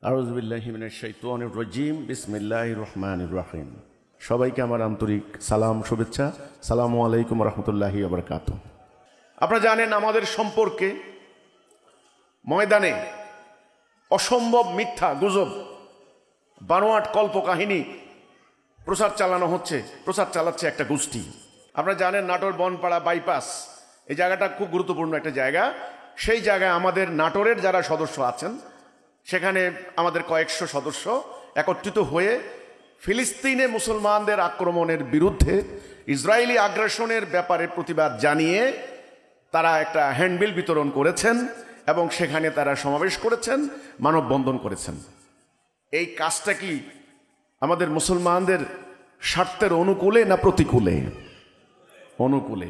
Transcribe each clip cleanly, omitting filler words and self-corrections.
আউযু বিল্লাহি মিনাশ শাইতানির রাজিম বিসমিল্লাহির রহমানির রহিম। সবাইকে আমার আন্তরিক সালাম শুভেচ্ছা। আসসালামু আলাইকুম রহমতুল্লাহি ওয়া বারাকাতুহু। আপনারা জানেন আমাদের সম্পর্কে ময়দানে অসম্ভব মিথ্যা গুজব বানোয়াট কল্পকাহিনী প্রচার চালাচ্ছে একটা গোষ্ঠী। আপনারা জানেন নাটোর বনপাড়া বাইপাস এই জায়গাটা খুব গুরুত্বপূর্ণ একটা জায়গা। সেই জায়গায় আমাদের নাটোরের যারা সদস্য আছেন সেখানে আমাদের কয়েকশো সদস্য একত্রিত হয়ে ফিলিস্তিনে মুসলমানদের আক্রমণের বিরুদ্ধে ইসরায়েলি আগ্রাসনের ব্যাপারে প্রতিবাদ জানিয়ে তারা একটা হ্যান্ডবিল বিতরণ করেছেন এবং সেখানে তারা সমাবেশ করেছেন, মানববন্ধন করেছেন। এই কাজটা কি আমাদের মুসলমানদের স্বার্থের অনুকূলে না প্রতিকূলে? অনুকূলে।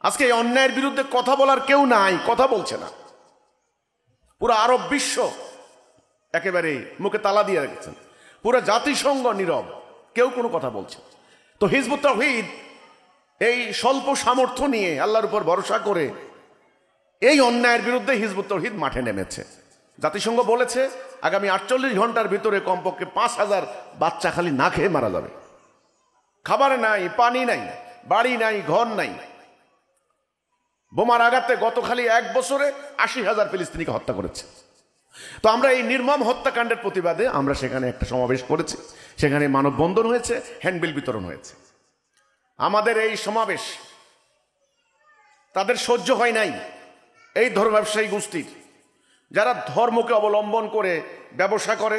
আজকে এই অন্যায়ের বিরুদ্ধে কথা বলার কেউ নাই, কথা বলছে না। পুরো আরব বিশ্ব একেবারে মুখে তালা দিয়ে রেখেছেন, পুরো জাতিসংঘ নীরব, কেউ কোনো কথা বলছে। তো হিজবুত তাওহীদ এই স্বল্প সামর্থ্য নিয়ে আল্লাহর উপর ভরসা করে এই অন্যায়ের বিরুদ্ধে হিজবুত তাওহীদ মাঠে নেমেছে। জাতিসংঘ বলেছে আগামী 48 ঘন্টার ভিতরে কমপক্ষে 5000 বাচ্চা খালি না খেয়ে মারা যাবে। খাবার নাই, পানি নাই, বাড়ি নাই, ঘর নাই। বোমার আঘাতে গত খালি 1 বছরে 80,000 ফিলিস্তিনিকে হত্যা করেছে। তো আমরা এই নির্মম হত্যাকাণ্ডের প্রতিবাদে আমরা সেখানে একটা সমাবেশ করেছি, সেখানে মানববন্ধন হয়েছে, হ্যান্ডবিল বিতরণ হয়েছে। আমাদের এই সমাবেশ তাদের সহ্য হয় নাই এই ধর্ম ব্যবসায়ী গোষ্ঠীর, যারা ধর্মকে অবলম্বন করে ব্যবসা করে,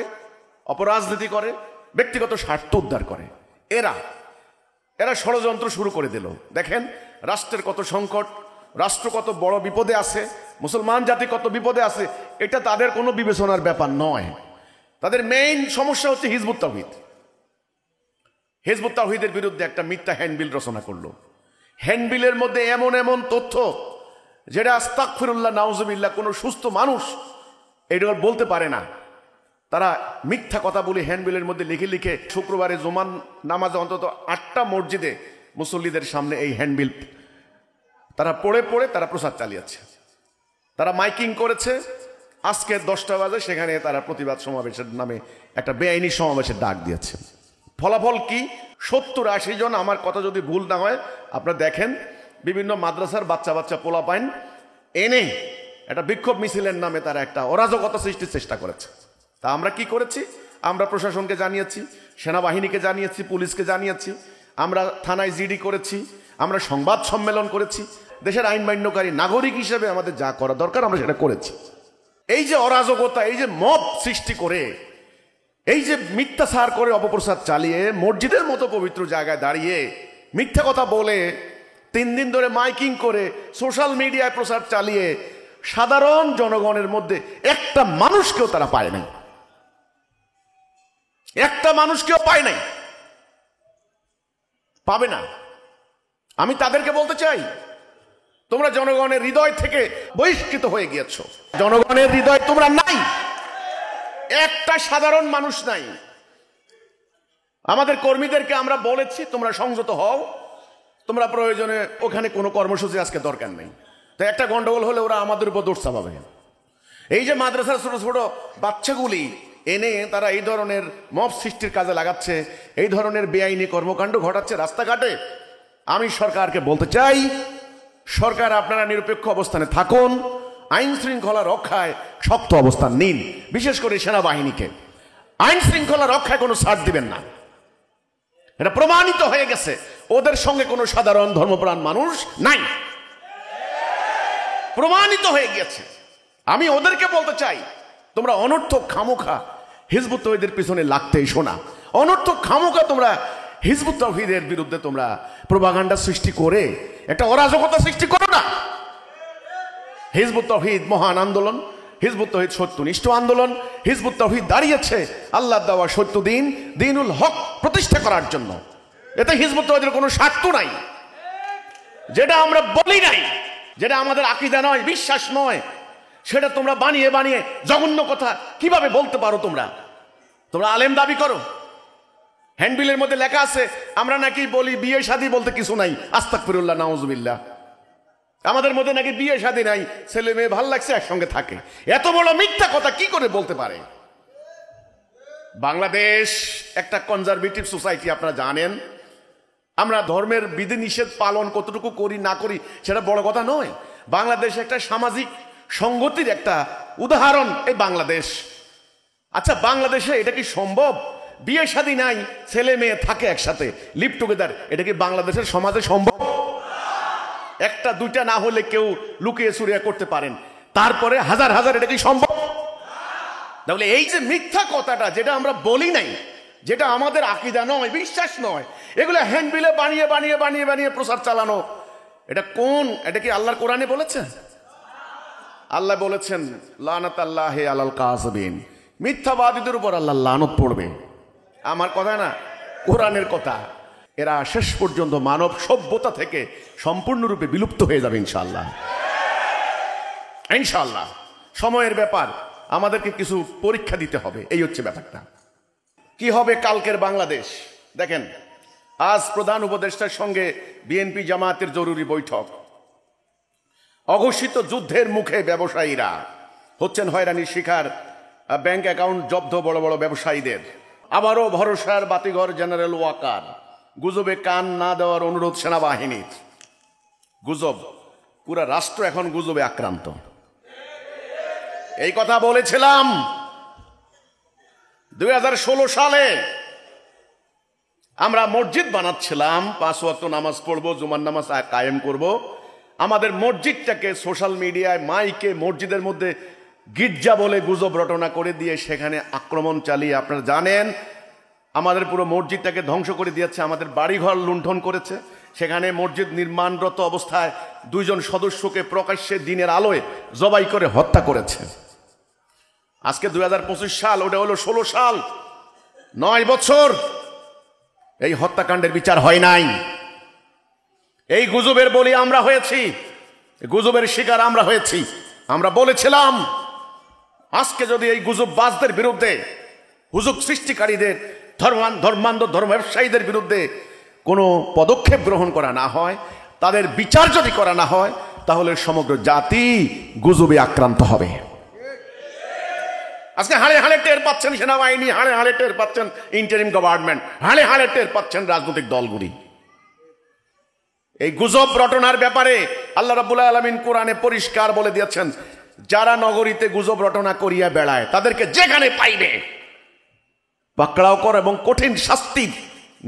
অপরাজনীতি করে, ব্যক্তিগত স্বার্থ উদ্ধার করে। এরা ষড়যন্ত্র শুরু করে দিল। দেখেন রাষ্ট্রের কত সংকট, রাষ্ট্র কত বড় বিপদে আছে, মুসলমান জাতি কত বিপদে আছে, এটা তাদের কোনো বিবেচনার ব্যাপার নয়। তাদের মেইন সমস্যা হচ্ছে হিজবুত তাওহীদ। হিজবুত তাওহীদের বিরুদ্ধে একটা মিথ্যা হ্যান্ডবিল রচনা করলো। হ্যান্ডবিলের মধ্যে এমন এমন তথ্য যেটা আস্তাগফিরুল্লাহ নাউজুবিল্লাহ কোনো সুস্থ মানুষ এটা বলতে পারে না। তারা মিথ্যা কথা বলে হ্যান্ডবিলের মধ্যে লিখে লিখে শুক্রবারে জুমার নামাজে অন্তত 8টা মসজিদে মুসল্লিদের সামনে এই হ্যান্ডবিল তারা পড়ে তারা প্রচার চালিয়েছে। তারা মাইকিং করেছে। আজকে 10টা বাজে সেখানে তারা প্রতিবাদ সমাবেশের নামে একটা বেআইনি সমাবেশের ডাক দিয়েছে। ফলাফল কি? 70-80 জন, আমার কথা যদি ভুল না হয় আপনারা দেখেন, বিভিন্ন মাদ্রাসার বাচ্চা পোলাপাইন এনে একটা বিক্ষোভ মিছিলের নামে তারা একটা অরাজকতা সৃষ্টির চেষ্টা করেছে। তা আমরা কি করেছি? আমরা প্রশাসনকে জানিয়েছি, সেনাবাহিনীকে জানিয়েছি, পুলিশকে জানিয়েছি, আমরা থানায় জিডি করেছি, আমরা সংবাদ সম্মেলন করেছি। দেশের আইন মান্যকারী নাগরিক হিসেবে আমাদের যা করা দরকার আমরা সেটা করেছি। এই যে অরাজকতা, এই যে মব সৃষ্টি করে, এই যে মিথ্যাচার করে, অপপ্রচার চালিয়ে, মসজিদের মতো পবিত্র জায়গায় দাঁড়িয়ে মিথ্যা কথা বলে 3 দিন ধরে মাইকিং করে সোশ্যাল মিডিয়ায় প্রচার চালিয়ে সাধারণ জনগণের মধ্যে একটা মানুষকেও তারা পায় নাই, একটা মানুষকেও পায় নাই, পাবে না। আমি তাদেরকে বলতে চাই, তোমরা জনগণের হৃদয় থেকে বহিষ্কৃত হয়ে গিয়েছো। জনগণের হৃদয় তোমরা নাই, একটা সাধারণ মানুষ নাই। আমাদের কর্মীদেরকে আমরা বলেছি তোমরা সংযত হও, তোমরা প্রয়োজনে ওখানে কোনো কর্মসূচি আজকে দরকার নেই। তো একটা গন্ডগোল হলে ওরা আমাদের উপর দোষ চাপাবে। এই যে মাদ্রাসার ছোট ছোট বাচ্চাগুলি এনে তারা এই ধরনের মব সৃষ্টির কাজে লাগাচ্ছে, এই ধরনের বেআইনি কর্মকাণ্ড ঘটাচ্ছে রাস্তাঘাটে, আমি সরকারকে বলতে চাই, সরকার আপনারা নিরপেক্ষ অবস্থানে থাকুন, আইন শৃঙ্খলা রক্ষায় শক্ত অবস্থান নিন। বিশেষ করে সেনাবাহিনীকে আইন শৃঙ্খলা রক্ষায় কোনো ছাড় দিবেন না। এটা প্রমাণিত হয়ে গেছে ওদের সঙ্গে কোনো সাধারণ ধর্মপ্রাণ মানুষ নাই, প্রমাণিত হয়ে গিয়েছে। আমি ওদেরকে বলতে চাই, তোমরা অনর্থক খামোখা হিজবুত তাওহীদের পিছনে লাগতে এসো না। অনর্থক খামোখা তোমরা হিজবুত তাওহীদের বিরুদ্ধে তোমরা প্রোপাগান্ডা সৃষ্টি করে একটা অরাজকতা সৃষ্টি করো না। হিজবুত তাওহীদ মহান আন্দোলন, হিজবুত তাওহীদ সত্যনিষ্ঠ আন্দোলন। হিজবুত তাওহীদ দাঁড়িয়েছে আল্লাহ দেওয়া সত্য দিন, দ্বীনুল হক প্রতিষ্ঠা করার জন্য। এতে হিজবুত তাওহীদের কোনো স্বার্থ নাই। যেটা আমরা বলি নাই, যেটা আমাদের আকীদা নয়, বিশ্বাস নয়, সেটা তোমরা বানিয়ে বানিয়ে জঘন্য কথা কিভাবে বলতে পারো? তোমরা আলেম দাবি করো। হ্যান্ডবিলের মধ্যে লেখা আছে আমরা নাকি বলি বিয়ে শাদী বলতে কিছু নাই, আস্তাগফিরুল্লাহ নাউজুবিল্লাহ। আমাদের মধ্যে নাকি বিয়ে শাদী নাই, ছেলে মেয়ে ভাল লাগছে একসঙ্গে থাকে। এত বড় মিথ্যা কথা কি করে বলতে পারে? বাংলাদেশ একটা কনজারভেটিভ সোসাইটি, আপনারা জানেন। আমরা ধর্মের বিধিনিষেধ পালন কতটুকু করি না করি সেটা বড় কথা নয়। বাংলাদেশ একটা সামাজিক সংগতির একটা উদাহরণ এই বাংলাদেশ। আচ্ছা, বাংলাদেশে এটা কি সম্ভব? বিয়ে শাদী নাই, ছেলে মেয়ে থাকে একসাথে, লিভ টুগেদার, এটা কি বাংলাদেশের সমাজে সম্ভব? একটা দুইটা না হলে কেউ লুকিয়ে চুরিয়া করতে পারেন, তারপরে হাজার হাজার, এটা কি সম্ভব? তাহলে এই যে মিথ্যা কথাটা, যেটা আমরা বলি নাই, যেটা আমাদের আকীদা নয়, বিশ্বাস নয়, এগুলো হ্যান্ডবিলে বানিয়ে বানিয়ে বানিয়ে বানিয়ে প্রচার চালানো, এটা কি আল্লাহর কোরআনে বলেছে? আল্লাহ বলেছেন লানাতাল্লাহি আলাল কাযিবিন, মিথ্যাবাদীদের উপর আল্লাহ লানত পড়বে। আমার কথা না, কোরআনের কথা। এরা শেষ পর্যন্ত মানব সভ্যতা থেকে সম্পূর্ণরূপে বিলুপ্ত হয়ে যাবে ইনশাআল্লাহ। ইনশাআল্লাহ সময়ের ব্যাপার, আমাদেরকে কিছু পরীক্ষা দিতে হবে, এই হচ্ছে ব্যাপারটা। কি হবে কালকের বাংলাদেশ? দেখেন, আজ প্রধান উপদেষ্টার সঙ্গে বিএনপি জামায়াতের জরুরি বৈঠক। অঘোষিত যুদ্ধের মুখে ব্যবসায়ীরা হচ্ছেন হয়রানির শিকার, ব্যাংক অ্যাকাউন্ট জব্দ বড় বড় ব্যবসায়ীদের। আবারও ভরসার বাতিঘর জেনারেল ওয়াকার, গুজবে কান না দেওয়ার অনুরোধ সেনাবাহিনীর। গুজব, পুরা রাষ্ট্র এখন গুজবে আক্রান্ত। এই কথা বলেছিলাম 2016 সালে। আমরা মসজিদ বানাচ্ছিলাম, 5 ওয়াক্ত নামাজ পড়বো, জুমার নামাজ কায়েম করব। আমাদের মসজিদটাকে সোশ্যাল মিডিয়ায় মাইকে মসজিদের মধ্যে গির্জা বলে গুজব রটনা করে দিয়ে সেখানে আক্রমণ চালিয়ে, আপনারা জানেন, আমাদের পুরো মসজিদটাকে ধ্বংস করে দিয়েছে। আমাদের বাড়িঘর লুণ্ঠন করেছে। সেখানে মসজিদ নির্মাণরত অবস্থায় 2 জন সদস্যকে প্রকাশ্যে দিনের আলোয় জবাই করে হত্যা করেছে। আজকে 2025 সাল, ওটা হলো 16 সাল, 9 বছর এই হত্যাকাণ্ডের বিচার হয় নাই। এই গুজবের বলি আমরা হয়েছি, গুজবের শিকার আমরা হয়েছি। আমরা বলেছিলাম আজকে যদি এই গুজববাজদের বিরুদ্ধে, হুজুগ সৃষ্টিকারীদের, ধর্মান্ধ ধর্ম ব্যবসায়ীদের বিরুদ্ধে কোনো পদক্ষেপ গ্রহণ করা না হয়, তাদের বিচার যদি করা না হয়, তাহলে সমগ্র জাতি গুজবে আক্রান্ত হবে। আজকে হাড়ে হাড়ে টের পাচ্ছেন সেনাবাহিনী, হাড়ে হাড়ে টের পাচ্ছেন ইন্টারিম গভর্নমেন্ট, হাড়ে হাড়ে টের পাচ্ছেন রাজনৈতিক দলগুলি। এই গুজব রটনার ব্যাপারে আল্লাহ রাব্বুল আলামিন কোরআনে পরিষ্কার বলে দিয়েছেন, যারা নগরীতে গুজব রটনা করিয়া বেড়ায় তাদেরকে যেখানে পাইবে পাকড়াও কর এবং কঠিন শাস্তির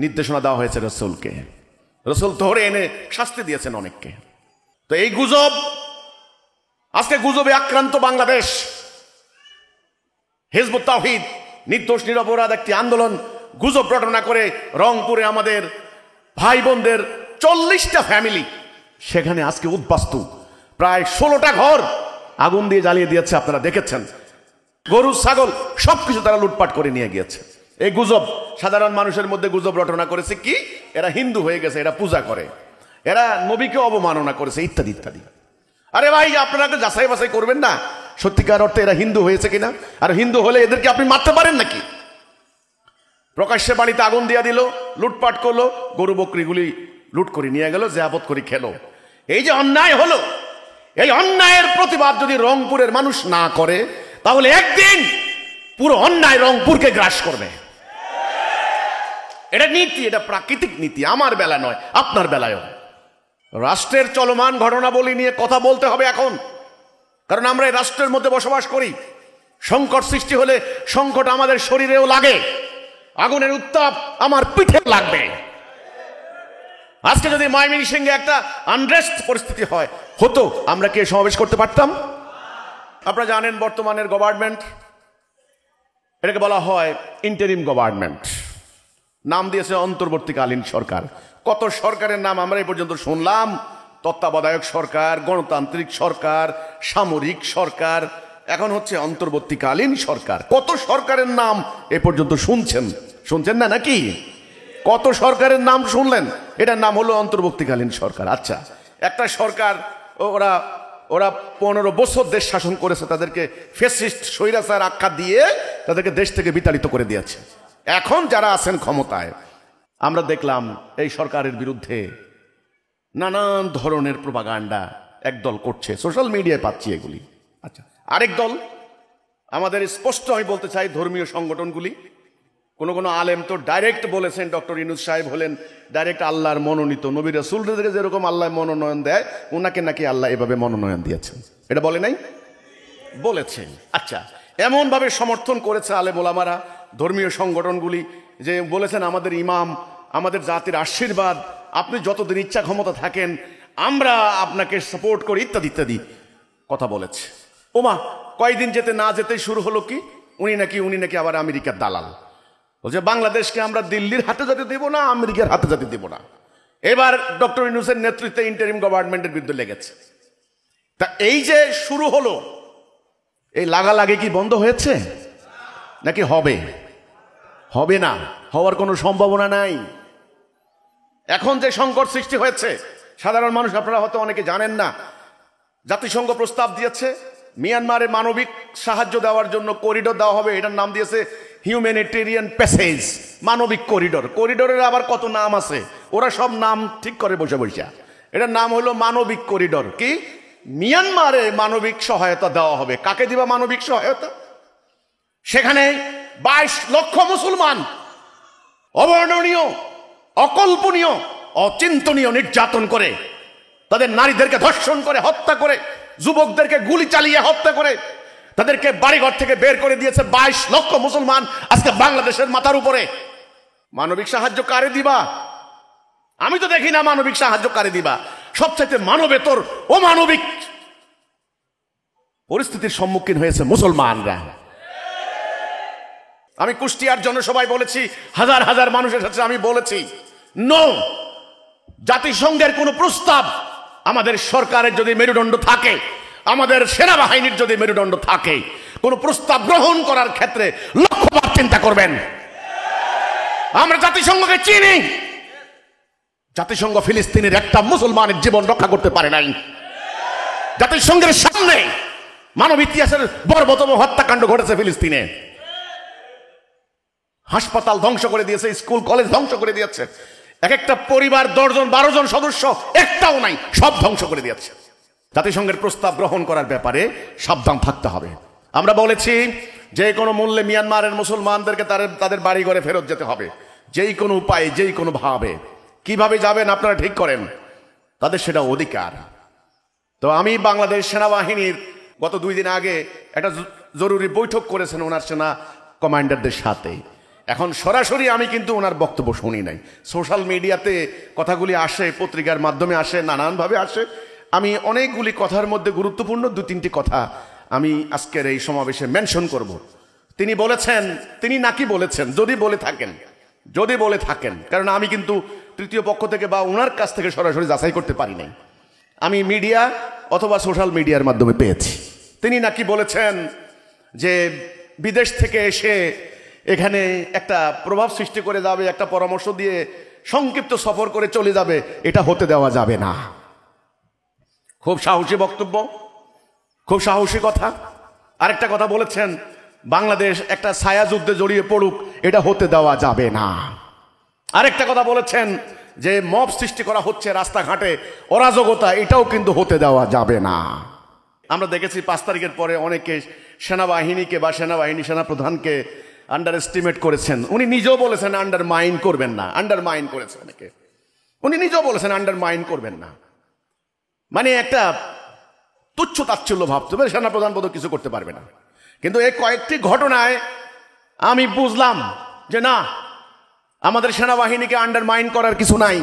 নির্দেশনা দেওয়া হয়েছে রসুলকে। রসুল ধরে এনে শাস্তি দিয়েছেন অনেককে। তো এই গুজব, আজকে গুজবে আক্রান্ত বাংলাদেশ। হিজবুত তাওহীদ নির্দোষ নিরপরাধ একটি আন্দোলন গুজব রটনা করে রংপুরে আমাদের ভাই বোনদের 40টা ফ্যামিলি সেখানে আজকে উদ্বাস্তু, প্রায় 16টা ঘর আগুন দিয়ে জ্বালিয়ে দিয়েছে। আপনারা দেখেছেন, গরু ছাগল সবকিছু তারা লুটপাট করে নিয়ে গিয়েছে। এই গুজব সাধারণ মানুষের মধ্যে গুজব রটনা করেছে কি, এরা হিন্দু হয়ে গেছে, এরা পূজা করে, এরা নবীকে অবমাননা করেছে, ইত্যাদি ইত্যাদি। আরে ভাই, আপনারা তো যাচাই বাছাই করবেন না সত্যিকার অর্থে এরা হিন্দু হয়েছে কিনা? আর হিন্দু হলে এদেরকে আপনি মারতে পারেন নাকি? প্রকাশ্যে বাড়িতে আগুন দিয়ে দিল, লুটপাট করলো, গরু বকরিগুলি লুট করে নিয়ে গেল, জিয়াবত করে খেলো। এই যে অন্যায় হলো, এই অন্যায়ের প্রতিবাদ যদি রংপুরের মানুষ না করে, তাহলে একদিন পুরো অন্যায় রংপুরকে গ্রাস করবে। এটা নীতি, এটা প্রাকৃতিক নীতি, আমার বেলা নয়, আপনার বেলায়ও। রাষ্ট্রের চলমান ঘটনাবলী নিয়ে কথা বলতে হবে এখন, কারণ আমরা এই রাষ্ট্রের মধ্যে বসবাস করি। সংকট সৃষ্টি হলে সংকট আমাদের শরীরেও লাগে, আগুনের উত্তাপ আমার পিঠে লাগবে। আজকে যদি ময়মনসিংহে একটা আনরেস্ট পরিস্থিতি হতো, আমরা কি সমাবেশ করতে পারতাম? আপনারা জানেন বর্তমানের গভর্নমেন্ট, এটাকে বলা হয় ইন্টারিম গভর্নমেন্ট, নাম দিয়েছে অন্তর্বর্তীকালীন সরকার। কত সরকারের নাম আমরা এই পর্যন্ত শুনলাম, তত্ত্বাবধায়ক সরকার, গণতান্ত্রিক সরকার, সামরিক সরকার, এখন হচ্ছে অন্তর্বর্তীকালীন সরকার। কত সরকারের নাম এ পর্যন্ত শুনছেন না নাকি? কত সরকারের নাম শুনলেন? এটার নাম হলো অন্তর্বর্তীকালীন সরকার। আচ্ছা, একটা সরকার ওরা 15 বছর দেশ শাসন করেছে, তাদেরকে ফ্যাসিস্ট স্বৈরাচার আখ্যা দিয়ে তাদেরকে দেশ থেকে বিতাড়িত করে দিয়েছে। এখন যারা আছেন ক্ষমতায়, আমরা দেখলাম এই সরকারের বিরুদ্ধে নানান ধরনের প্রোপাগান্ডা একদল করছে, সোশ্যাল মিডিয়ায় পাচ্ছি এগুলি। আচ্ছা, আরেক দল, আমাদের স্পষ্ট আমি বলতে চাই, ধর্মীয় সংগঠনগুলি, কোন আলেম তো ডাইরেক্ট বলেছেন, ডক্টর ইউনূস সাহেব হলেন ডাইরেক্ট আল্লাহর মনোনীত, নবী রাসূলদেরকে যেরকম আল্লাহ মনোনয়ন দেয় ওনাকে নাকি আল্লাহ এভাবে মনোনয়ন দিয়েছেন। এটা বলে নাই? বলেছেন। আচ্ছা, এমন ভাবে সমর্থন করেছে আলেম ওলামারা, ধর্মীয় সংগঠনগুলি, যে বলেছেন আমাদের ইমাম, আমাদের জাতির আশীর্বাদ, আপনি যতদিন ইচ্ছা ক্ষমতা থাকেন আমরা আপনাকে সাপোর্ট করি, ইত্যাদি ইত্যাদি কথা বলেছে। ওমা, কয়েকদিন যেতে না যেতেই শুরু হলো কি, উনি নাকি আবার আমেরিকার দালাল। বলছে বাংলাদেশকে আমরা দিল্লির হাতে যেতে দেব না, আমেরিকার হাতে যেতে দেব না। এবার ডক্টর ইউনূসের নেতৃত্বে ইন্টারিম গভর্নমেন্টের বিরুদ্ধে লেগেছে। তা এই যে শুরু হলো, এই লাগালাগি কি বন্ধ হয়েছে নাকি হবে? হবে না, হওয়ার কোনো সম্ভাবনা নাই। এখন যে সংকট সৃষ্টি হয়েছে, সাধারণ মানুষ আপনারা হয়তো অনেকে জানেন না, জাতিসংঘ প্রস্তাব দিয়েছে মিয়ানমারে মানবিক সাহায্য দেওয়ার জন্য করিডোর দেওয়া হবে। এটার নাম দিয়েছে হিউম্যানিটেরিয়ান প্যাসেজ, মানবিক করিডোর। করিডোরের আবার কত নাম আছে, ওরা সব নাম ঠিক করে বসে বসে। এটার নাম হলো মানবিক করিডোর। কি? মিয়ানমারে মানবিক সহায়তা দেওয়া হবে। কাকে দিবা মানবিক সহায়তা? সেখানে 22 লক্ষ মুসলমান অবর্ণনীয়, অকল্পনীয়, অচিন্তনীয় নির্যাতন করে, তাদের নারীদেরকে ধর্ষণ করে হত্যা করে, যুবকদেরকে গুলি চালিয়ে হত্যা করে, তাদেরকে বাড়িঘর থেকে বের করে দিয়েছে 22 লক্ষ মুসলমান আজকে বাংলাদেশের মাথার উপরে। মানবিক সাহায্য কারে দিবা? আমি তো দেখি না মানবিক সাহায্য কারে দিবা। সবচাইতে মানবেতর অমানবিক পরিস্থিতির সম্মুখীন হয়েছে মুসলমানরা। আমি কুষ্টিয়ার জনসভায় বলেছি, হাজার হাজার মানুষের সাথে আমি বলেছি, নো, জাতিসংঘের কোন প্রস্তাব, আমাদের সরকারের যদি মেরুদণ্ড থাকে, আমাদের সেনাবাহিনীর যদি মেরুদণ্ড থাকে, কোন প্রস্তাব গ্রহণ করার ক্ষেত্রে লক্ষবার চিন্তা করবেন। আমরা জাতিসংঘকে চিনি। জাতিসংঘ ফিলিস্তিনের একটা মুসলমানের জীবন রক্ষা করতে পারে নাই। জাতিসংঘের সামনে মানব ইতিহাসের বর্বরতম হত্যাকাণ্ড ঘটেছে ফিলিস্তিনে। হাসপাতাল ধ্বংস করে দিয়েছে, স্কুল কলেজ ধ্বংস করে দিয়েছে। এক একটা পরিবার 10 জন 12 জন সদস্য একটাও নাই, সব ধ্বংস করে দিয়েছে। জাতিসংঘের প্রস্তাব গ্রহণ করার ব্যাপারে সাবধান থাকতে হবে। আমরা বলেছি যে কোনো মূল্যে মিয়ানমারের মুসলমানদেরকে তাদের বাড়ি ঘরে ফেরত যেতে হবে, যেই কোনো উপায়ে, যেই কোনো ভাবে। কিভাবে যাবেন আপনারা ঠিক করেন, তাদের সেটা অধিকার। তো আমি বাংলাদেশ সেনাবাহিনীর গত 2 দিন আগে একটা জরুরি বৈঠক করেছেন ওনার সেনা কমান্ডারদের সাথে। এখন সরাসরি আমি কিন্তু ওনার বক্তব্য শুনি নাই, সোশ্যাল মিডিয়াতে কথাগুলি আসে, পত্রিকার মাধ্যমে আসে, নানানভাবে আসে। আমি অনেকগুলি কথার মধ্যে গুরুত্বপূর্ণ 2-3টি কথা আমি আজকের এই সমাবেশে মেনশন করব। তিনি বলেছেন, তিনি নাকি বলেছেন, যদি বলে থাকেন, কারণ আমি কিন্তু তৃতীয় পক্ষ থেকে বা ওনার কাছ থেকে সরাসরি যাচাই করতে পারি নাই, আমি মিডিয়া অথবা সোশ্যাল মিডিয়ার মাধ্যমে পেয়েছি। তিনি নাকি বলেছেন যে বিদেশ থেকে এসে এখানে একটা প্রভাব সৃষ্টি করে যাবে, একটা পরামর্শ দিয়ে সংক্ষিপ্ত সফর করে চলে যাবে, এটা হতে দেওয়া যাবে না। খুব সাহসী বক্তব্য, খুব সাহসী কথা। আরেকটা কথা বলেছেন, বাংলাদেশ একটা ছায়া যুদ্ধে জড়িয়ে পড়ুক, এটা হতে দেওয়া যাবে না। আরেকটা কথা বলেছেন যে মব সৃষ্টি করা হচ্ছে রাস্তাঘাটে, অরাজকতা, এটাও কিন্তু হতে দেওয়া যাবে না। আমরা দেখেছি 5 তারিখের পরে অনেকে সেনাবাহিনীকে বা সেনাপ্রধানকে আন্ডার এস্টিমেট করেছেন। উনি নিজেও বলেছেন আন্ডারমাইন করবেন না, আন্ডারমাইন করেছে অনেকে। উনি নিজেও বলেছেন আন্ডারমাইন করবেন না, মানে একটা তুচ্ছ তাচ্ছিল্য ভাবতে হবে, সেনাপ্রধান বোধহয় কিছু করতে পারবে না। কিন্তু এই কয়েকটি ঘটনায় আমি বুঝলাম যে না, আমাদের সেনাবাহিনীকে আন্ডারমাইন করার কিছু নাই।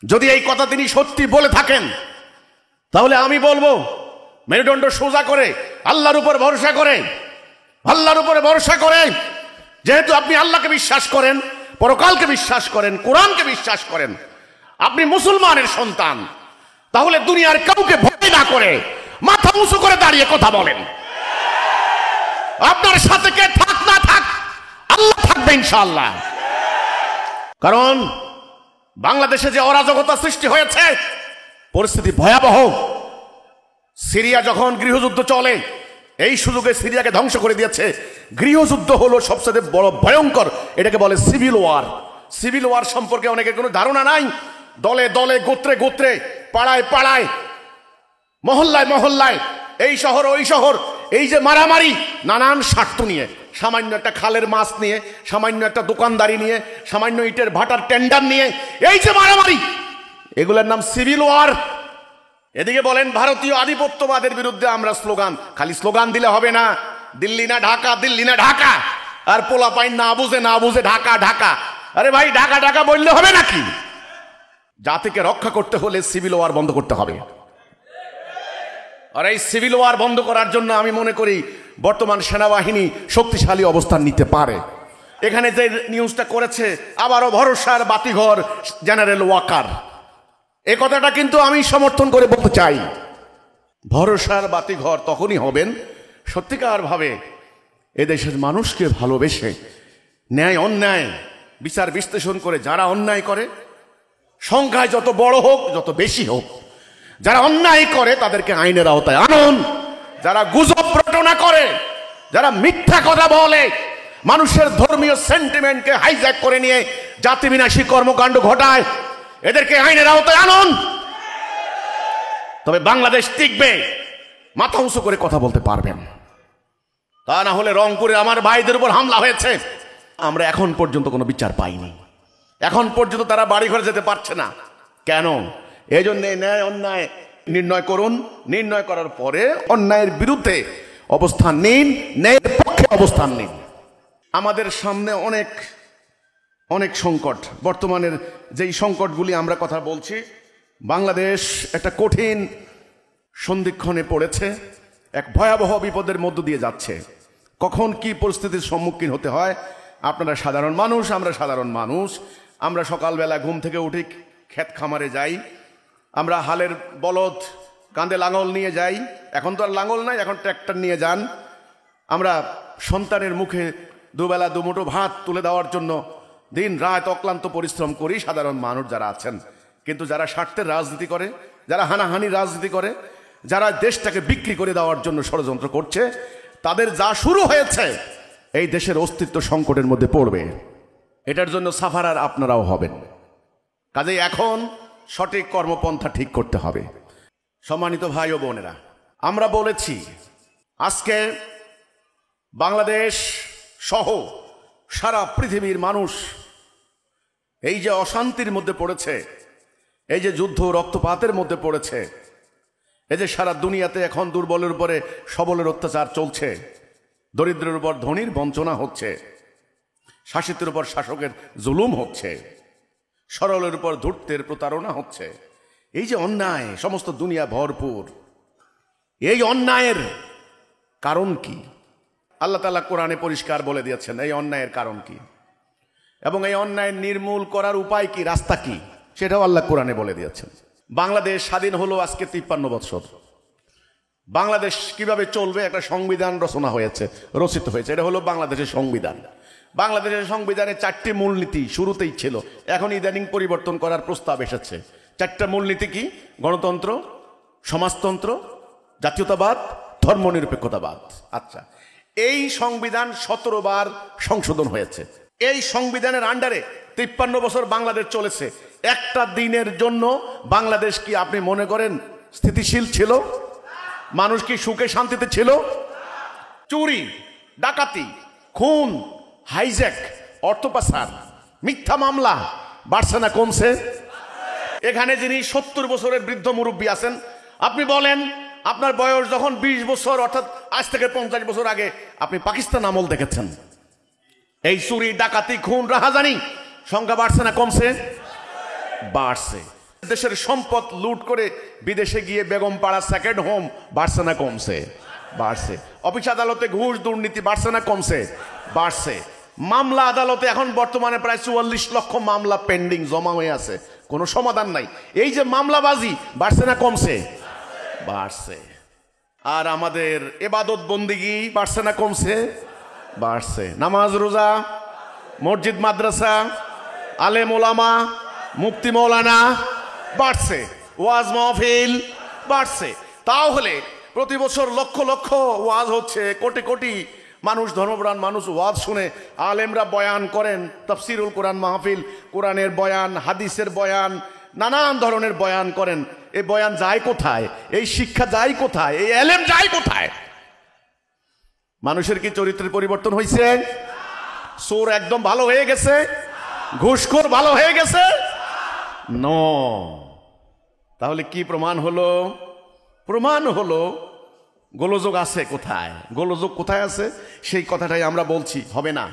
যদি এই কথা তিনি সত্যি বলে থাকেন, তাহলে আমি বলবো মেরুদণ্ড সোজা করে আল্লাহর উপর ভরসা করে, আল্লাহর উপরে ভরসা করে, যেহেতু আপনি আল্লাহকে বিশ্বাস করেন, পরকালকে বিশ্বাস করেন, কোরআনকে বিশ্বাস করেন, আপনি মুসলমানের সন্তান, তাহলে দুনিয়ার কাউকে ভয় না করে মাথা উঁচু করে দাঁড়িয়ে কথা বলেন। আপনার সাথে কে থাক না থাক, আল্লাহ থাকবে ইনশাআল্লাহ। কারণ বাংলাদেশে যে অরাজকতা সৃষ্টি হয়েছে, পরিস্থিতি ভয়াবহ। সিরিয়া যখন গৃহযুদ্ধ চলে, এই সুযোগে সিরিয়াকে ধ্বংস করে দিয়েছে। গৃহযুদ্ধ হলো সবচেয়ে বড় ভয়ঙ্কর, এটাকে বলে সিভিল ওয়ার। সিভিল ওয়ার সম্পর্কে অনেকের কোনো ধারণা নাই। দলে দলে, গোত্রে গোত্রে, পাড়ায় পাড়ায়, মহল্লায় মহল্লায়, এই শহর ওই শহর, এই যে মারামারি, নানান স্বার্থ নিয়ে। সামান্য একটা খালের মাছ নিয়ে, সামান্য একটা দোকানদারি নিয়ে, সামান্য ইটের ভাটার টেন্ডার নিয়ে এই যে মারামারি, এগুলোর নাম সিভিল ওয়ার। এদিকে বলেন ভারতীয় আধিপত্যবাদের বিরুদ্ধে আমরা স্লোগান, খালি স্লোগান দিলে হবে না। দিল্লি না ঢাকা, দিল্লি না ঢাকা, আর পোলাপাইন না বুঝে ঢাকা ঢাকা। আরে ভাই, ঢাকা ঢাকা বললে হবে নাকি? জাতিকে রক্ষা করতে হলে সিভিল ওয়ার বন্ধ করতে হবে। আর এই সিভিল ওয়ার বন্ধ করার জন্য আমি মনে করি বর্তমান সেনাবাহিনী শক্তিশালী অবস্থান নিতে পারে। এখানে যে নিউজটা করেছে, আবারও ভরসার বাতিঘর জেনারেল ওয়াকার, এ কথাটা কিন্তু আমি সমর্থন করে বলতে চাই। ভরসার বাতিঘর তখনই হবেন সত্যিকার ভাবে এদেশের মানুষকে ভালোবেসে, ন্যায় অন্যায় বিচার বিশ্লেষণ করে, যারা অন্যায় করে সংখ্যায় যত বড় হোক যত বেশি হোক, যারা অন্যায় করে তাদেরকে আইনের আওতায় আনুন। যারা গুজব রটনা করে, যারা মিথ্যা কথা বলে, মানুষের ধর্মীয় সেন্টিমেন্টকে হাইজ্যাক করে নিয়ে জাতি বিনাশী কর্মকাণ্ড ঘটায়, এদেরকে আইনের আওতায় আনুন। তবে বাংলাদেশ টিকবে, মাথা উঁচু করে কথা বলতে পারবেন। তা না হলে রংপুরে আমার ভাইদের উপর হামলা হয়েছে, আমরা এখন পর্যন্ত কোনো বিচার পাইনি। এখন পর্যন্ত তারা বাড়ি ঘরে যেতে পারছে না। কেন? এই জন্য ন্যায় অন্যায় নির্ণয় করুন, নির্ণয় করার পরে অন্যায়ের বিরুদ্ধে অবস্থান নিন, ন্যায়ের পক্ষে অবস্থান নিন। আমাদের সামনে অনেক অনেক সংকট, বর্তমানের যেই সংকটগুলি আমরা কথা বলছি, বাংলাদেশ একটা কঠিন সন্ধিক্ষণে পড়েছে, এক ভয়াবহ বিপদের মধ্য দিয়ে যাচ্ছে। কখন কি পরিস্থিতির সম্মুখীন হতে হয়, আপনারা সাধারণ মানুষ, আমরা সাধারণ মানুষ, আমরা সকালবেলা ঘুম থেকে উঠি, ক্ষেত খামারে যাই, আমরা হালের বলদ কাঁধে লাঙল নিয়ে যাই। এখন তো আর লাঙল নাই, এখন ট্র্যাক্টর নিয়ে যান। আমরা সন্তানের মুখে দুবেলা দুমুঠো ভাত তুলে দেওয়ার জন্য দিন রাত অক্লান্ত পরিশ্রম করি সাধারণ মানুষ যারা আছেন। কিন্তু যারা স্বার্থের রাজনীতি করে, যারা হানাহানি রাজনীতি করে, যারা দেশটাকে বিক্রি করে দেওয়ার জন্য ষড়যন্ত্র করছে, তাদের যা শুরু হয়েছে এই দেশের অস্তিত্ব সংকটের মধ্যে পড়বে। এটার জন্য সাফারার আপনারাও হবেন। কাজেই এখন সঠিক কর্মপন্থা ঠিক করতে হবে। সম্মানিত ভাই ও বোনেরা, আমরা বলেছি আজকে বাংলাদেশ সহ সারা পৃথিবীর মানুষ এই যে অশান্তির মধ্যে পড়েছে, এই যে যুদ্ধ রক্তপাতের মধ্যে পড়েছে, এই যে সারা দুনিয়াতে এখন দুর্বলের উপরে সবলের অত্যাচার চলছে, দরিদ্রের উপর ধনীর বঞ্চনা হচ্ছে, শাসিতের উপর শাসকের জুলুম হচ্ছে, সরলের উপর ধূর্তের প্রতারণা হচ্ছে, এই যে অন্যায় সমস্ত দুনিয়া ভরপুর, এই অন্যায়ের কারণ কি? আল্লাহ তাআলা কোরআনে পরিষ্কার বলে দিয়েছেন এই অন্যায়ের কারণ কি এবং এই অন্যায় নির্মূল করার উপায় কি, রাস্তা কি, সেটাও আল্লাহ কোরআনে বলে দিয়েছেন। বাংলাদেশ স্বাধীন হলো আজকে 53 বছর। বাংলাদেশ কিভাবে চলবে একটা সংবিধান রচনা হয়েছে, রচিত হয়েছে, এটা হলো বাংলাদেশের সংবিধান। বাংলাদেশের সংবিধানে 4টি মূলনীতি শুরুতেই ছিল, এখন ইদানিং পরিবর্তন করার প্রস্তাব এসেছে। 4টা মূলনীতি কি? গণতন্ত্র, সমাজতন্ত্র, জাতীয়তাবাদ, ধর্মনিরপেক্ষতাবাদ। আচ্ছা, এই সংবিধান 17 বার সংশোধন হয়েছে। এই সংবিধানের আন্ডারে 53 বছর বাংলাদেশ চলেছে। একটা দিনের জন্য বাংলাদেশ কি আপনি মনে করেন স্থিতিশীল ছিল? মানুষ কি সুখে শান্তিতে ছিল? চুরি, ডাকাতি, খুন, হাইজ্যাক, অর্থ পাচার, মিথ্যা মামলা বাড়ছে না কমছে? এখানে যিনি 70 বছরের বৃদ্ধ মুরব্বী আছেন, আপনি বলেন আপনার বয়স যখন 20 বছর, অর্থাৎ আজ থেকে 50 বছর আগে আপনি পাকিস্তান আমল দেখেছেন, এই চুরি, ডাকাতি, খুন, রাহাজানি সংখ্যা বাড়ছে না কমছে? বাড়ছে। দেশের সম্পদ লুট করে বিদেশে গিয়ে বেগম পাড়া সেকেন্ড হোম বাড়ছে না কমছে? বাড়ছে। অফিস আদালতে ঘুষ দুর্নীতি বাড়ছে না কমছে? বাড়ছে। মামলা আদালতে এখন বর্তমানে প্রায় 44 লক্ষ মামলা পেন্ডিং জমা হয়ে আছে, কোনো সমাধান নাই। এই যে মামলাবাজি বাড়ছে না কমছে? বাড়ছে। আর আমাদের ইবাদত বন্দেগী বাড়ছে না কমছে? বাড়ছে। নামাজ রোজা, মসজিদ মাদ্রাসা, আলেম ওলামা, মুফতি মৌলানা বাড়ছে। ওয়াজ মাহফিল বাড়ছে। তাহলে প্রতি বছর লক্ষ লক্ষ ওয়াজ হচ্ছে, কোটি কোটি মানুষ, ধর্মপ্রাণ মানুষ ওয়াজ শুনে, আলেমরা বয়ান করেন, তাফসিরুল কোরআন মাহফিল, কোরআনের বয়ান, হাদিসের বয়ান, নানান ধরনের বয়ান করেন। এই বয়ান যায় কোথায়? এই শিক্ষা যায় কোথায়? এই এলেম যায় কোথায়? মানুষের কি চরিত্রের পরিবর্তন হয়েছে? চোর একদম ভালো হয়ে গেছে? ঘুষখোর ভালো হয়ে গেছে? নো। তাহলে কি প্রমাণ হলো? প্রমাণ হলো গোলযোগ আছে কোথায়? গোলযোগ কোথায় আছে সেই কথাটাই আমরা বলছি। হবে না।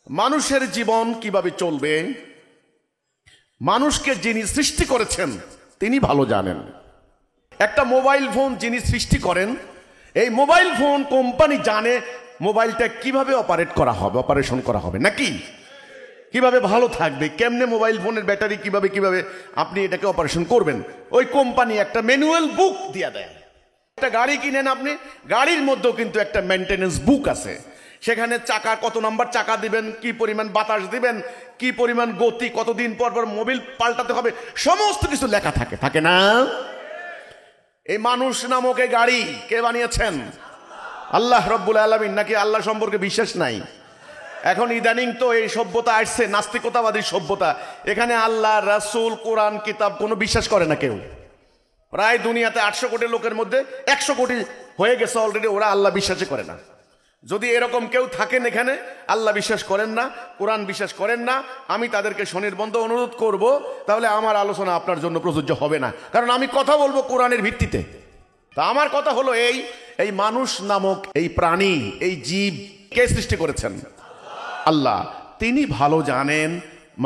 মানুষের জীবন কিভাবে চলবে, মানুষকে যিনি সৃষ্টি করেছেন তিনি ভালো জানেন। একটা মোবাইল ফোন যিনি সৃষ্টি করেন, এই মোবাইল ফোন কোম্পানি জানে মোবাইলটা কিভাবে অপারেশন করা হবে, নাকি কিভাবে ভালো থাকবে, কেমনে মোবাইল ফোনের ব্যাটারি কিভাবে আপনি এটাকে অপারেশন করবেন। ওই কোম্পানি একটা ম্যানুয়াল বুক দিয়ে দেয়। একটা গাড়ি কিনেন আপনি, গাড়ির মধ্যেও কিন্তু একটা মেইনটেনেন্স বুক আছে। সেখানে চাকা কত নাম্বার চাকা দিবেন, কি পরিমাণ বাতাস দিবেন, কি পরিমাণ গতি, কতদিন পর পর মোবিল পাল্টাতে হবে, সমস্ত কিছু লেখা থাকে, থাকে না? এই মানুষ নামক এই গাড়ি কে বানিয়েছেন? আল্লাহ রব্বুল আলামিন। নাকি আল্লাহ সম্পর্কে বিশ্বাস নাই? এখন ইদানিং তো এই সভ্যতা আসছে, নাস্তিকতাবাদী সভ্যতা। এখানে আল্লাহ, রাসূল, কোরআন, কিতাব কোনো বিশ্বাস করে না কেউ। প্রায় দুনিয়াতে 800 কোটি লোকের মধ্যে 100 কোটি হয়ে গেছে অলরেডি, ওরা আল্লাহ বিশ্বাসই করে না। যদি এরকম কেউ থাকেন এখানে, আল্লাহ বিশ্বাস করেন না, কোরআন বিশ্বাস করেন না, আমি তাদেরকে স্বনির্বন্ধ অনুরোধ করব, তাহলে আমার আলোচনা আপনার জন্য প্রযোজ্য হবে না, কারণ আমি কথা বলবো কোরআনের ভিত্তিতে। তা আমার কথা হলো এই মানুষ নামক এই প্রাণী, এই জীব কে সৃষ্টি করেছেন? আল্লাহ। তিনি ভালো জানেন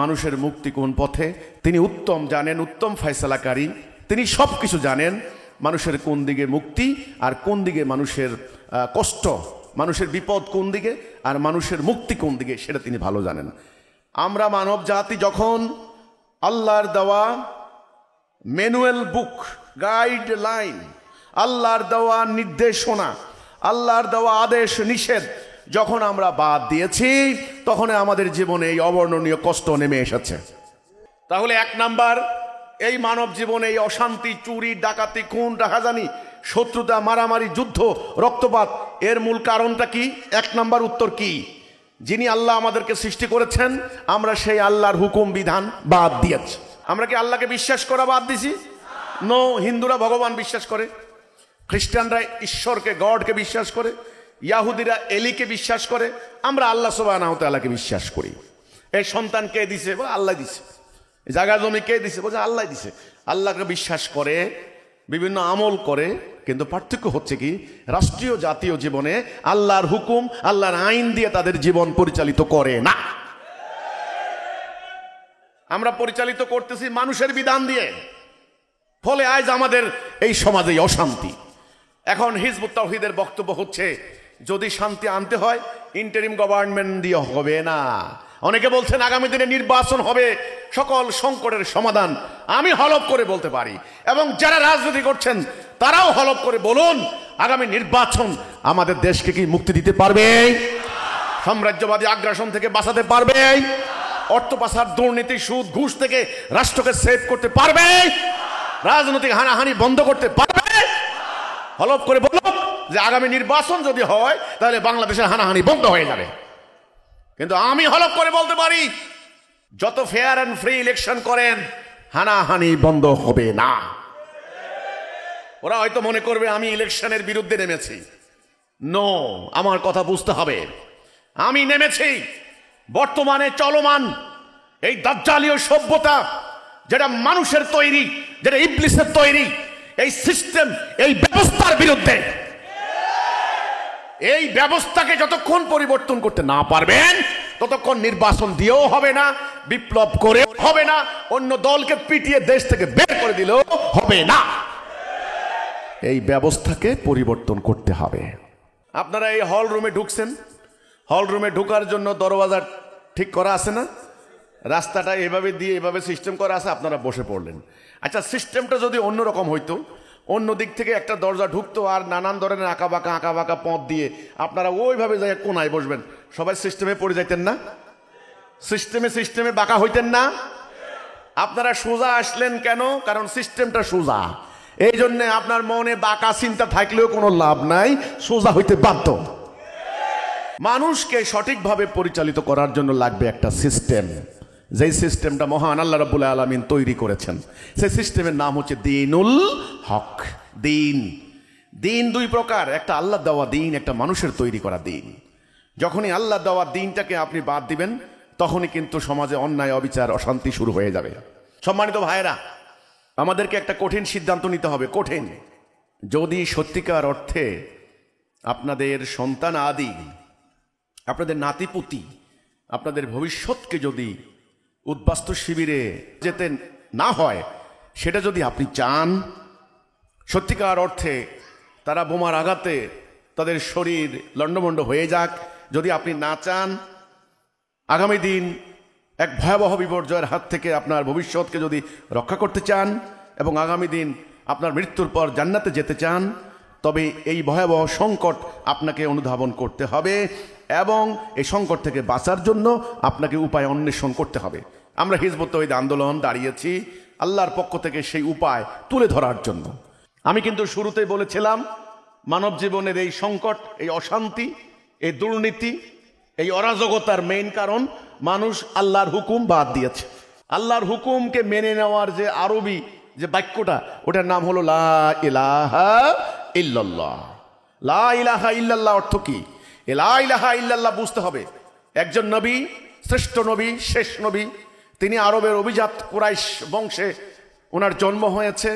মানুষের মুক্তি কোন পথে, তিনি উত্তম জানেন, উত্তম ফয়সালাকারী। তিনি সব কিছু জানেন, মানুষের কোন দিকে মুক্তি আর কোন দিকে মানুষের কষ্ট, মানুষের বিপদ কোন দিকে আর মানুষের মুক্তি কোন দিকে, সেটা তিনি ভালো জানেন। আমরা মানব জাতি যখন আল্লাহর দেওয়া ম্যানুয়াল বুক, গাইডলাইন, আল্লাহর দেওয়া নির্দেশনা, আল্লাহর দেওয়া আদেশ নিষেধ যখন আমরা বাদ দিয়েছি, তখন আমাদের জীবনে এই অবর্ণনীয় কষ্ট নেমে এসেছে। তাহলে 1 নাম্বার, এই মানব জীবনে এই অশান্তি, চুরি, ডাকাতি, খুন, রাহাজানি, শত্রুতা, মারামারি, যুদ্ধ, রক্তপাত, এর মূল কারণটা কি? 1 নাম্বার উত্তর কি? যিনি আল্লাহ আমাদেরকে সৃষ্টি করেছেন, আমরা সেই আল্লাহর হুকুম বিধান বাদ দিয়েছি। আমরা কি আল্লাহকে বিশ্বাস করা বাদ দিছি? নো। হিন্দুরা ভগবান বিশ্বাস করে, খ্রিস্টানরা ঈশ্বরকে, গডকে বিশ্বাস করে, ইয়াহুদিরা এলিকে বিশ্বাস করে, আমরা আল্লাহ সুবহানাহু ওয়া তাআলাকে বিশ্বাস করি। এই সন্তান কে দিছে? বলে আল্লাহ দিছে। জায়গা জমি কে দিছে? বলছে আল্লাহ দিছে। আল্লাহকে বিশ্বাস করে, বিভিন্ন আমল করে, কিন্তু পার্থক্য হচ্ছে কি, রাষ্ট্রীয় জাতীয় জীবনে আল্লাহর হুকুম, আল্লাহর আইন দিয়ে তাদের জীবন পরিচালিত করে না। আমরা পরিচালিত করতেছি মানুষের বিধান দিয়ে। ফলে আজ আমাদের এই সমাজে অশান্তি। এখন হিজবুত তাওহীদের বক্তব্য হচ্ছে, যদি শান্তি আনতে হয় ইন্টারিম গভর্নমেন্ট দিয়ে হবে না। অনেকে বলছেন আগামী দিনে নির্বাচন হবে সকল সংকটের সমাধান। আমি হলফ করে বলতে পারি, এবং যারা রাজনীতি করছেন তারাও হলফ করে বলুন, আগামী নির্বাচন আমাদের দেশকে কি মুক্তি দিতে পারবে? সাম্রাজ্যবাদী আগ্রাসন থেকে বাঁচাতে পারবে? অর্থ পাচার, দুর্নীতি, সুদ, ঘুষ থেকে রাষ্ট্রকে সেভ করতে পারবে? রাজনৈতিক হানাহানি বন্ধ করতে পারবে? হলফ করে বলুন যে আগামী নির্বাচন যদি হয় তাহলে বাংলাদেশের হানাহানি বন্ধ হয়ে যাবে। কিন্তু আমি হলফ করে বলতে পারি, যত ফেয়ার এন্ড ফ্রি ইলেকশন করেন, হানাহানি বন্ধ হবে না। ওরা হয়তো মনে করবে আমি ইলেকশনের বিরুদ্ধে নেমেছি। নো, আমার কথা বুঝতে হবে। আমি নেমেছি বর্তমানে চলমান এই দাজ্জালীয় সভ্যতা, যেটা মানুষের তৈরি, যেটা ইবলিসের তৈরি, এই সিস্টেম, এই ব্যবস্থার বিরুদ্ধে। এই ব্যবস্থাকে যতক্ষণ পরিবর্তন করতে না পারবেন, ততক্ষণ নির্বাচন দিয়েও হবে না, বিপ্লব করেও হবে না, অন্য দলকে পিটিয়ে দেশ থেকে বের করে দিলেও হবে না। এই ব্যবস্থাকে পরিবর্তন করতে হবে। আপনারা এই হল রুমে ঢুকছেন, হল রুমে ঢোকার জন্য দরওয়াজা ঠিক করা আছে না? রাস্তাটা এভাবে দিয়ে এভাবে সিস্টেম করা আছে, আপনারা বসে পড়লেন। আচ্ছা, সিস্টেমটা যদি অন্যরকম হইতো, অন্য দিক থেকে একটা দরজা ঢুকতো আর নানান ধরনের আঁকা বাঁকা পথ দিয়ে আপনারা ওইভাবে যাই কোনায় বসবেন, সবাই সিস্টেমে পড়ে যাইতেন না? সিস্টেমে বাঁকা হইতেন না? আপনারা সোজা আসলেন কেন? কারণ সিস্টেমটা সোজা। এই জন্য আপনার মনে বাঁকা চিন্তা থাকলেও কোনো লাভ নাই, সোজা হইতে বাধ্য। মানুষকে সঠিকভাবে পরিচালিত করার জন্য লাগবে একটা সিস্টেম, যেই সিস্টেমটা মহান আল্লাহ রাব্বুল আলামিন তৈরি করেছেন। সেই সিস্টেমের নাম হচ্ছে দ্বীনুল হক। দ্বীন, দিন দুই প্রকার, একটা আল্লাহ দেওয়া দিন, একটা মানুষের তৈরি করা দিন। যখনই আল্লাহ দেওয়া দিনটাকে আপনি বাদ দিবেন, তখনই কিন্তু সমাজে অন্যায়, অবিচার, অশান্তি শুরু হয়ে যাবে। সম্মানিত ভাইয়েরা, আমাদেরকে একটা কঠিন সিদ্ধান্ত নিতে হবে, কঠিন। যদি সত্যিকার অর্থে আপনাদের সন্তান আদি, আপনাদের নাতিপুতি, আপনাদের ভবিষ্যৎকে যদি উদ্বাস্তু শিবিরে যেতে না হয়, সেটা যদি আপনি চান, সত্যিকার অর্থে তারা বোমার আঘাতে তাদের শরীর লণ্ডভণ্ড হয়ে যাক, যদি আপনি না চান, আগামী দিন এক ভয়াবহ বিপর্যয়ের হাত থেকে আপনার ভবিষ্যৎকে যদি রক্ষা করতে চান এবং আগামী দিন আপনার মৃত্যুর পর জান্নাতে যেতে চান, তবে এই ভয়াবহ সংকট আপনাকে অনুধাবন করতে হবে এবং এই সংকট থেকে বাঁচার জন্য আপনাকে উপায় অন্বেষণ করতে হবে। আমরা হিজবুত তৌহিদ আন্দোলন দাঁড়িয়েছি আল্লাহর পক্ষ থেকে সেই উপায় তুলে ধরার জন্য। আমি কিন্তু শুরুতেই বলেছিলাম, মানব জীবনের এই সংকট, এই অশান্তি, এই দুর্নীতি, এই অরাজকতার মেইন কারণ মানুষ আল্লাহর হুকুম বাদ দিয়েছে। আল্লাহর হুকুমকে মেনে নেওয়ার যে আরবি যে বাক্যটা, ওটার নাম হলো লা ইলাহা ইল্লাল্লাহ। লা ইলাহা ইল্লাল্লাহ অর্থ কি? লা ইলাহা ইল্লাল্লাহ বুঝতে হবে। একজন নবী, শ্রেষ্ঠ নবী, শেষ নবী, তিনি আরবের অভিজাত কুরাইশ বংশে ওনার জন্ম হয়েছে।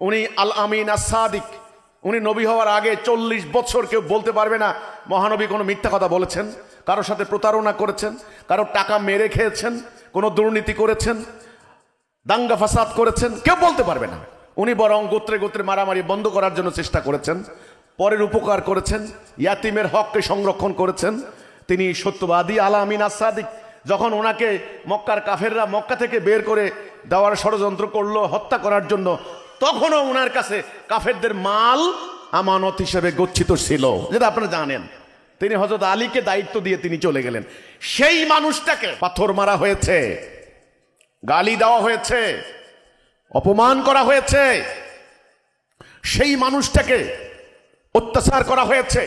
উনি আল আমিন আস-সাদিক। উনি নবী হওয়ার আগে 40 বছর কেউ বলতে পারবে না মহানবী কোনো মিথ্যা কথা বলেছেন, কারোর সাথে প্রতারণা করেছেন, কারোর টাকা মেরে খেয়েছেন, কোনো দুর্নীতি করেছেন, দাঙ্গা ফাসাদ করেছেন, কেউ বলতে পারবে না। উনি বরং গোত্রে গোত্রে মারামারি বন্ধ করার জন্য চেষ্টা করেছেন, পরের উপকার করেছেন, ইয়াতিমের হককে সংরক্ষণ করেছেন। তিনি সত্যবাদী আল আমিন আস-সাদিক। যখন ওনাকে মক্কার কাফেররা মক্কা থেকে বের করে দেওয়ার ষড়যন্ত্র করলো হত্যা করার জন্য, তখনও ওনার কাছে কাফেরদের মাল আমানত হিসেবে গচ্ছিত ছিল, যেটা আপনারা জানেন। তিনি হযরত আলীকে দায়িত্ব দিয়ে তিনি চলে গেলেন। সেই মানুষটাকে পাথর মারা হয়েছে, গালি দেওয়া হয়েছে, অপমান করা হয়েছে, সেই মানুষটাকে অত্যাচার করা হয়েছে।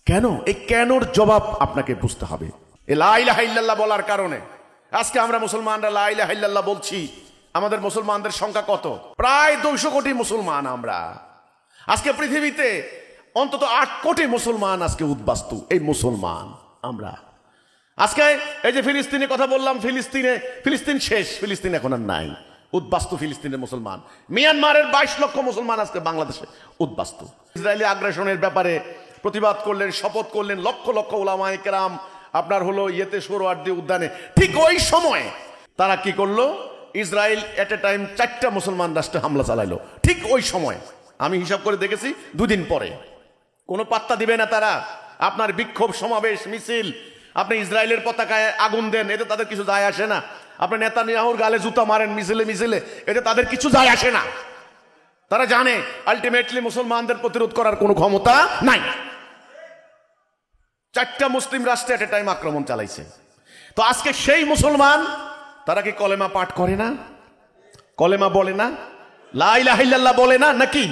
কেন? এই কেনর জবাব আপনাকে বুঝতে হবে। লা ইলাহা ইল্লাল্লাহ বলার কারণে আজকে আমরা মুসলমানরা লা ইলাহা ইল্লাল্লাহ বলছি। আমাদের মুসলমানদের সংখ্যা কত? প্রায় 200 কোটি মুসলমান। আমরা আজকে পৃথিবীতে অন্তত 8 কোটি মুসলমান আজকে উদ্বাস্তু। এই মুসলমান আমরা আজকে এই যে ফিলিস্তিনের কথা বললাম, ফিলিস্তিন শেষ, ফিলিস্তিন এখন আর নাই। উদ্বাস্তু ফিলিস্তিনের মুসলমান। মিয়ানমারের 22 লক্ষ মুসলমান আজকে বাংলাদেশে উদ্বাস্তু। ইসরায়েলি আগ্রাসনের ব্যাপারে প্রতিবাদ করলেন, শপথ করলেন লক্ষ লক্ষ উলামায়ে কেরাম আপনার হলো সোহরাওয়ার্দী উদ্যানে। ঠিক ওই সময় তারা কি করলো? ইসরায়েল এট এ টাইম 4টা মুসলমান রাষ্ট্রে হামলা চালাইলো। ঠিক ওই সময় আমি হিসাব করে দেখেছি 2 দিন পরে। কোনো পাত্তা দিবে না তারা। আপনার বিক্ষোভ, সমাবেশ, মিছিল, আপনি ইসরায়েলের পতাকায় আগুন দেন, এতে তাদের কিছু যায় আসে না। আপনি নেতানিয়াহুর গালে জুতা মারেন মিছিলে মিছিলে, এতে তাদের কিছু যায় আসে না। তারা জানে আলটিমেটলি মুসলমানদের প্রতিরোধ করার কোনো ক্ষমতা নাই। 4টা মুসলিম রাষ্ট্রে এট এ টাইম আক্রমণ চালাইছে। তো আজকে সেই মুসলমান তারা কি কলেমা পাঠ করে না? কলেমা বলে না? লা ইলাহা ইল্লাল্লাহ বলে না নাকি?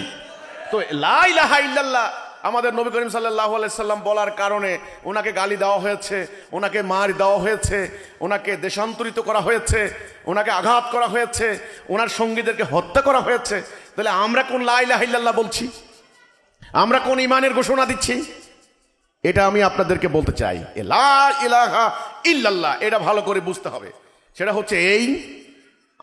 তো লা ইলাহা ইল্লাল্লাহ আমাদের নবী করিম সাল্লাল্লাহু আলাইহি সাল্লাম বলার কারণে ওনাকে গালি দেওয়া হয়েছে, ওনাকে মার দেওয়া হয়েছে, ওনাকে দেশান্তরিত করা হয়েছে, ওনাকে আঘাত করা হয়েছে, ওনার সঙ্গীদেরকে হত্যা করা হয়েছে। তাহলে আমরা কোন লা ইলাহা ইল্লাল্লাহ বলছি? আমরা কোন ঈমানের ঘোষণা দিচ্ছি? এটা আমি আপনাদেরকে বলতে চাই। লা ইলাহা ইল্লাল্লাহ এটা ভালো করে বুঝতে হবে। সেটা হচ্ছে এই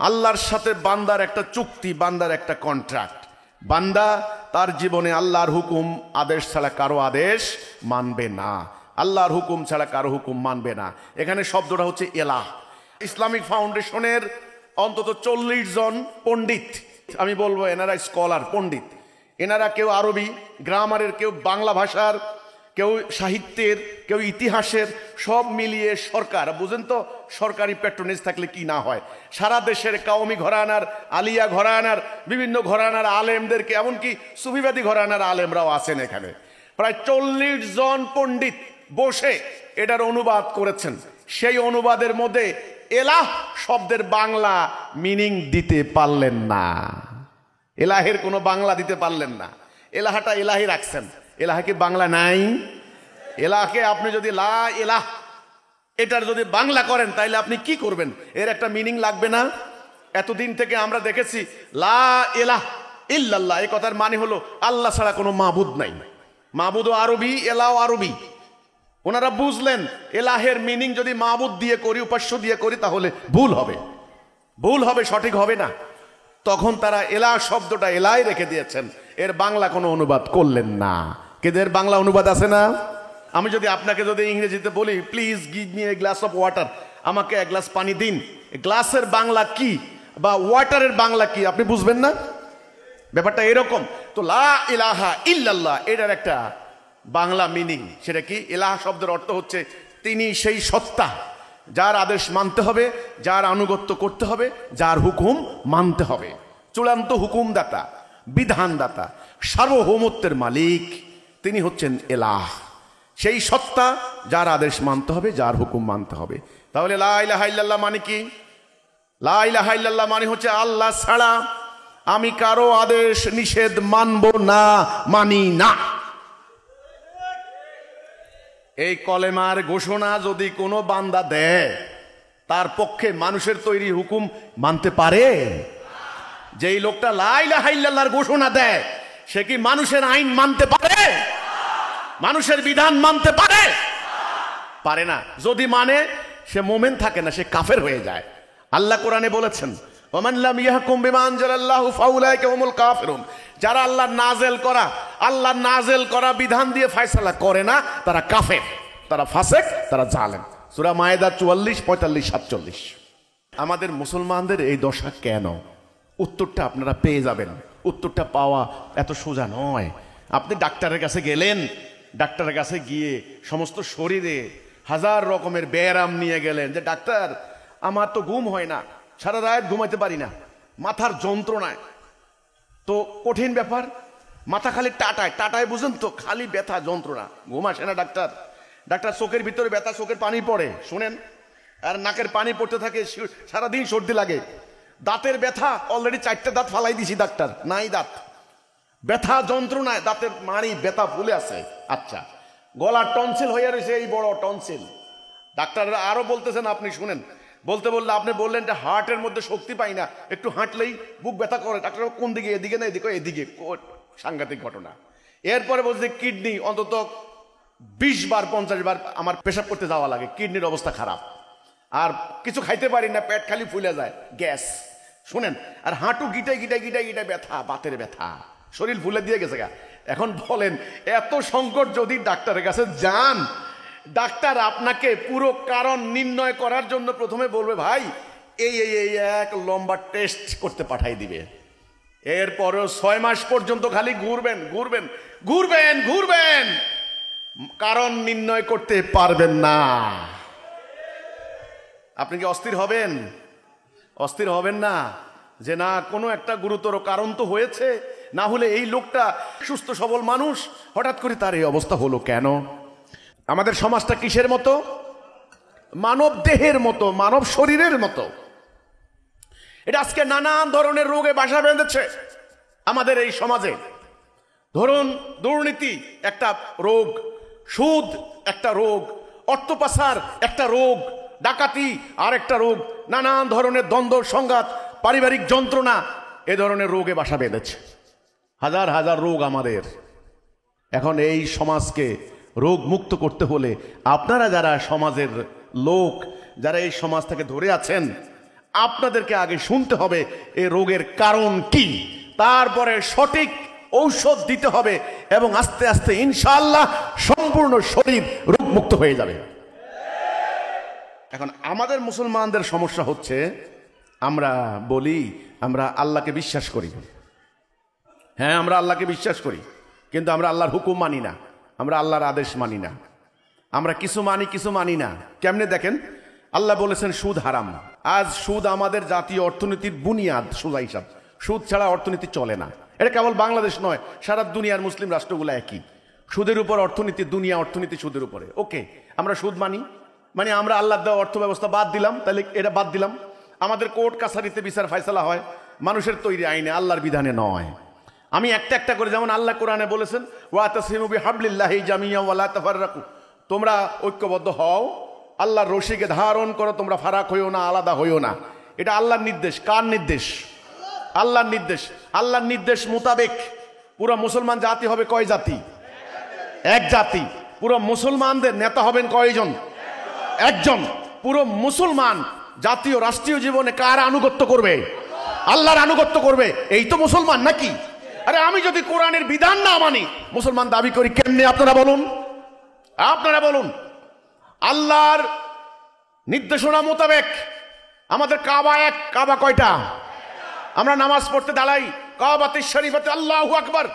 আল্লাহর সাথে বান্দার একটা চুক্তি, বান্দার একটা কন্ট্রাক্ট। বান্দা তার জীবনে আল্লাহর হুকুম আদেশ ছাড়া কারো আদেশ মানবে না, আল্লাহর হুকুম ছাড়া কারো হুকুম মানবে না। এখানে শব্দটা হচ্ছে এলাহ। ইসলামিক ফাউন্ডেশনের অন্তত 40 জন পণ্ডিত, আমি বলবো এনারা স্কলার, পণ্ডিত। এনারা কেউ আরবি গ্রামারের, কেউ বাংলা ভাষার, কেউ সাহিত্যের, কেউ ইতিহাসের, সব মিলিয়ে সরকার, বুঝেন তো সরকারি প্যাট্রোনেজ থাকলে কি না হয়। সারা দেশের কাওমি ঘরানার, আলিয়া ঘরানার, বিভিন্ন ঘরানার আলেমদেরকে, এমনকি সুফিবাদী ঘরানার আলেমরাও আছেন এখানে। প্রায় 40 জন পণ্ডিত বসে এটার অনুবাদ করেছেন। সেই অনুবাদের মধ্যে এলাহ শব্দের বাংলা মিনিং দিতে পারলেন না। এলাহের কোনো বাংলা দিতে পারলেন না। এলাহাটা এলাহি রাখছেন। এলাহকে বাংলা নাই। এলাহকে আপনি যদি লা ইলাহ এটার যদি বাংলা করেন তাইলে আপনি কি করবেন? এর একটা মিনিং লাগবে না? এতদিন থেকে আমরা দেখেছি লা ইলাহ ইল্লাল্লাহ, এই কথার মানে হলো আল্লাহ ছাড়া কোনো মাবুদ নাই। মাবুদও আরবি, এলাও আরবি। ওনারা বুঝলেন এলাহের মিনিং যদি মাবুদ দিয়ে করি, উপাস্য দিয়ে করি, তাহলে ভুল হবে, সঠিক হবে না। তখন তারা এলাহ শব্দটা এলাই রেখে দিয়েছেন, এর বাংলা কোনো অনুবাদ করলেন না। কিন্তু এর বাংলা অনুবাদ আছে না? আমি যদি আপনাকে যদি ইংরেজিতে বলি, please give me a glass of water, আমাকে এক গ্লাস পানি দিন, গ্লাসের বাংলা কি বা ওয়াটারের বাংলা কি আপনি বুঝবেন না? ব্যাপারটা এরকম। তো লা ইলাহা ইল্লাল্লাহ এটার একটা বাংলা মিনিং, সেটা কি? ইলাহ শব্দের অর্থ হচ্ছে তিনি সেই সত্তা যার আদেশ মানতে হবে, যার আনুগত্য করতে হবে, যার হুকুম মানতে হবে। চূড়ান্ত হুকুমদাতা, বিধানদাতা, সার্বভৌমত্বের মালিক, তিনি হচ্ছেন এলাহ, সেই সত্তা যার আদেশ মানতে হবে, যার হুকুম মানতে হবে। তাহলে লা ইলাহা ইল্লাল্লাহ মানে কি? লা ইলাহা ইল্লাল্লাহ মানে হচ্ছে আল্লাহ ছাড়া আমি কারো আদেশ নিষেধ মানব না, মানি না। এই কলেমার ঘোষণা যদি কোনো বান্দা দেয়, তার পক্ষে মানুষের তৈরি হুকুম মানতে পারে? যেই লোকটা লা ইলাহা ইল্লাল্লাহর ঘোষণা দেয়, সে কি মানুষের আইন মানতে পারে? মানুষের বিধান মানতে পারে? পারে না। যদি মানে, সে মোমেন থাকে না, সে কাফের হয়ে যায়। আল্লাহ কোরআনে বলেছেন, ওমান লাম ইয়াহকুম বিমা আনজালাল্লাহু ফাউলাইকা হুমুল কাফিরুন, যারা আল্লাহ নাজেল করা বিধান দিয়ে ফয়সালা করে না, তারা কাফের, তারা ফাসেক, তারা জালেম। সূরা মায়েদা 44, 45, 47। আমাদের মুসলমানদের এই দশা কেন? উত্তরটা আপনারা পেয়ে যাবেন। উত্তরটা পাওয়া এত সোজা নয়। আপনি ডাক্তারের কাছে গেলেন, ডাক্তারের কাছে গিয়ে সমস্ত শরীরে হাজার রকমের ব্যায়াম নিয়ে গেলেন, যে ডাক্তার আমার তো ঘুম হয় না, সারা রাত ঘুমাইতে পারি না, মাথার যন্ত্রণায়, তো কঠিন ব্যাপার, মাথা খালি টাটায় বুঝেন তো, খালি ব্যথা যন্ত্রণা, ঘুম আসে না ডাক্তার চোখের ভিতরে ব্যথা, চোখের পানি পড়ে, শুনেন, আর নাকের পানি পড়তে থাকে, সারাদিন সর্দি লাগে, দাঁতের ব্যথা, অলরেডি 4টে দাঁত ফালাই দিছি ডাক্তার, নাই দাঁত, ব্যথা যন্ত্রণায় দাঁতের মাড়ি ব্যথা ফুলে আছে। আচ্ছা, গলার টনসিল হয়ে রয়েছে, এই বড় টনসিল, ডাক্তাররা আরো বলতেছেন, আপনি শুনেন, বলতে আপনি বললেন যে হার্টের মধ্যে শক্তি পাই না, একটু হাঁটলেই বুক ব্যথা করে, ডাক্তার কোন দিকে, এদিকে না এদিকে, সাংঘাতিক ঘটনা। এরপরে বলছে কিডনি, অন্তত 20 বার 50 বার আমার পেশাব করতে যাওয়া লাগে, কিডনির অবস্থা খারাপ, আর কিছু খাইতে পারি না, পেট খালি ফুলে যায়, গ্যাস, শুনেন, আর হাঁটু গিটাই ব্যথা, বাতের ব্যথা, শরীর ফুলে দিয়ে গেছে গা। এখন বলেন, এত সংকট যদি ডাক্তারের কাছে যান, ডাক্তার আপনাকে পুরো কারণ নির্ণয় করার জন্য প্রথমে বলবে, ভাই এই এক লম্বা টেস্ট করতে পাঠাই দিবে, এরপরেও 6 মাস পর্যন্ত খালি ঘুরবেন, কারণ নির্ণয় করতে পারবেন না। আপনি কি অস্থির হবেন না যে না, কোনো একটা গুরুতর কারণ তো হয়েছে, না হলে এই লোকটা সুস্থ সবল মানুষ, হঠাৎ করে তার এই অবস্থা হলো কেন? আমাদের সমাজটা কিসের মতো? মানব দেহের মতো, মানব শরীরের মতো। এটা আজকে নানান ধরনের রোগে বাসা বেঁধেছে আমাদের এই সমাজে। ধরুন, দুর্নীতি একটা রোগ, সুদ একটা রোগ, অর্থ পাচার একটা রোগ, ডাকাতি আর একটা রোগ, নানান ধরনের দ্বন্দ্ব সংঘাত, পারিবারিক যন্ত্রণা, এ ধরনের রোগে বাসা বেঁধেছে। হাজার হাজার রোগ আমাদের। এখন এই সমাজকে রোগ মুক্ত করতে হলে আপনারা যারা সমাজের লোক, যারা এই সমাজ থেকে ধরে আছেন, আপনাদেরকে আগে শুনতে হবে এই রোগের কারণ কি, তারপরে সঠিক ঔষধ দিতে হবে, এবং আস্তে আস্তে ইনশাআল্লাহ সম্পূর্ণ শরীর রোগমুক্ত হয়ে যাবে। এখন আমাদের মুসলমানদের সমস্যা হচ্ছে, আমরা বলি আমরা আল্লাহকে বিশ্বাস করি, হ্যাঁ আমরা আল্লাহকে বিশ্বাস করি, কিন্তু আমরা আল্লাহর হুকুম মানি না, আমরা আল্লাহর আদেশ মানি না, আমরা কিছু মানি না। কেমনে দেখেন, আল্লাহ বলেছেন সুদ হারাম। আজ সুদ আমাদের জাতীয় অর্থনীতির বুনিয়াদ, সোজা হিসাব, সুদ ছাড়া অর্থনীতি চলে না। এটা কেবল বাংলাদেশ নয়, সারা দুনিয়ার মুসলিম রাষ্ট্রগুলো একই, সুদের উপর অর্থনীতি, দুনিয়া অর্থনীতি সুদের উপরে। ওকে, আমরা সুদ মানে আমরা আল্লাহর দেওয়া অর্থ ব্যবস্থা বাদ দিলাম, তাহলে এটা বাদ দিলাম। আমাদের কোর্ট কাছারিতে বিচার ফায়সালা হয় মানুষের তৈরি আইনে, আল্লাহর বিধানে নয়। আমি একটা করে, যেমন আল্লাহ কোরআনে বলেছেন, ওয়াতাসিমু বিহাবলিল্লাহি জামিয়া ওয়ালা তাফাররাকু, তোমরা ঐক্যবদ্ধ হও, আল্লাহর রশিকে ধারণ করো, তোমরা ফারাক হইও না, আলাদা হইও না। এটা আল্লাহর নির্দেশ। কার নির্দেশ? আল্লাহর নির্দেশ। আল্লাহর নির্দেশ মোতাবেক পুরো মুসলমান জাতি হবে কয় জাতি? এক জাতি। পুরো মুসলমানদের নেতা হবেন কয়জন? একজন। পুরো মুসলমান জাতীয় রাষ্ট্রীয় জীবনে কার আনুগত্য করবে? আল্লাহর আনুগত্য করবে। এই তো মুসলমান নাকি? আরে আমি যদি কোরআনের বিধান না মানি মুসলমান দাবি করি কেমনে? আপনারা বলুন, আপনারা বলুন। আল্লাহর নির্দেশনা মোতাবেক আমাদের কাবা এক। কাবা কয়টা? আমরা নামাজ পড়তে দাঁড়াই কাবাতে শরীফাতে আল্লাহু আকবার।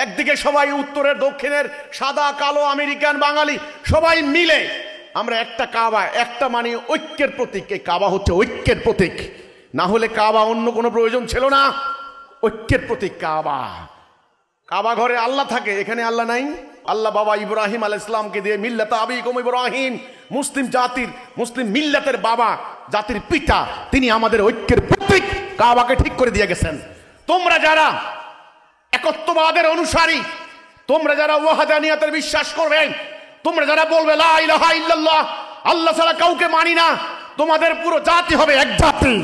একদিকে সবাই উত্তরের দক্ষিণের সাদা কালো আমেরিকান বাঙালি সবাই মিলে আমরা একটা কাবা, একটা মানে ঐক্যের প্রতীক। এই কাবা হচ্ছে ঐক্যের প্রতীক। না হলে কাবা অন্য কোনো প্রয়োজন ছিল না। ঐক্যের প্রতীক কাবা। কাবা ঘরে আল্লাহ থাকে, এখানে আল্লাহ নাই। আল্লাহ বাবা ইব্রাহিম আলাইহিস সালামকে দিয়ে মিল্লাত আবিকুম ইব্রাহিম, মুসলিম জাতির, মুসলিম মিল্লাতের বাবা, জাতির পিতা, তিনি আমাদের ঐক্যের প্রতীক কাবাকে ঠিক করে দিয়ে গেছেন। তোমরা যারা একত্ববাদের অনুসারী, তোমরা যারা ওয়াহদানিয়াতের বিশ্বাস করবে, তোমরা যারা বলবে লা ইলাহা ইল্লাল্লাহ, আল্লাহ ছাড়া কাউকে মানি না, তোমাদের পুরো জাতি হবে এক জাতি।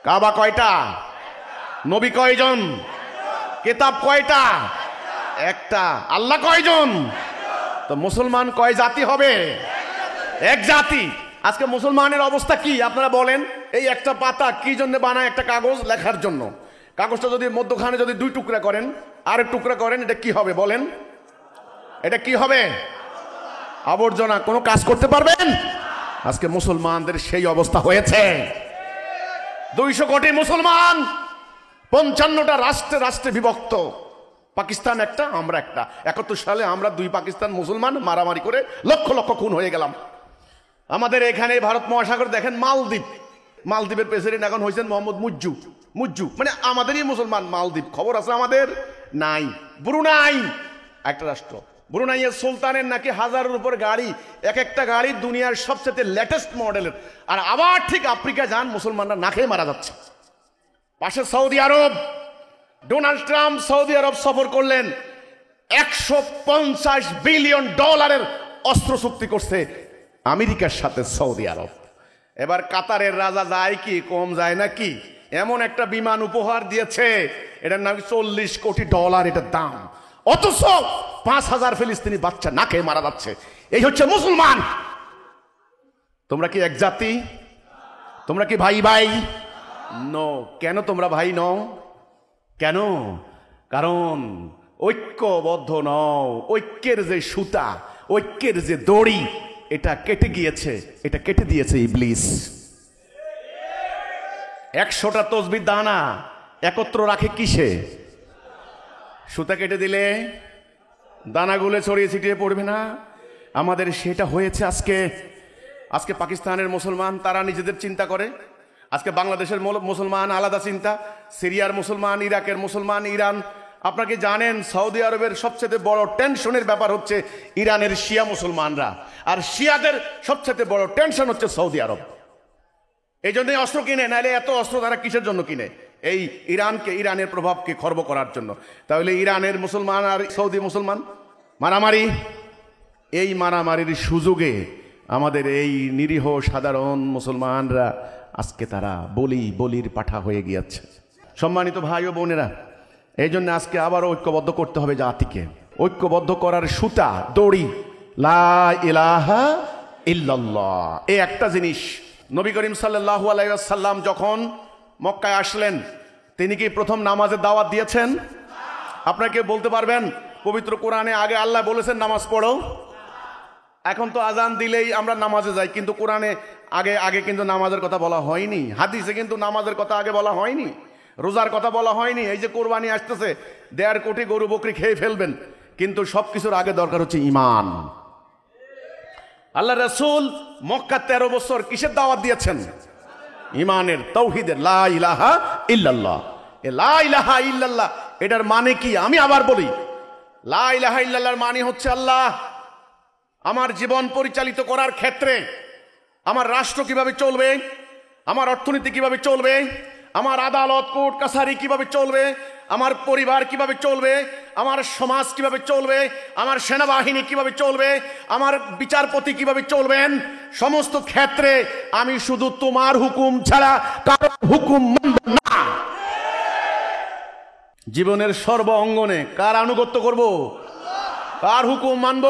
কাবা কয়টা? নবী কয়জন? কিতাব কয়টা? একটা। আল্লাহ কয়জন? তো মুসলমান কয় জাতি হবে? এক জাতি। আজকে মুসলমানের অবস্থা কি আপনারা বলেন? এই একটা পাতা কি জন্য বানায়? একটা কাগজ লেখার জন্য। কাগজটা যদি মধ্যখানে যদি দুই টুকরা করেন, আরেক টুকরা করেন, এটা কি হবে বলেন? এটা কি হবে? আবর্জনা। কোনো কাজ করতে পারবেন? আজকে মুসলমানদের সেই অবস্থা হয়েছে। 200 কোটি মুসলমান, 55টা রাষ্ট্রে রাষ্ট্রে বিভক্ত। পাকিস্তান একটা, আমরা একটা। 71 সালে আমরা দুই পাকিস্তান মুসলমান মারামারি করে লক্ষ লক্ষ খুন হয়ে গেলাম। আমাদের এখানে ভারত মহাসাগর দেখেন মালদ্বীপ, মালদ্বীপের প্রেসিডেন্ট এখন হয়েছেন মোহাম্মদ মুজ্জু। মুজ্জু মানে আমাদেরই মুসলমান। মালদ্বীপ খবর আছে আমাদের নাই। ব্রুনাই একটা রাষ্ট্র। ব্রুনাইয়ের সুলতানের নাকি 1000-এর উপর গাড়ি, এক একটা গাড়ি দুনিয়ার সবচেয়ে লেটেস্ট মডেলের। আর আবার ঠিক আফ্রিকা যান, মুসলমানরা না খেয়ে মারা যাচ্ছে। পাশে সৌদি আরব, ডোনাল্ড ট্রাম্প সৌদি আরব সফর করলেন, $150 বিলিয়ন অস্ত্র চুক্তি করছে আমেরিকার সাথে সৌদি আরব। এবার কাতারের রাজা যায় কি কম যায় নাকি? এমন একটা বিমান উপহার দিয়েছে, এটার নাম $40 কোটি এটার দাম। অথচ 5000 ফিলিস্তিনি বাচ্চা না খেয়ে মারা যাচ্ছে। এই হচ্ছে মুসলমান। তোমরা কি এক জাতি? তোমরা কি ভাই ভাই? নো। কেন তোমরা ভাই নও? কেন? কারণ ঐক্যবদ্ধ নও। ঐক্যের যে সুতা, ঐক্যের যে দড়ি, এটা কেটে গিয়েছে। এটা কেটে দিয়েছে ইবলিস। 100টা তসবির দানা একত্র রাখে কিসে? সুতা কেটে দিলে দানাগুলো ছড়িয়ে ছিটিয়ে পড়বে না? আমাদের সেটা হয়েছে আজকে। আজকে পাকিস্তানের মুসলমান তারা নিজেদের চিন্তা করে। আজকে বাংলাদেশের মুসলমান আলাদা চিন্তা, সিরিয়ার মুসলমান, ইরাকের মুসলমান, ইরান। আপনাকে জানেন সৌদি আরবের সবচেয়ে বড় টেনশনের ব্যাপার হচ্ছে ইরানের শিয়া মুসলমানরা, আর শিয়াদের সবচেয়ে বড় টেনশন হচ্ছে সৌদি আরব। এই জন্যই অস্ত্র কিনে, নাহলে এত অস্ত্র তারা কিসের জন্য কিনে? এই ইরানকে, ইরানের প্রভাবকে খর্ব করার জন্য। তাহলে ইরানের মুসলমান আর সৌদি মুসলমান মারামারি। এই মারামারির সুযোগে আমাদের এই নিরীহ সাধারণ মুসলমানরা আজকে তারা বলির পাঠা হয়ে গিয়েছে। সম্মানিত ভাই ও বোনেরা, এই জন্য আজকে আবারও ঐক্যবদ্ধ করতে হবে জাতিকে। ঐক্যবদ্ধ করার সুতা, দড়ি লা ইলাহা ইল্লাল্লাহ। এই একটা জিনিস। নবী করিম সাল্লাল্লাহু আলাইহি ওয়াসাল্লাম যখন মক্কায় আসলেন, তিনি কি প্রথম নামাজের দাওয়াত দিয়েছেন? আপনাকে বলতে পারবেন পবিত্র কোরআনে আগে আল্লাহ বলেছেন নামাজ পড়ো। এখন তো আজান দিলেই আমরা নামাজে যাই, কিন্তু কোরআনে আগে আগে কিন্তু নামাজের কথা বলা হয়নি। হাদিসে কিন্তু নামাজের কথা আগে বলা হয়নি, রোজার কথা বলা হয়নি। এই যে কোরবানি আসতেছে, 1.5 কোটি গরু বকরি খেয়ে ফেলবেন, কিন্তু সবকিছুর আগে দরকার হচ্ছে ঈমান। আল্লাহ রাসূল মক্কা 13 বছর কিসের দাওয়াত দিয়েছেন? ঈমানের, তাওহীদের, লা ইলাহা ইল্লাল্লাহ। এ লা ইলাহা ইল্লাল্লাহ এটার মানে কি? আমি আবার বলি, লা ইলাহা ইল্লাল্লাহর মানে হচ্ছে আল্লাহ আমার জীবন পরিচালিত করার ক্ষেত্রে আমার রাষ্ট্র কিভাবে চলবে, আমার অর্থনীতি কিভাবে চলবে, আমার আদালত কোর্ট কাছারি কিভাবে চলবে, আমার পরিবার কিভাবে চলবে, আমার সমাজ কিভাবে চলবে, আমার সেনাবাহিনী কিভাবে চলবে, আমার বিচারপতি কিভাবে চলবেন, সমস্ত ক্ষেত্রে আমি শুধু তোমার হুকুম ছাড়া কারো হুকুম মানব না। জীবনের সর্ব অঙ্গনে কার আনুগত্য করব? কার হুকুম মানব?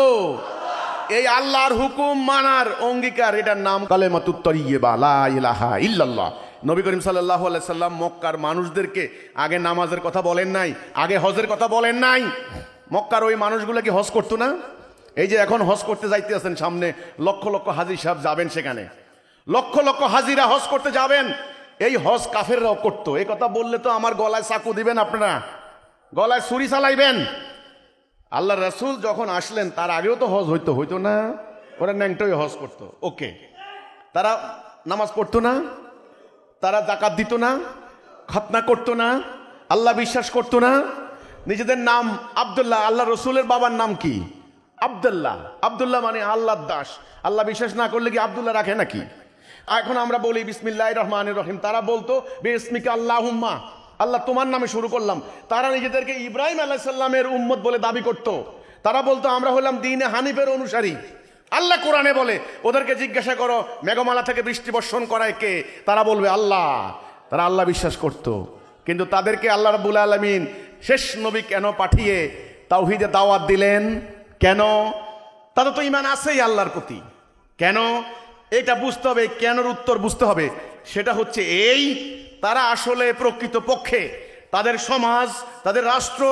এই আল্লাহর হুকুম মানার অঙ্গীকার, এটার নাম কালেমাতুত তাইয়্যিবা, লা ইলাহা ইল্লাল্লাহ। নবী করিম সাল্লাল্লাহু আলাইহি সাল্লাম মক্কার মানুষদেরকে আগে নামাজের কথা বলেন নাই, আগে হজের কথা বলেন নাই। মক্কার ওই মানুষগুলো কি হজ করতো না? এই যে এখন হজ করতে যাইতে আছেন, সামনে লক্ষ লক্ষ হাজি সাহেব যাবেন, সেখানে লক্ষ লক্ষ হাজিরা হজ করতে যাবেন। এই হজ কাফেররাও করতো। এই কথা বললে তো আমার গলায় চাকু দিবেন, আপনারা গলায় ছুরি চালাইবেন। আল্লাহ রাসূল যখন আসলেন তার আগেও তো হজ হইতো না? ওরা ন্যাংটোই হজ করতো। ওকে, তারা নামাজ পড়তো না, তারা যাকাত দিত না, খাতনা করতো না, আল্লাহ বিশ্বাস করতো না। নিজেদের নাম আব্দুল্লাহ, আল্লাহ রসুলের বাবার নাম কি? আব্দুল্লাহ। আব্দুল্লাহ মানে আল্লাহর দাস। আল্লাহ বিশ্বাস না করলে কি আব্দুল্লাহ রাখে নাকি? এখন আমরা বলি বিসমিল্লাহির রহমানির রহিম, তারা বলতো বিসমিকা আল্লাহুম্মা, আল্লাহ তোমার নামে শুরু করলাম। তারা নিজেদেরকে ইব্রাহিম আলাইহিস সালামের উম্মত বলে দাবি করত। তারা বলতো আমরা হলাম দ্বীনে হানিফের অনুসারী। আল্লাহ কোরআনে বলে ওদেরকে জিজ্ঞাসা করো মেঘমালা থেকে বৃষ্টি বর্ষণ করায় কে? তারা বলবে আল্লাহ। তারা আল্লাহ বিশ্বাস করত। কিন্তু তাদেরকে আল্লাহ রাব্বুল আলামিন শেষ নবী কেন পাঠিয়ে তাওহীদে দাওয়াত দিলেন? কেন? তাদের তো ঈমান আছেই আল্লাহর প্রতি। কেন? এটা বুঝতে হবে। কেনর উত্তর বুঝতে হবে। সেটা হচ্ছে এই, তারা আসলে প্রকৃত পক্ষে তাদের সমাজ, তাদের রাষ্ট্র,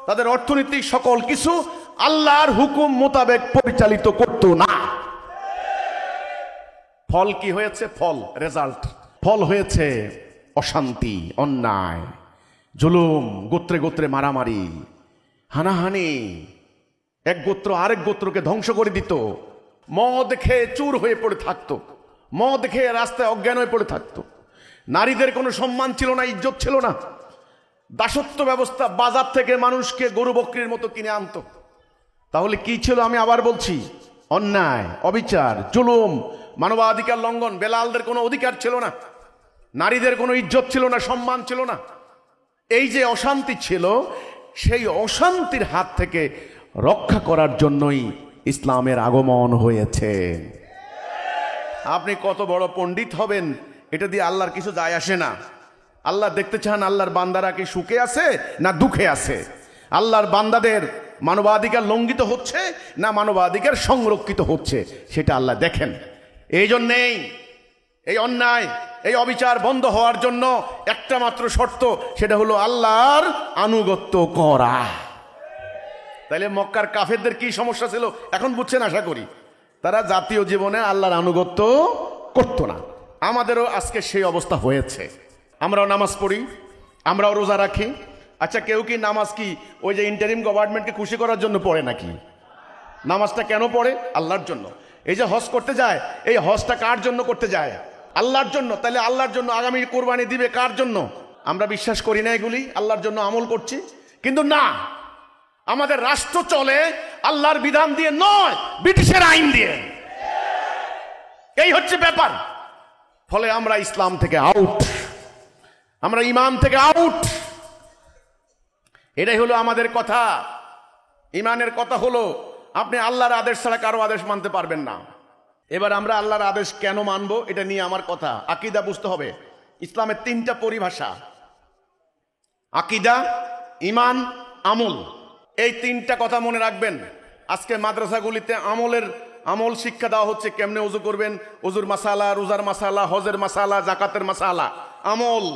তাদের অর্থনীতি সকল কিছু আল্লাহর হুকুম মোতাবেক পরিচালিত করত না। ফল কি হয়েছে? রেজাল্ট ফল হয়েছে অশান্তি, অন্যায়, জুলুম, গোত্রে গোত্রে মারামারি, হানাহানি, এক গোত্র আরেক গোত্রকে ধ্বংস করে দিত। মদ খেয়ে চুর হয়ে পড়ে থাকতো, মদ খেয়ে রাস্তায় অজ্ঞান হয়ে পড়ে থাকতো। নারীদের কোনো সম্মান ছিল না, ইজ্জত ছিল না। দাসত্ব ব্যবস্থা, বাজার থেকে মানুষকে গরু বকরির মতো কিনে আনতো। তাহলে কি ছিল? আমি আবার বলছি, অন্যায়, অবিচার, জুলুম, মানবাধিকার লঙ্ঘন। বেলালদের কোনো অধিকার ছিল না, নারীদের কোনো ইজ্জত ছিল না, সম্মান ছিল না। এই যে অশান্তি ছিল, সেই অশান্তির হাত থেকে রক্ষা করার জন্যই ইসলামের আগমন হয়েছে। আপনি কত বড় পণ্ডিত হবেন, এটা দিয়ে আল্লাহর কিছু যায় আসে না। আল্লাহ দেখতে চান আল্লাহর বান্দারা কি সুখে আছে না দুঃখে আছে, আল্লাহর বান্দাদের মানবাধিকার লঙ্ঘিত হচ্ছে না মানবাধিকার সংরক্ষিত হচ্ছে, সেটা আল্লাহ দেখেন। এই জন্যেই এই অন্যায়, এই অবিচার বন্ধ হওয়ার জন্য একটা মাত্র শর্ত, সেটা হলো আল্লাহর আনুগত্য করা। তাইলে মক্কার কাফেরদের কি সমস্যা ছিল এখন বুঝছেন আশা করি। তারা জাতীয় জীবনে আল্লাহর আনুগত্য করত না। আমাদেরও আজকে সেই অবস্থা হয়েছে। আমরাও নামাজ পড়ি, আমরাও রোজা রাখি। আচ্ছা, কেউ কি নামাজ কি ওই যে ইন্টারিম গভর্নমেন্টকে খুশি করার জন্য পড়ে নাকি? নামাজটা কেন পড়ে? আল্লাহর জন্য। এই যে হজ করতে যায়, এই হজটা কার জন্য করতে যায়? আল্লাহর জন্য। তাহলে আল্লাহর জন্য আগামী কোরবানি দিবে কার জন্য? আমরা বিশ্বাস করি না এগুলি, আল্লাহর জন্য আমল করছি। কিন্তু না, আমাদের রাষ্ট্র চলে আল্লাহর বিধান দিয়ে নয়, ব্রিটিশের আইন দিয়ে। এই হচ্ছে ব্যাপার। ফলে আমরা ইসলাম থেকে আউট, আমরা ঈমান থেকে আউট। এটাই হলো আমাদের কথা। ঈমানের কথা হলো আপনি আল্লাহর আদেশ ছাড়া কারো আদেশ মানতে পারবেন না। এবার আমরা আল্লাহর আদেশ কেন মানবো, এটা নিয়ে আমার কথা। আকীদা বুঝতে হবে। ইসলামের তিনটা পরিভাষা, আকীদা, ঈমান, আমল। এই তিনটা কথা মনে রাখবেন। আজকে মাদ্রাসাগুলিতে আমল শিক্ষা দেওয়া হচ্ছে। কেমনে ওযু করবেন, ওযুর মাসালা, রোজার মাসালা, হজের মাসালা, জাকাতের মাসালা। আমল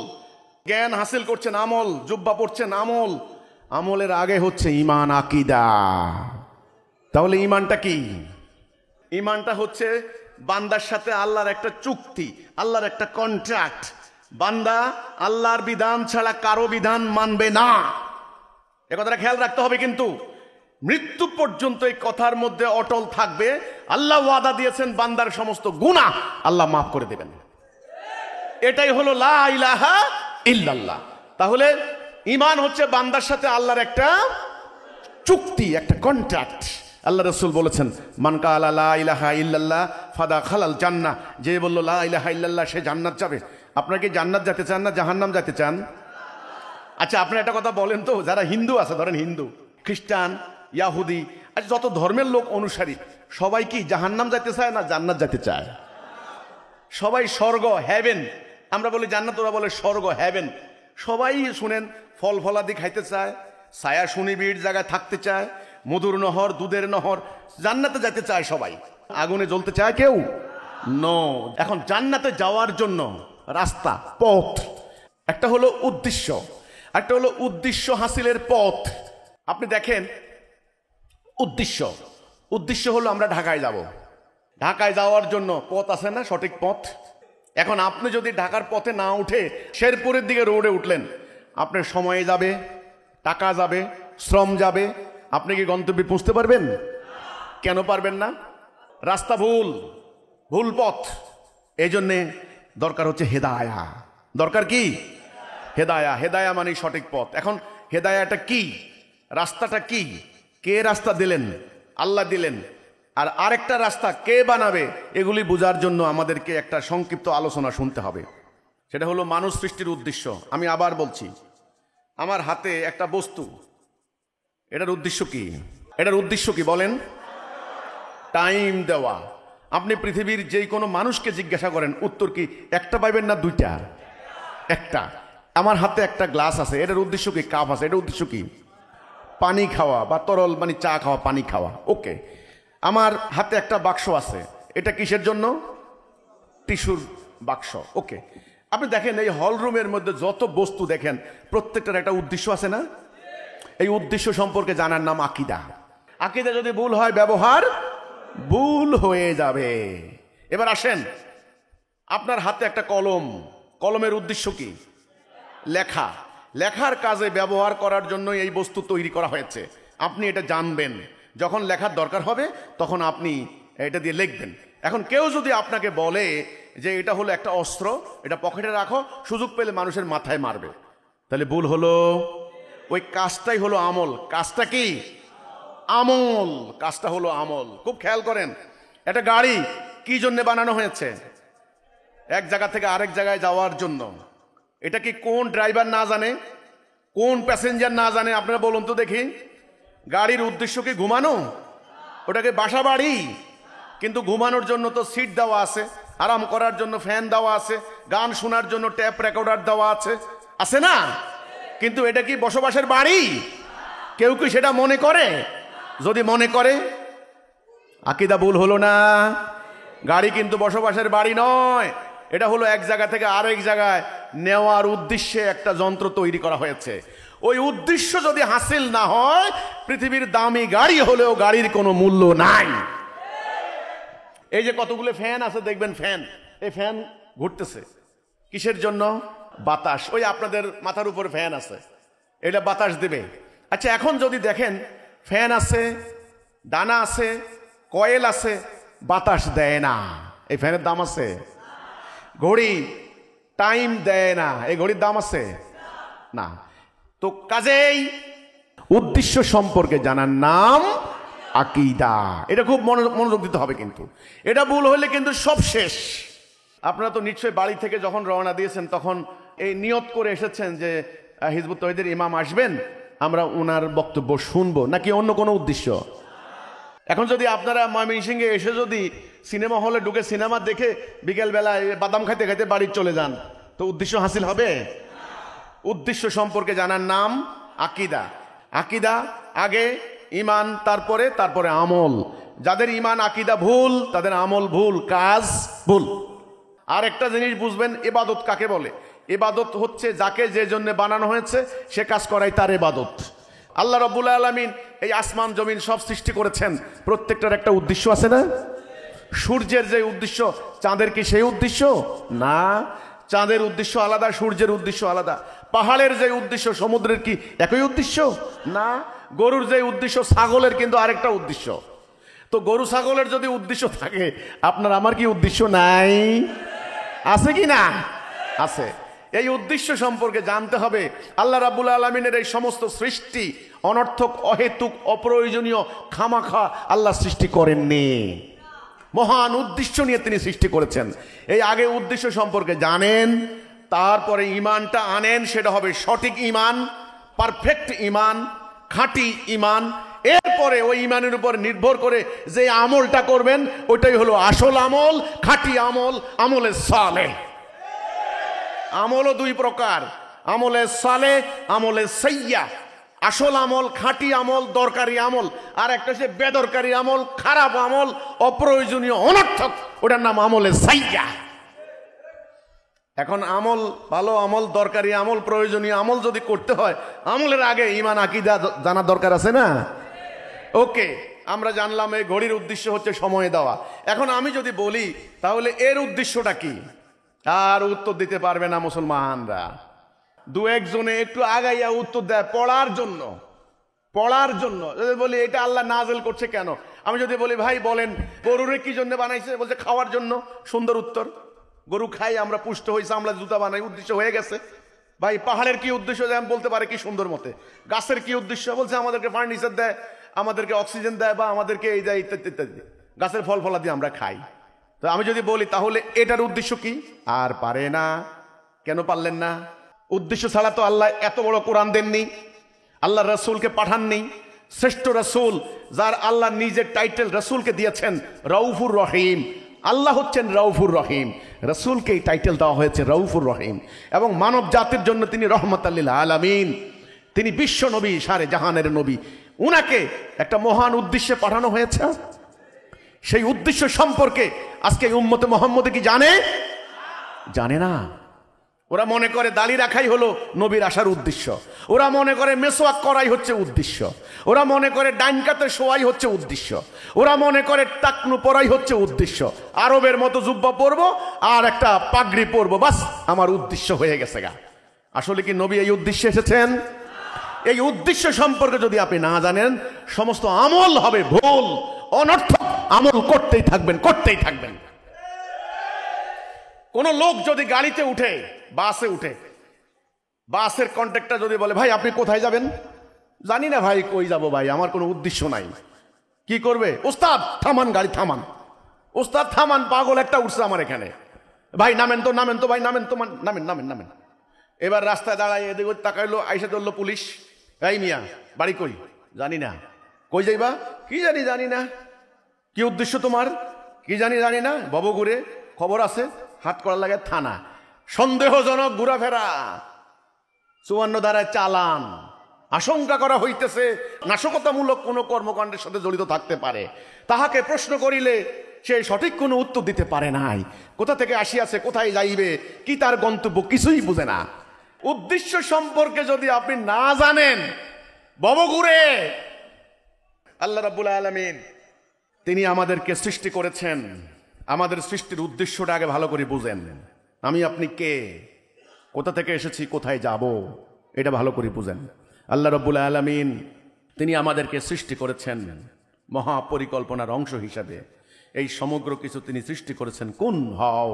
জ্ঞান হাসিল করছেন, আমল জুব্বা পড়ছেন, আমল। আমলের আগে হচ্ছে ঈমান, আকীদা। তাহলে ঈমানটা কি? ঈমানটা হচ্ছে বান্দার সাথে আল্লাহর একটা চুক্তি, আল্লাহর একটা কন্ট্রাক্ট। বান্দা আল্লাহর বিধান ছাড়া কারো বিধান মানবে না। এ কথাটা খেয়াল রাখতে হবে। কিন্তু মৃত্যু পর্যন্ত এই কথার মধ্যে অটল থাকবে। আল্লাহ ওয়াদা দিয়েছেন বান্দার সমস্ত গুনাহ আল্লাহ মাফ করে দেবেন। এটাই হলো লা ইলাহা ইল্লাল্লাহ। তাহলে ঈমান হচ্ছে বান্দার সাথে আল্লাহর একটা চুক্তি, একটা কন্ট্রাক্ট। আল্লাহ রাসূল বলেছেন, মান কালা লা ইলাহা ইল্লাল্লাহ ফাদা খালাল জান্নাহ। যে বলল লা ইলাহা ইল্লাল্লাহ সে জান্নাত যাবে। আপনারা কি জান্নাত যেতে চান না জাহান্নাম যেতে চান? আচ্ছা, আপনারা একটা কথা বলেন তো, যারা হিন্দু আছে, ধরেন হিন্দু, খ্রিস্টান, ইয়াহুদি, আচ্ছা যত ধর্মের লোক অনুসারী, সবাই কি জাহান্নাম যেতে চায় না জান্নাত যেতে চায়? সবাই স্বর্গ, হেভেন। আমরা বলি জান্নাত, ওরা বলে স্বর্গ, হেভেন। সবাই শুনেন ফল ফলাদি খাইতে চায়, ছায়া সুনিবিড় জায়গায় থাকতে চায়, মধুর নহর, দুধের নহর, জান্নাতে যেতে চায় সবাই। আগুনে জ্বলতে চায় কেউ? নো। এখন জান্নাতে যাওয়ার জন্য রাস্তা, পথ, একটা হলো উদ্দেশ্য, একটা হলো উদ্দেশ্য হাসিলের পথ। আপনি দেখেন উদ্দেশ্য হলো আমরা ঢাকায় যাব। ঢাকায় যাওয়ার জন্য পথ আছে না, সঠিক পথ। এখন আপনি যদি ঢাকার পথে না উঠে শেরপুরের দিকে রোডে উঠলেন, আপনার সময় যাবে, টাকা যাবে, শ্রম যাবে, আপনি কি গন্তব্যে পৌঁছতে পারবেন? কেন পারবেন না? রাস্তা ভুল পথ। এই জন্যে দরকার হচ্ছে হেদায়া। দরকার কি? হেদায়া মানে সঠিক পথ। এখন হেদায়াটা কি, রাস্তাটা কি, কে রাস্তা দিলেন? আল্লাহ দিলেন। আর আরেকটা রাস্তা কে বানাবে, এগুলি বোঝার জন্য আমাদেরকে একটা সংক্ষিপ্ত আলোচনা শুনতে হবে। সেটা হলো মানুষ সৃষ্টির উদ্দেশ্য। আমি আবার বলছি, আমার হাতে একটা বস্তু, এটার উদ্দেশ্য কি? এটার উদ্দেশ্য কি বলেন? টাইম দেওয়া। আপনি পৃথিবীর যে কোনো মানুষকে জিজ্ঞাসা করেন, উত্তর কি? একটা পাইবেন না দুইটা? একটা। আমার হাতে একটা গ্লাস আছে, এটার উদ্দেশ্য কি? কাপ আছে, এটার উদ্দেশ্য কি? পানি খাওয়া বা তরল মানে চা খাওয়া, পানি খাওয়া। ওকে। আমার হাতে একটা বাক্স আছে, এটা কিসের জন্য? টিস্যুর বাক্স। ওকে। আপনি দেখেন এই হল রুমের মধ্যে যত বস্তু দেখেন, প্রত্যেকটার একটা উদ্দেশ্য আছে না? এই উদ্দেশ্য সম্পর্কে জানার নাম আকীদা। আকীদা যদি ভুল হয়, ব্যবহার ভুল হয়ে যাবে। এবার আসেন, আপনার হাতে একটা কলম, কলমের উদ্দেশ্য কি? লেখা। লেখার কাজে ব্যবহার করার জন্য এই বস্তু তৈরি করা হয়েছে। আপনি এটা জানবেন, যখন লেখার দরকার হবে তখন আপনি এটা দিয়ে লিখবেন। এখন কেউ যদি আপনাকে বলে যে এটা হলো একটা অস্ত্র, এটা পকেটে রাখো, সুযোগ পেলে মানুষের মাথায় মারবে, তাহলে ভুল হলো। ওই কাজটাই হলো আমল। কাজটা কি? আমল। কাজটা হলো আমল। খুব খেয়াল করেন, একটা গাড়ি কি জন্য বানানো হয়েছে? এক জায়গা থেকে আরেক জায়গায় যাওয়ার জন্য। এটা কি কোন ড্রাইভার না জানে, কোন প্যাসেঞ্জার না জানে? আপনারা বলুন তো দেখি। গাড়ির উদ্দেশ্য কি ঘুমানো? ওটাকে বাসা বাড়ি। কিন্তু ঘুমানোর জন্য তো সিট দেওয়া আছে, আরাম করার জন্য ফ্যান দেওয়া আছে, গান শোনার জন্য ট্যাপ রেকর্ডার দেওয়া আছে, আছে না? কিন্তু এটা কি বসবাসের বাড়ি? কেউ কি সেটা মনে করে? যদি মনে করে, আকীদা ভুল হলো না? গাড়ি কিন্তু বসবাসের বাড়ি নয়। এটা হলো এক জায়গা থেকে আরেক জায়গায় নেওয়ার উদ্দেশ্যে একটা যন্ত্র তৈরি করা হয়েছে। ওই উদ্দেশ্য যদি হাসিল না হয়, পৃথিবীর দামি গাড়ি হলেও গাড়ির কোনো মূল্য নাই। এই যে কতগুলো ফ্যান আছে দেখবেন, ফ্যান, এই ফ্যান ঘুরতেছে কিসের জন্য? বাতাস। ওই আপনাদের মাথার উপরে ফ্যান আছে, এটা বাতাস দেবে। আচ্ছা, এখন যদি দেখেন ফ্যান আছে, ডানা আছে, কয়েল আছে, বাতাস দেয় না, এই ফ্যানের দাম আছে? ঘড়ি টাইম দেয় না, এই ঘড়ির দাম আছে? না। তো কাজেই উদ্দেশ্য সম্পর্কে জানার নাম আকীদা। এটা খুব মনোযোগ দিতে হবে, কিন্তু এটা ভুল হলে কিন্তু সব শেষ। আপনারা তো নিশ্চয়ই বাড়ি থেকে যখন রওনা দিয়েছেন তখন এই নিয়ত করে এসেছেন যে হিজবুত তৌহিদের ইমাম আসবেন, আমরা ওনার বক্তব্য শুনবো, নাকি অন্য কোনো উদ্দেশ্য? এখন যদি আপনারা ময়মনসিংহে এসে যদি সিনেমা হলে ঢুকে সিনেমা দেখে বিকেল বেলায় বাদাম খাইতে খাইতে বাড়ি চলে যান, তো উদ্দেশ্য হাসিল হবে? উদ্দেশ্য সম্পর্কে জানার নাম আকীদা। আকীদা আগে, ইমান তারপরে আমল। যাদের ইমান আকীদা ভুল, তাদের আমল ভুল, কাজ ভুল। আর একটা জিনিস বুঝবেন, ইবাদত কাকে বলে? ইবাদত হচ্ছে যাকে যে জন্য বানানো হয়েছে সে কাজ করাই তার ইবাদত। আল্লাহ রাব্বুল আলামিন এই আসমান জমিন সব সৃষ্টি করেছেন, প্রত্যেকটার একটা উদ্দেশ্য আছে না? সূর্যের যে উদ্দেশ্য, চাঁদের কি সেই উদ্দেশ্য? না, চাঁদের উদ্দেশ্য আলাদা, সূর্যের উদ্দেশ্য আলাদা। পাহাড়ের যে উদ্দেশ্য, সমুদ্রের কি একই উদ্দেশ্য? না। গরুর যে উদ্দেশ্য, ছাগলের কিন্তু আরেকটা উদ্দেশ্য। তো গরু ছাগলের যদি উদ্দেশ্য থাকে, আপনার আমার কি উদ্দেশ্য নাই? আছে কি না? আছে। এই উদ্দেশ্য সম্পর্কে জানতে হবে। আল্লাহ রাব্বুল আলামিনের এই সমস্ত সৃষ্টি অনর্থক, অহেতুক, অপ্রয়োজনীয়, খামাখা আল্লাহ সৃষ্টি করেননি। মহান উদ্দেশ্য নিয়ে তিনি সৃষ্টি করেছেন। এই আগে উদ্দেশ্য সম্পর্কে জানেন, তারপরে ইমানটা আনেন, সেটা হবে সঠিক ইমান, পারফেক্ট ইমান, খাঁটি ইমান। এরপরে ওই ইমানের উপর নির্ভর করে যে আমলটা করবেন, ওইটাই হলো আসল আমল, খাঁটি আমল, আমলে সালেহ। আমলও দুই প্রকার, আমলে সালে, আমলে সাইয়া। আসল আমল, খাঁটি আমল, দরকারি আমল, আর একটা হচ্ছে বেদরকারি আমল, খারাপ আমল, অপ্রয়োজনীয়, অনর্থক, ওটার নাম আমলে সাইয়া। এখন আমল, ভালো আমল, দরকারি আমল, প্রয়োজনীয় আমল যদি করতে হয়, আমলের আগে ঈমান আকীদা জানা দরকার আছে না? ওকে, আমরা জানলাম এই ঘড়ির উদ্দেশ্য হচ্ছে সময় দেওয়া। এখন আমি যদি বলি তাহলে এর উদ্দেশ্যটা কি, আর উত্তর দিতে পারবে না মুসলমানরা। দু একজনে একটু আগাইয়া উত্তর দেয় পড়ার জন্য। পড়ার জন্য যদি বলি এটা আল্লাহ নাযিল করছে কেন, আমি যদি বলি ভাই বলেন গরুরে কি জন্য বানাইছে, বলছে খাওয়ার জন্য। সুন্দর উত্তর, গরু খাই আমরা, পুষ্ট হয়েছে, আমরা জুতা বানাই, উদ্দেশ্য হয়ে গেছে। ভাই পাহাড়ের কি উদ্দেশ্য, যেমন বলতে পারে কি সুন্দর মতে। গাছের কি উদ্দেশ্য, বলছে আমাদেরকে ফার্নিচার দেয়, আমাদেরকে অক্সিজেন দেয়, বা আমাদেরকে এই দেয় ইত্যাদি ইত্যাদি, গাছের ফল ফলা দিয়ে আমরা খাই। তো আমি যদি বলি তাহলে এটার উদ্দেশ্য কি, আর পারে না। কেন পারলেন না? উদ্দেশ্য ছাড়া তো আল্লাহ এত বড় কোরআন দেননি, আল্লাহ রসুলকে পাঠাননি। শ্রেষ্ঠ রসুল, যার আল্লাহ নিজের টাইটেল রসুলকে দিয়েছেন রউফুর রহিম। আল্লাহ হচ্ছেন রউফুর রহিম, রসুলকে এই টাইটেল দেওয়া হয়েছে রউফুর রহিম। এবং মানব জাতির জন্য তিনি রহমাতাল লিল আলামিন, তিনি বিশ্ব নবী, সারে জাহানের নবী। উনাকে একটা মহান উদ্দেশ্যে পাঠানো হয়েছে। সেই উদ্দেশ্য সম্পর্কে আজকে উম্মতে মুহাম্মদে কি জানে? জানে না। ওরা মনে করে দাড়ি রাখাই হলো নবীর আসার উদ্দেশ্য, ওরা মনে করে মেসওয়াক করাই হচ্ছে উদ্দেশ্য, ওরা মনে করে ডাইন কাতে শোয়াই হচ্ছে উদ্দেশ্য, ওরা মনে করে টাকনু পরাই হচ্ছে উদ্দেশ্য। আরবের মতো জুব্বা পরবো আর একটা পাগড়ি পরবো, বাস আমার উদ্দেশ্য হয়ে গেছে গা। আসলে কি নবী এই উদ্দেশ্যে এসেছেন? এই উদ্দেশ্য সম্পর্কে যদি আপনি না জানেন, সমস্ত আমল হবে ভুল, অনর্থক আমল করতেই থাকবেন, করতেই থাকবেন। কোন লোক যদি গাড়িতে উঠে, বাসে উঠে, বাসের কন্ট্রাক্টর যদি বলে ভাই আপনি কোথায় যাবেন, জানি না ভাই কই যাব ভাই, আমার কোনো উদ্দেশ্য নাই। কি করবে? ওস্তাদ থামান, গাড়ি থামান, ওস্তাদ থামান, পাগল একটা উঠছে আমার এখানে, ভাই নামেন তো, নামেন তো ভাই, নামেন তো, নামেন নামেন নামেন। এবার রাস্তায় দাঁড়ায় এদিকে তাকাইলো, আইসা ধরলো পুলিশ, এই মিয়া বাড়ি কই? জানি না। কই যাইবা? কি জানি, জানি না। কি উদ্দেশ্য তোমার? কি জানি, জানি না। ববগুড়ে খবর আছে, হাত করার লাগে থানা, সন্দেহজনক ঘোরাফেরা, 54 ধারায় চালান, আশঙ্কা করা হইতেছে নাশকতামূলক কোনো কর্মকাণ্ডের সাথে জড়িত থাকতে পারে। তাহাকে প্রশ্ন করিলে সে সঠিক কোনো উত্তর দিতে পারে নাই। কোথা থেকে আসিয়াছে, কোথায় যাইবে, কি তার গন্তব্য, কিছুই বুঝে না। উদ্দেশ্য সম্পর্কে যদি আপনি না জানেন, ববগুড়ে আল্লাহ রাব্বুল আলামিন তিনি আমাদেরকে সৃষ্টি করেছেন, আমাদের সৃষ্টির উদ্দেশ্যটা আগে ভালো করে বুঝেন। আমি আপনি কে, কোথা থেকে এসেছি, কোথায় যাব, এটা ভালো করে বুঝেন। আল্লাহ রাব্বুল আলামিন তিনি আমাদেরকে সৃষ্টি করেছেন মহাপরিকল্পনার অংশ হিসাবে। এই সমগ্র কিছু তিনি সৃষ্টি করেছেন, কোন হও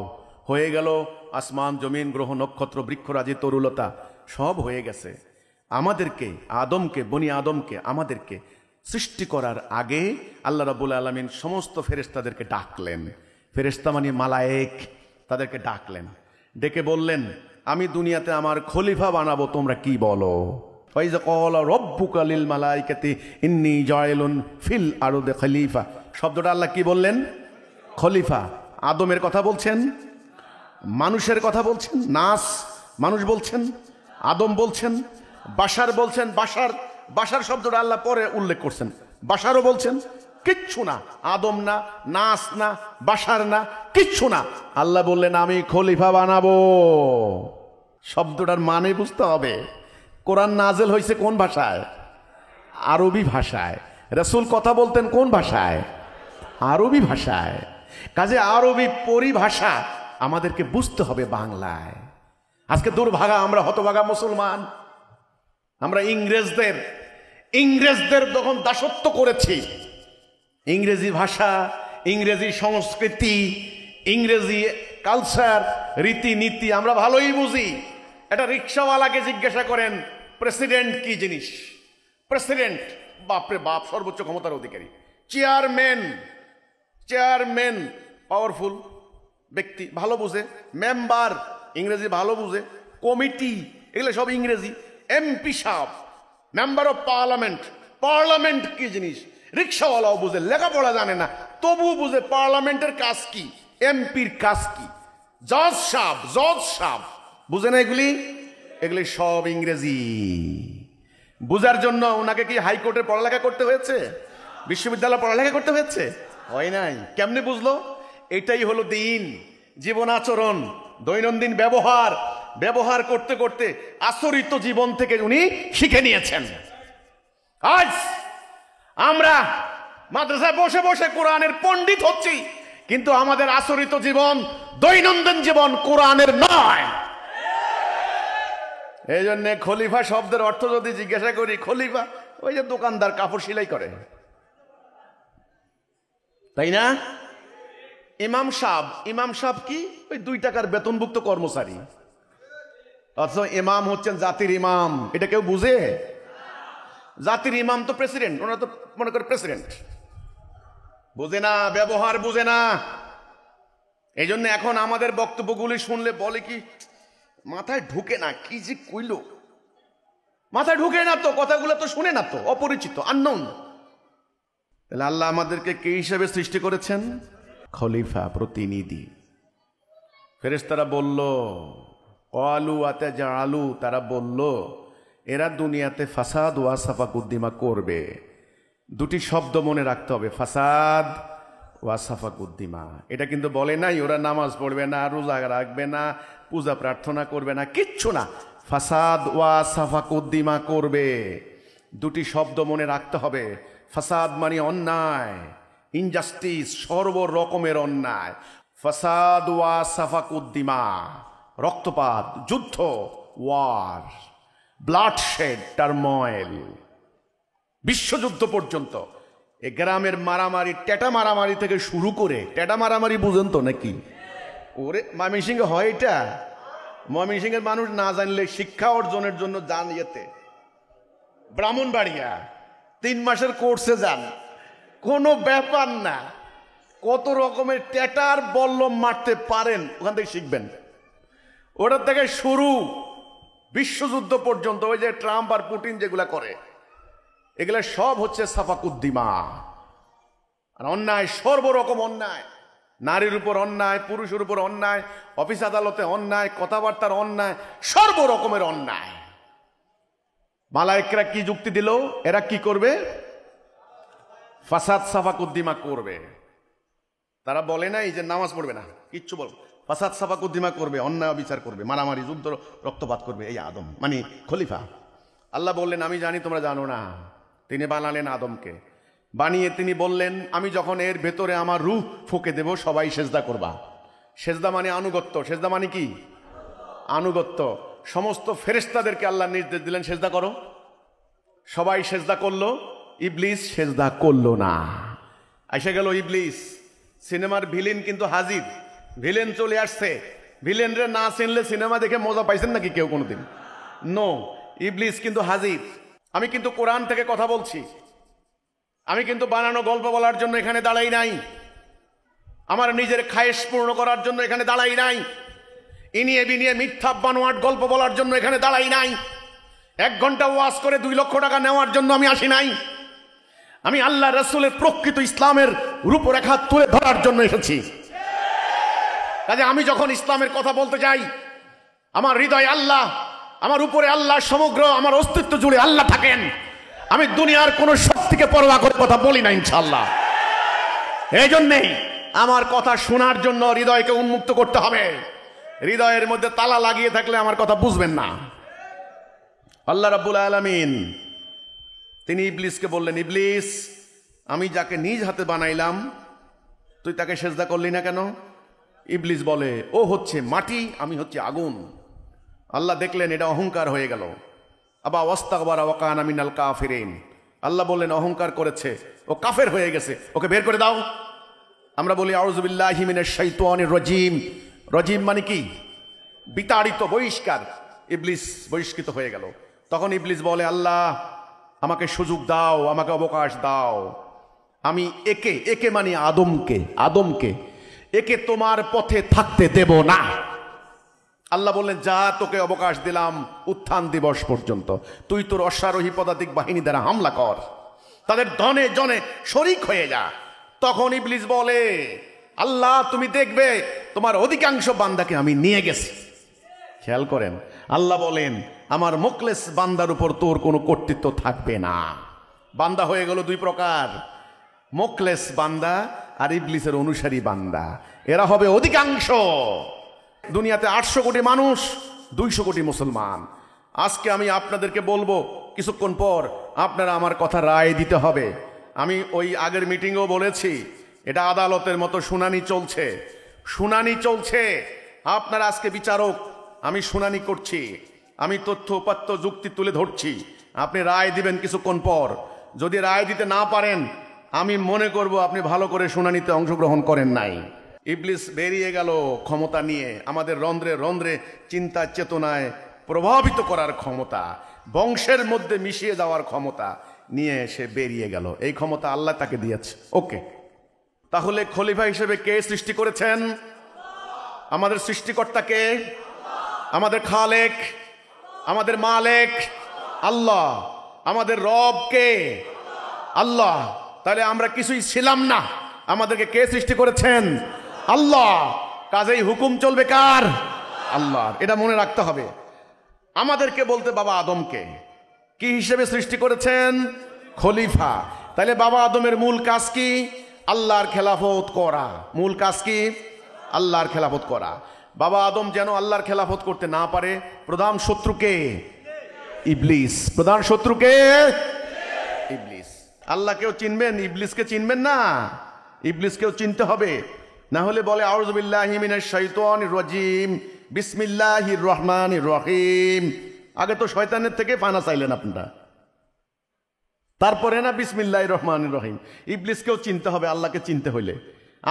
হয়ে গেল, আসমান জমিন গ্রহ নক্ষত্র বৃক্ষরাজি তরুলতা সব হয়ে গেছে। আমাদেরকে, আদমকে, বনি আদমকে আমাদেরকে সৃষ্টি করার আগে আল্লাহ রাব্বুল আলামিন সমস্ত ফেরেশতাদেরকে ডাকলেন। ফেরেশতা মানে মালায়েক, তাদেরকে ডাকলেন, ডেকে বললেন আমি দুনিয়াতে আমার খলিফা বানাবো, তোমরা কি বলো? ফাইজা ক্বালা রাব্বুকা লিল মালাইকাতি ইন্নী জাইলুন ফিল আরদি খলিফা। শব্দটা আল্লাহ কি বললেন? খলিফা। আদমের কথা বলছেন, মানুষের কথা বলছেন, নাস মানুষ বলছেন, আদম বলছেন, বাশার বলছেন। বাশার, বাশার শব্দটা আল্লাহ পরে উল্লেখ করছেন, বাশারও বলছেন, কিচ্ছু না, আদম না, নাস না, বাশার না, কিচ্ছু না। আল্লাহ বললেন আমি খলিফা বানাবো। শব্দটার মানে বুঝতে হবে। কোরআন নাজেল হয়েছে কোন ভাষায়? আরবি ভাষায়। রাসূল কথা বলতেন কোন ভাষায়? আরবি ভাষায়। কাজে আরবি পরিভাষা আমাদেরকে বুঝতে হবে বাংলায়। আজকে দুর্ভাগা আমরা, হতভাগা মুসলমান, আমরা ইংরেজদের যখন দাসত্ব করেছি, ইংরেজি ভাষা, ইংরেজি সংস্কৃতি, ইংরেজি কালচার, রীতিনীতি আমরা ভালোই বুঝি। এটা রিক্সাওয়ালাকে জিজ্ঞাসা করেন প্রেসিডেন্ট কি জিনিস। প্রেসিডেন্ট বাপরে বাপ, সর্বোচ্চ ক্ষমতার অধিকারী। চেয়ারম্যান পাওয়ারফুল ব্যক্তি, ভালো বুঝে। মেম্বার ইংরেজি ভালো বুঝে। কমিটি এগুলো সব ইংরেজি। এমপি সাহেব, মেম্বার অফ পার্লামেন্ট কি জিনিস রিক্সাওয়ালাও বুঝে, লেখাপড়া জানে না তবুও বুঝে পার্লামেন্টের কাজ কি, এমপির কাজ কি। জজ সাহেব বুঝে না এগুলি। এগুলি সব ইংরেজি। বুঝার জন্য ওনাকে কি হাইকোর্টে পড়ালেখা করতে হয়েছে, বিশ্ববিদ্যালয়ে পড়ালেখা করতে হয়েছে? হয় নাই। কেমনে বুঝলো? এটাই হলো দিন, জীবন আচরণ, দৈনন্দিন ব্যবহার। ব্যবহার করতে করতে আচরিত জীবন থেকে উনি শিখে নিয়েছেন। আজ আমরা মাদ্রাসায় বসে বসে কোরআনের পণ্ডিত হচ্ছি, কিন্তু আমাদের আচরিত জীবন, দৈনন্দিন জীবন কোরআনের নয়। এই জন্য খলিফা শব্দের অর্থ যদি জিজ্ঞাসা করি, খলিফা ওই যে দোকানদার কাপড় সেলাই করে, তাই না? ইমাম সাহেব, ইমাম সাহেব কি? ওই 2 টাকার বেতনভুক্ত কর্মচারী। অথচ ইমাম হচ্ছেন জাতির ইমাম। এটা কেউ বুঝে? জাতির ইমাম তো প্রেসিডেন্ট, ওনারা তো মনে করে প্রেসিডেন্ট। বুঝে না, ব্যবহার বুঝে না। এই জন্য এখন আমাদের বক্তব্যগুলি শুনলে বলে কি, মাথায় ঢুকে না, কি যে কইল, মাথায় ঢুকে না তো, কথাগুলো তো শুনে না তো, অপরিচিত, আননোন। তাহলে আল্লাহ আমাদেরকে কে হিসেবে সৃষ্টি করেছেন? খলিফা, প্রতিনিধি। ফেরেশতারা বলল, আলু আতে জাআলু, তারা বলল এরা দুনিয়াতে ফাসাদ ওয়া সাফাকুদ্দিমা করবে। 2টি শব্দ মনে রাখতে হবে, ফাসাদ ওয়া সাফাকুদ্দিমা। এটা কিন্তু বলে নাই ওরা নামাজ পড়বে না, রোজা রাখবে না, পূজা প্রার্থনা করবে না, কিচ্ছু না। ফাসাদ ওয়া সাফাকুদ্দিমা করবে। 2টি শব্দ মনে রাখতে হবে। ফাসাদ মানে অন্যায়, ইনজাস্টিস, সর্বরকমের অন্যায়। ফাসাদ ওয়া সাফাকুদ্দিমা, রক্তপাত, যুদ্ধ, ওয়ার, ব্লাডশেড, টারময়েল, বিশ্বযুদ্ধ পর্যন্ত। এ গ্রামের মারামারি, টেটা মারামারি থেকে শুরু করে, টেটা মারামারি বুঝেন তো নাকি? ওরে ময়মনসিংহে হয় এটা? ময়মনসিংহের মানুষ না জানলে শিক্ষা অর্জনের জন্য যান ইয়েতে, ব্রাহ্মণবাড়িয়া 3 মাসের কোর্সে যান, কোনো ব্যাপার না। কত রকমের টেটার বল্লম মারতে পারেন ওখান থেকে শিখবেন। ওটার থেকে শুরু বিশ্বযুদ্ধ পর্যন্ত। ওই যে ট্রাম্প আর পুটিন যেগুলা করে, এগুলা সব হচ্ছে সাফাকুদ্দিমা। আর অন্যায়, সর্বরকম অন্যায়, নারীর উপর অন্যায়, পুরুষের উপর অন্যায়, অফিস আদালতে অন্যায়, কথাবার্তার অন্যায়, সর্বরকমের অন্যায়। মালায়েকরা কি যুক্তি দিল? এরা কি করবে? ফাসাদ সাফাকুদ্দিমা করবে। তারা বলে নাই যে নামাজ পড়বে না, কিচ্ছু বল, ফাসাদ সাফাকুদ্দিমা করবে, অন্যায় বিচার করবে, মারামারি, যুদ্ধ, রক্তপাত করবে। এই আদম মানে খলিফা। আল্লাহ বললেন আমি জানি তোমরা জানো না। তিনি বানালেন আদমকে, বানিয়ে তিনি বললেন আমি যখন এর ভেতরে আমার রূহ ফুঁকে দেব সবাই সেজদা করবা। সেজদা মানে আনুগত্য। সেজদা মানে কি? আনুগত্য। সমস্ত ফেরেশতাদেরকে আল্লাহ নির্দেশ দিলেন সেজদা করো। সবাই সেজদা করলো, ইবলিস সেজদা করলো না। এসে গেল ইবলিস। সিনেমার ভিলেন কিন্তু হাজির, ভিলেন চলে আসছে। ভিলেনরে না চিনলে সিনেমা দেখে মজা পাইছেন নাকি কেউ কোনোদিন? নো, ইবলিস কিন্তু হাজির। আমি কিন্তু কোরআন থেকে কথা বলছি, আমি কিন্তু বানানো গল্প বলার জন্য এখানে দাঁড়াই নাই, আমার নিজের খায়েশ পূর্ণ করার জন্য এখানে দাঁড়াই নাই, ইনিয়ে বিনিয়ে মিথ্যা বানোয়াট গল্প বলার জন্য এখানে দাঁড়াই নাই, 1 ঘন্টা ওয়াজ করে 2 লক্ষ টাকা নেওয়ার জন্য আমি আসি নাই। আমি আল্লাহ রাসূলের প্রকৃত ইসলামের রূপরেখা তুলে ধরার জন্য এসেছি। কাজে আমি যখন ইসলামের কথা বলতে যাই, আমার হৃদয় আল্লাহ, আমার উপরে আল্লাহ, সমগ্র আমার অস্তিত্ব জুড়ে আল্লাহ থাকেন। আমি দুনিয়ার কোন শক্তিকে পরোয়া করে কথা বলি না ইনশাআল্লাহ। এই জন্যেই আমার কথা শোনার জন্য হৃদয়কে উন্মুক্ত করতে হবে। হৃদয়ের মধ্যে তালা লাগিয়ে থাকলে আমার কথা বুঝবেন না। আল্লাহ রাব্বুল আলামিন তিনি ইবলিসকে বললেন, ইবলিস আমি যাকে নিজ হাতে বানাইলাম তুই তাকে সেজদা করলি না কেন? ইবলিস বলে ও হচ্ছে মাটি, আমি হচ্ছে আগুন। আল্লাহ দেখলেন এটা অহংকার হয়ে গেল। আবা ওয়াস্তাকবারা ওয়া কানা মিনাল কাফিরিন। আল্লাহ বললেন অহংকার করেছে, ও কাফের হয়ে গেছে, ওকে বের করে দাও। আমরা বলি আউযু বিল্লাহি মিনাশ শাইতানির রাজিম। রাজিম মানে কি? বিতাড়িত, বহিষ্কার। ইবলিস বহিষ্কৃত হয়ে গেল। তখন ইবলিস বলে আল্লাহ আমাকে সুযোগ দাও, আমাকে অবকাশ দাও, আমি একে মানে আদমকে একে তোমার পথে থাকতে দেব না। আল্লাহ বললেন যা, তোকে অবকাশ দিলাম উত্থান দিবস পর্যন্ত, তুই তোর অশ্বারোহী পদাতিক বাহিনী দ্বারা হামলা কর, তাদের ধনে জনে শরিক হয়ে যা। তখন ইবলিস বলে আল্লাহ তুমি দেখবে তোমার অধিকাংশ বান্দাকে আমি নিয়ে গেছি, খেয়াল করেন, আল্লাহ বলেন আমার মুখলেস বান্দার উপর তোর কোনো কর্তৃত্ব থাকবে না। বান্দা হয়ে গেল দুই প্রকার, মুখলেস বান্দা আর ইবলিসের অনুসারী বান্দা। এরা হবে অধিকাংশ। দুনিয়াতে 800 কোটি মানুষ, 200 কোটি মুসলমান। আজকে আমি আপনাদেরকে বলবো, কিছুক্ষণ পর আপনারা আমার কথা রায় দিতে হবে। আমি ওই আগের মিটিংয়েও বলেছি, এটা আদালতের মতো শুনানি চলছে, শুনানি চলছে। আপনারা আজকে বিচারক, আমি শুনানি করছি, আমি তথ্য উপাত্ত যুক্তি তুলে ধরছি, আপনি রায় দিবেন কিছুক্ষণ পর। যদি রায় দিতে না পারেন, আমি মনে করব আপনি ভালো করে শুনানিতে অংশগ্রহণ করেন নাই। ইবলিস বেরিয়ে গেল ক্ষমতা নিয়ে, আমাদের রন্ধ্রে রন্ধ্রে চিন্তা চেতনায় প্রভাবিত করার ক্ষমতা, বংশের মধ্যে মিশিয়ে যাওয়ার ক্ষমতা নিয়ে সে বেরিয়ে গেল। এই ক্ষমতা আল্লাহ তাকে দিয়েছে। ওকে, তাহলে খলিফা হিসেবে কে সৃষ্টি করেছেন? আমাদের সৃষ্টিকর্তাকে, আমাদের খালেক, আমাদের মালেক আল্লাহ, আমাদের রব কে? আল্লাহ। তাহলে আমরা কিছুই ছিলাম না, আমাদেরকে কে সৃষ্টি করেছেন? আল্লাহ। কাজেই হুকুম চলবে কার? আল্লাহর। এটা মনে রাখতে হবে। আমাদেরকে বলতে বাবা আদমকে কি হিসেবে সৃষ্টি করেছেন? খলিফা। তাহলে বাবা আদমের মূল কাজ কি? আল্লাহর খেলাফত করা। মূল কাজ কি? আল্লাহর খেলাফত করা। বাবা আদম যেন আল্লাহর খেলাফত করতে না পারে, প্রধান শত্রুকে ইবলিস। প্রধান শত্রুকে ইবলিস। আল্লাহকেও চিনবেন, ইবলিসকে চিনবেন না? ইবলিসকেও চিনতে হবে, না হলে বলে আউযু বিল্লাহি মিনাশ শাইতানির রাজিম, বিসমিল্লাহির রহমানির রহিম। আগে তো শয়তানের থেকে পানা চাইলেন আপনারা, তারপরে না বিসমিল্লাহির রহমানির রহিম। ইবলিসকেও চিনতে হবে আল্লাহকে চিনতে হইলে।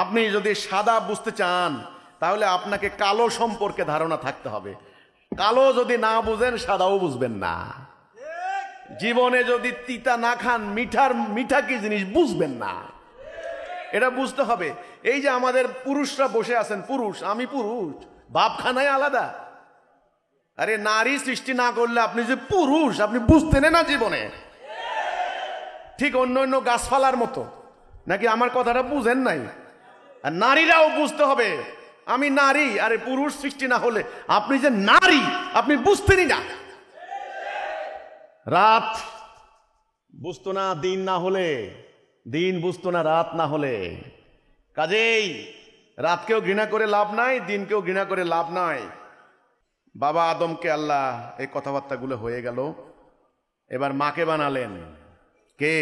আপনি যদি সাদা বুঝতে চান, তাহলে আপনাকে কালো সম্পর্কে ধারণা থাকতে হবে। কালো যদি না বুঝেন, সাদাও বুঝবেন না। জীবনে যদি তিতা না খান, মিঠা কি জিনিস বুঝবেন না। এটা বুঝতে হবে। এই যে আমাদের পুরুষরা বসে আছেন, পুরুষ, আমি পুরুষ, বাপখানাই আলাদা। আরে নারী সৃষ্টি না করলে আপনি যে পুরুষ, আপনি বুঝতেন না জীবনে। ঠিক অন্য অন্য গাছপালার মতো, নাকি আমার কথাটা বুঝেন নাই? আর নারীরাও বুঝতে হবে আমি নারী। আরে পুরুষ সৃষ্টি না হলে আপনি যে নারী, আপনি বুঝতেনই না। রাত বুঝতো না দিন না হলে, দিন বুঝতো না রাত না হলে। কাজেই রাতকেও ঘৃণা করে লাভ নাই, দিনকেও ঘৃণা করে লাভ নাই। বাবা আদমকে আল্লাহ, এই কথাবার্তাগুলো হয়ে গেল। এবার মাকে বানালেন কে?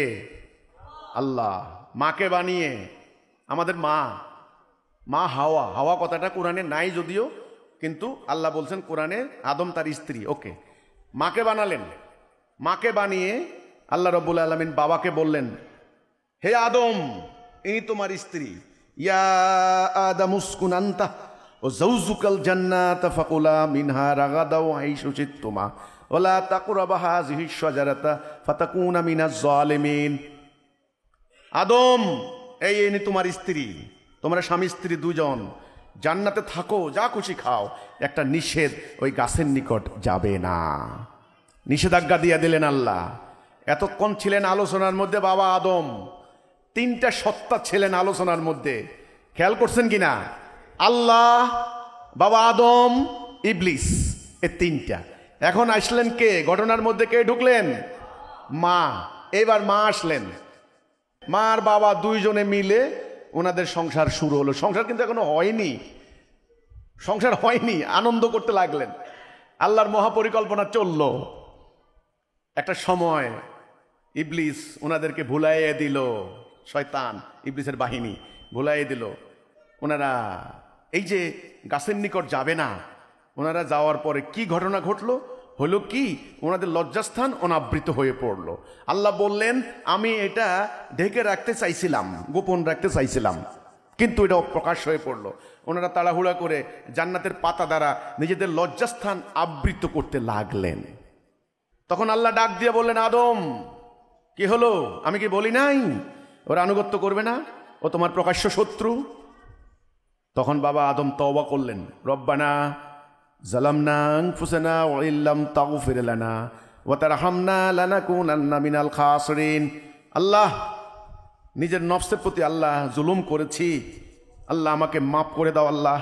আল্লাহ। মাকে বানিয়ে আমাদের মা হাওয়া, হাওয়া কথাটা কোরআনে নাই যদিও, কিন্তু আল্লাহ বলছেন কোরআনে আদম তার স্ত্রী। ওকে, মাকে বানালেন। মাকে বানিয়ে আল্লাহ রাব্বুল আলামিন বাবাকে বললেন, হে আদম, ইনি তোমার স্ত্রী। ইয়া আদম উসকুন আনতা ও যাওজুকাল জান্নাতা ফাকুলা মিনহা রাগাদাও হাইসু শিতুমা ওয়ালা তাকরাবা হাযিহিশ শাজারাতা ফাতাকুনা মিনাজ জালিমিন। আদম, এই ইনি তোমার স্ত্রী, তোমরা স্বামী স্ত্রী দুজন, জান্নাতে থাকো, যা খুশি খাও, একটা নিষেধ, ওই গাছের নিকট যাবে না। নিষেধাজ্ঞা দিয়ে দিলেন আল্লাহ। এতক্ষণ ছিলেন আলোচনার মধ্যে বাবা আদম, তিনটা সত্তা ছিলেন আলোচনার মধ্যে। খেয়াল করছেন কিনা? আল্লাহ, বাবা আদম, ইবলিস, এই তিনটা। এখন আসলেন কে? ঘটনার মধ্যে কে ঢুকলেন? মা। এবার মা আসলেন। মা আর বাবা দুইজনে মিলে ওনাদের সংসার শুরু হলো। সংসার কিন্তু এখনো হয়নি, সংসার হয়নি, আনন্দ করতে লাগলেন। আল্লাহর মহাপরিকল্পনা চলল। একটা সময় ইবলিস ওনাদেরকে ভুলাইয়ে দিল, শয়তান ইবলিসের বাহিনী ভুলাইয়ে দিল। ওনারা এই যে গাছের নিকট যাবে না, ওনারা যাওয়ার পরে কি ঘটনা ঘটলো? হলো কি, ওনাদের লজ্জাস্থান অনাবৃত হয়ে পড়লো। আল্লাহ বললেন, আমি এটা ঢেকে রাখতে চাইছিলাম, গোপন রাখতে চাইছিলাম, কিন্তু এটা প্রকাশ হয়ে পড়লো। ওনারা তাড়াহুড়া করে জান্নাতের পাতা দ্বারা নিজেদের লজ্জাস্থান আবৃত করতে লাগলেন। তখন আল্লাহ ডাক দিয়ে বললেন, আদম, কি হলো? আমি কি বলি নাই ওরা আনুগত্য করবে না, ও তোমার প্রকাশ্য শত্রু? তখন বাবা আদম তওবা করলেন, রব্বানা জালামনা আনফুসানা ওয়া ইল্লাম তাগফির লানা ওয়া তারহামনা লানাকুনান্না মিনাল খাসিরিন। আল্লাহ, নিজের নফসের প্রতি আল্লাহ জুলুম করেছি, আল্লাহ আমাকে মাফ করে দাও। আল্লাহ,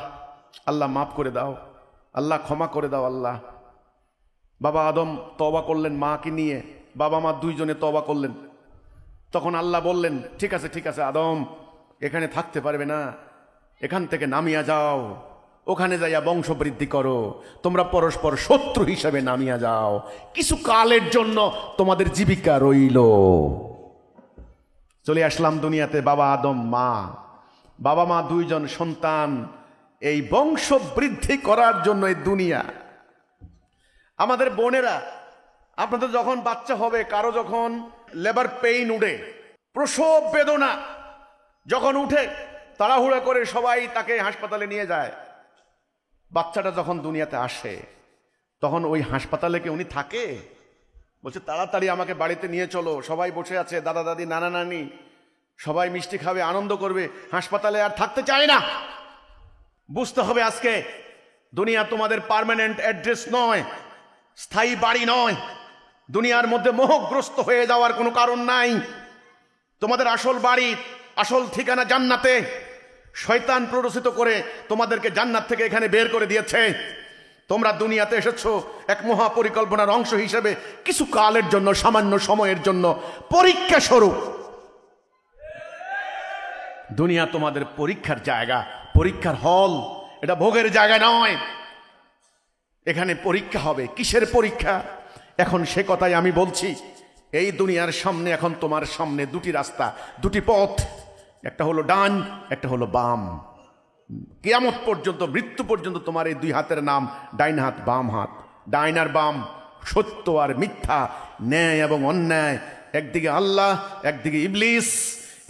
আল্লাহ মাফ করে দাও। আল্লাহ ক্ষমা করে দাও আল্লাহ। বাবা আদম তওবা করলেন মাকে নিয়ে, বাবা মা দুইজনে তওবা করলেন। তখন আল্লাহ বললেন, ঠিক আছে ঠিক আছে আদম, এখানে থাকতে পারবে না, এখান থেকে নামিয়া যাও, ওখানে যাইয়া বংশবৃদ্ধি করো, তোমরা পরস্পর শত্রু হিসাবে নামিয়া যাও, কিছু কালের জন্য তোমাদের জীবিকা রইল। চলে আসলাম দুনিয়াতে, বাবা আদম মা, বাবা মা দুইজন সন্তান, এই বংশ বৃদ্ধি করার জন্য এই দুনিয়া। আমাদের বোনেরা, আপনাদের যখন বাচ্চা হবে, কারো যখন লেবার পেইন উঠে, প্রসব বেদনা যখন উঠে, তাড়াহুড়া করে সবাই তাকে হাসপাতালে নিয়ে যায়। বাচ্চাটা যখন দুনিয়াতে আসে, তখন ওই হাসপাতালে কি উনি থাকে? বলছে তাড়াতাড়ি আমাকে বাড়িতে নিয়ে চলো, সবাই বসে আছে, দাদা দাদি নানা নানি, সবাই মিষ্টি খাবে, আনন্দ করবে, হাসপাতালে আর থাকতে চায় না। বুঝতে হবে আজকে দুনিয়া তোমাদের পার্মানেন্ট অ্যাড্রেস নয়, স্থায়ী বাড়ি নয়। দুনিয়ার মধ্যে মোহগ্রস্ত হয়ে যাওয়ার কোনো কারণ নাই। তোমাদের আসল বাড়ি, আসল ঠিকানা জান্নাতে। শয়তান প্ররোচিত করে তোমাদেরকে জান্নাত থেকে এখানে বের করে দিয়েছে। তোমরা দুনিয়াতে এসেছো এক মহা পরিকল্পনার অংশ হিসেবে, কিছু কালের জন্য, সামান্য সময়ের জন্য, পরীক্ষা স্বরূপ। দুনিয়া তোমাদের পরীক্ষার জায়গা, পরীক্ষার হল, এটা ভোগের জায়গা নয়। এখানে পরীক্ষা হবে। কিসের পরীক্ষা? এখন সে কথাই আমি বলছি। এই দুনিয়ার সামনে এখন তোমার সামনে দুটি রাস্তা, দুটি পথ, একটা হলো ডান, একটা হলো বাম। কিয়ামত পর্যন্ত, মৃত্যু পর্যন্ত তোমার এই দুই হাতের নাম ডাইন হাত বাম হাত। ডাইন আর বাম, সত্য আর মিথ্যা, ন্যায় এবং অন্যায়। একদিকে আল্লাহ, একদিকে ইবলিস,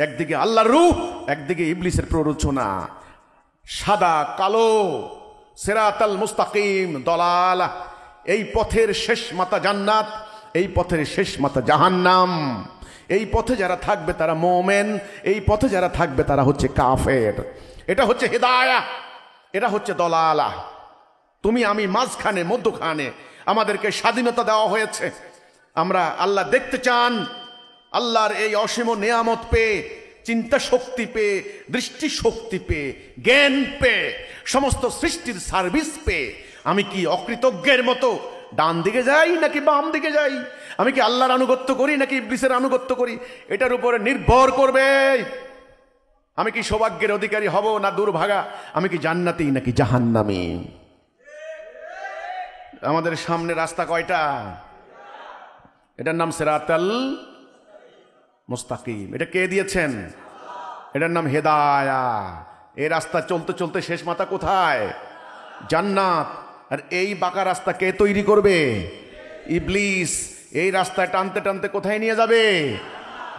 একদিকে আল্লাহর রূহ, একদিকে ইবলিসের প্ররোচনা। সাদা কালো, সিরাতাল মুস্তাকিম, দলালা। এই পথের শেষ মাথা জান্নাত, এই পথের শেষ মাথা জাহান্নাম। এই পথে যারা থাকবে তারা মুমিন, এই পথে যারা থাকবে তারা হচ্ছে কাফের। এটা হচ্ছে হিদায়াহ, এটা হচ্ছে দলালা। তুমি আমি মাঝখানে, মধ্যখানে আমাদেরকে স্বাধীনতা দেওয়া হয়েছে। আমরা আল্লাহ দেখতে চান, আল্লাহর এই অসীম নিয়ামত পেয়ে, চিন্তা শক্তি পেয়ে, দৃষ্টি শক্তি পেয়ে, জ্ঞান পেয়ে, সমস্ত সৃষ্টির সার্ভিস পেয়ে আমি কি অকৃতজ্ঞের মতো ডান দিকে যাই নাকি বাম দিকে যাই? আমি কি আল্লাহর আনুগত্য করি নাকি ইবলিসের আনুগত্য করি? এটার উপরে নির্ভর করবে আমি কি সৌভাগ্যের অধিকারী হব না দুর্ভাগা, আমি কি জান্নাতি নাকি জাহান্নামী। আমাদের সামনে রাস্তা কয়টা? এটার নাম সিরাতাল মুস্তাকিম। এটা কে দিয়েছেন? এটার নাম হেদায়াহ। এই রাস্তা চলতে চলতে শেষ মাথা কোথায়? জান্নাত। আর এই বাঁকা রাস্তা কে তৈরি করবে? ইবলিস। এই রাস্তায় টানতে টানতে কোথায় নিয়ে যাবে?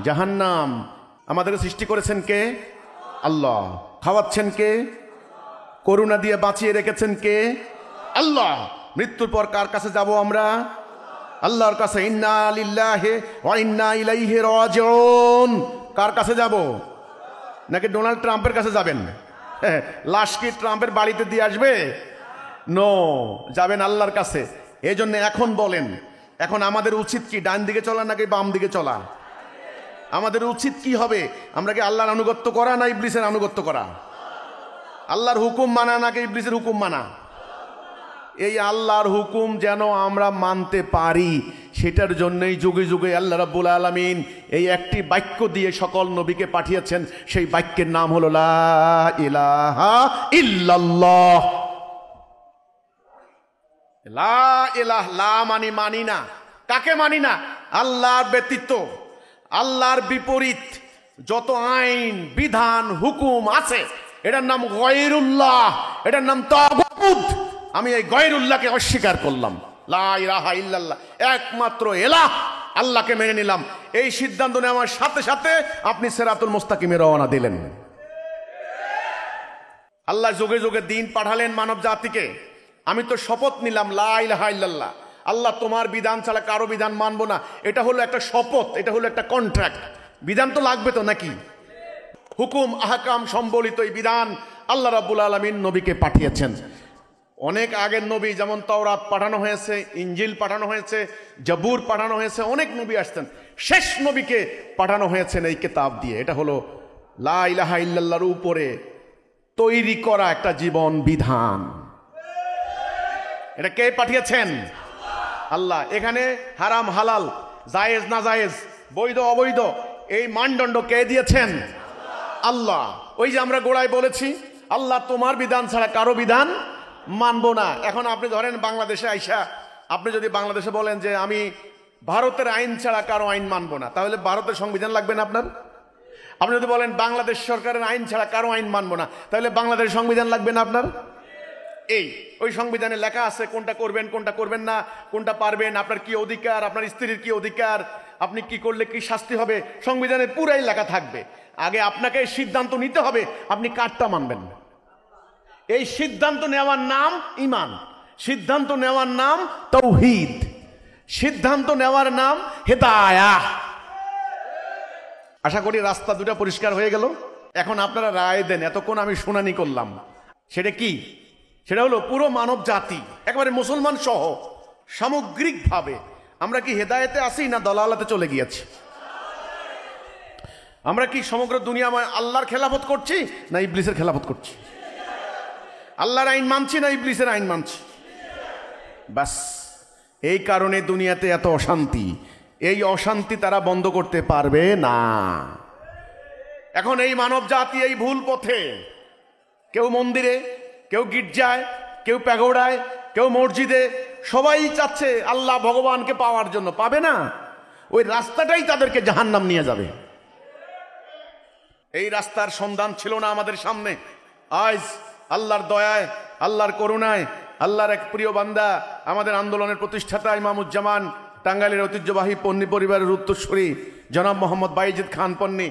জাহান্নাম। আমাদের সৃষ্টি করেছেন কে? আল্লাহ। খাওয়াচ্ছেন কে? করুণা দিয়ে বাঁচিয়ে রেখেছেন কে? আল্লাহ। মৃত্যুর পর কার কাছে যাব আমরা? আল্লাহর কাছে। ইন্না লিল্লাহি ওয়া ইন্না ইলাইহি রাজিউন। কার কাছে যাব? নাকি ডোনাল্ড ট্রাম্পের কাছে যাবেন? লাশ কি ট্রাম্পের বাড়িতে দিয়ে আসবে? নো, যাবেন আল্লাহর কাছে। এই জন্য এখন বলেন, এখন আমাদের উচিত কি ডান দিকে চলা নাকি বাম দিকে চলা? আমাদের উচিত কি হবে? আমরা কি আল্লাহর আনুগত্য করা না ইবলিসের আনুগত্য করা? আল্লাহর হুকুম মানা নাকি ইবলিসের হুকুম মানা? এই আল্লাহর হুকুম যেন আমরা মানতে পারি, সেটার জন্যই যুগে যুগে আল্লাহ রাব্বুল আলামিন এই একটি বাক্য দিয়ে সকল নবীকে পাঠিয়েছেন। সেই বাক্যের নাম হলো লা ইলাহা ইল্লাল্লাহ। লা ইলাহ, লা মানি মানি না। কাকে মানি না? আল্লাহর ব্যতীত, আল্লাহর বিপরীত যত আইন বিধান হুকুম আছে, এটার নাম গায়রুল্লাহ, এটার নাম তাগুত। আমি এই গায়রুল্লাহকে অস্বীকার করলাম। লা ইলাহা ইল্লাল্লাহ, একমাত্র ইলাহ আল্লাহকে মেনে নিলাম। এই সিদ্ধান্ত নেওয়ার সাথে সাথে আপনি সিরাতুল মুস্তাকিমে রওনা দিলেন। আল্লাহ যুগে যুগে দিন পাঠালেন মানব জাতিকে। আমি তো শপথ নিলাম লা ইলাহা ইল্লাল্লাহ, আল্লাহ তোমার বিধান ছাড়া কারো বিধান মানবো না। এটা হলো একটা শপথ, এটা হলো একটা কন্ট্রাক্ট। বিধান তো লাগবে তো নাকি? হুকুম আহকাম সম্বলিত এই বিধান আল্লাহ রাব্বুল আলামিন নবীকে পাঠিয়েছেন। অনেক আগের নবী, যেমন তাওরাত পাঠানো হয়েছে, ইনজিল পাঠানো হয়েছে, জাবুর পাঠানো হয়েছে, অনেক নবী আসছেন। শেষ নবীকে পাঠানো হয়েছেন এই কিতাব দিয়ে। এটা হলো লা ইলাহা ইল্লাল্লাহর উপরে তৈরি করা একটা জীবন বিধান। এটা কে পাঠিয়েছেন? আল্লাহ। এখানে হারাম হালাল, জায়েজ না জায়েজ, বৈধ অবৈধ, এই মানদণ্ড কে দিয়েছেন? আল্লাহ। ওই যে আমরা গোড়ায় বলেছি, আল্লাহ তোমার বিধান ছাড়া কারো বিধান মানবো না। এখন আপনি ধরেন বাংলাদেশে আইসা আপনি যদি বাংলাদেশে বলেন যে আমি ভারতের আইন ছাড়া কারো আইন মানবো না, তাহলে ভারতের সংবিধান লাগবে না আপনার? আপনি যদি বলেন বাংলাদেশ সরকারের আইন ছাড়া কারো আইন মানবো না, তাহলে বাংলাদেশের সংবিধান লাগবে না আপনার? এই ওই সংবিধানে লেখা আছে কোনটা করবেন কোনটা করবেন না, কোনটা পারবেন, আপনার কি অধিকার, আপনার স্ত্রীর কি অধিকার, আপনি কি করলে কি শাস্তি হবে, সংবিধানে পুরাই লেখা থাকবে। আগে আপনাকে সিদ্ধান্ত নিতে হবে আপনি কারটা মানবেন। এই সিদ্ধান্ত নেওয়ার নাম ঈমান, সিদ্ধান্ত নেওয়ার নাম তাওহীদ, সিদ্ধান্ত নেওয়ার নাম হেদায়াহ। আশা করি রাস্তা দুটো পরিষ্কার হয়ে গেল। এখন আপনারা রায় দেন। এতক্ষণ আমি শুনানি করলাম, সেটা কি? সেটা হলো পুরো মানব জাতি, একেবারে মুসলমান সহ সামগ্রিকভাবে আমরা কি হেদায়েতে আসি না দলালাতে চলে গিয়েছি? আমরা কি সমগ্র দুনিয়াময় আল্লাহর খেলাফত করছি না ইবলিসের খেলাফত করছি? আল্লাহর আইন মানছি না ইবলিসের আইন মানছি? বাস, এই কারণে দুনিয়াতে এত অশান্তি। এই অশান্তি তারা বন্ধ করতে পারবে না। এখন এই মানব জাতি এই ভুল পথে, কেউ মন্দিরে, কেউ গির্জায়, কেউ প্যাগোডায়, কেউ মসজিদে, সবাই চাচ্ছে আল্লাহ ভগবানকে পাওয়ার জন্য। পাবে না, ওই রাস্তাটাই তাদেরকে জাহান্নাম নিয়ে যাবে। এই রাস্তার সন্ধান ছিল না আমাদের সামনে। আজ আল্লাহর দয়ায়, আল্লাহর করুণায়, আল্লাহর এক প্রিয় বান্দা, আমাদের আন্দোলনের প্রতিষ্ঠাতা ইমামুজ্জামান, টাঙ্গাইলের ঐতিহ্যবাহী পন্নী পরিবারের উত্তরসূরি জনাব মোহাম্মদ বাইজিদ খান পন্নী,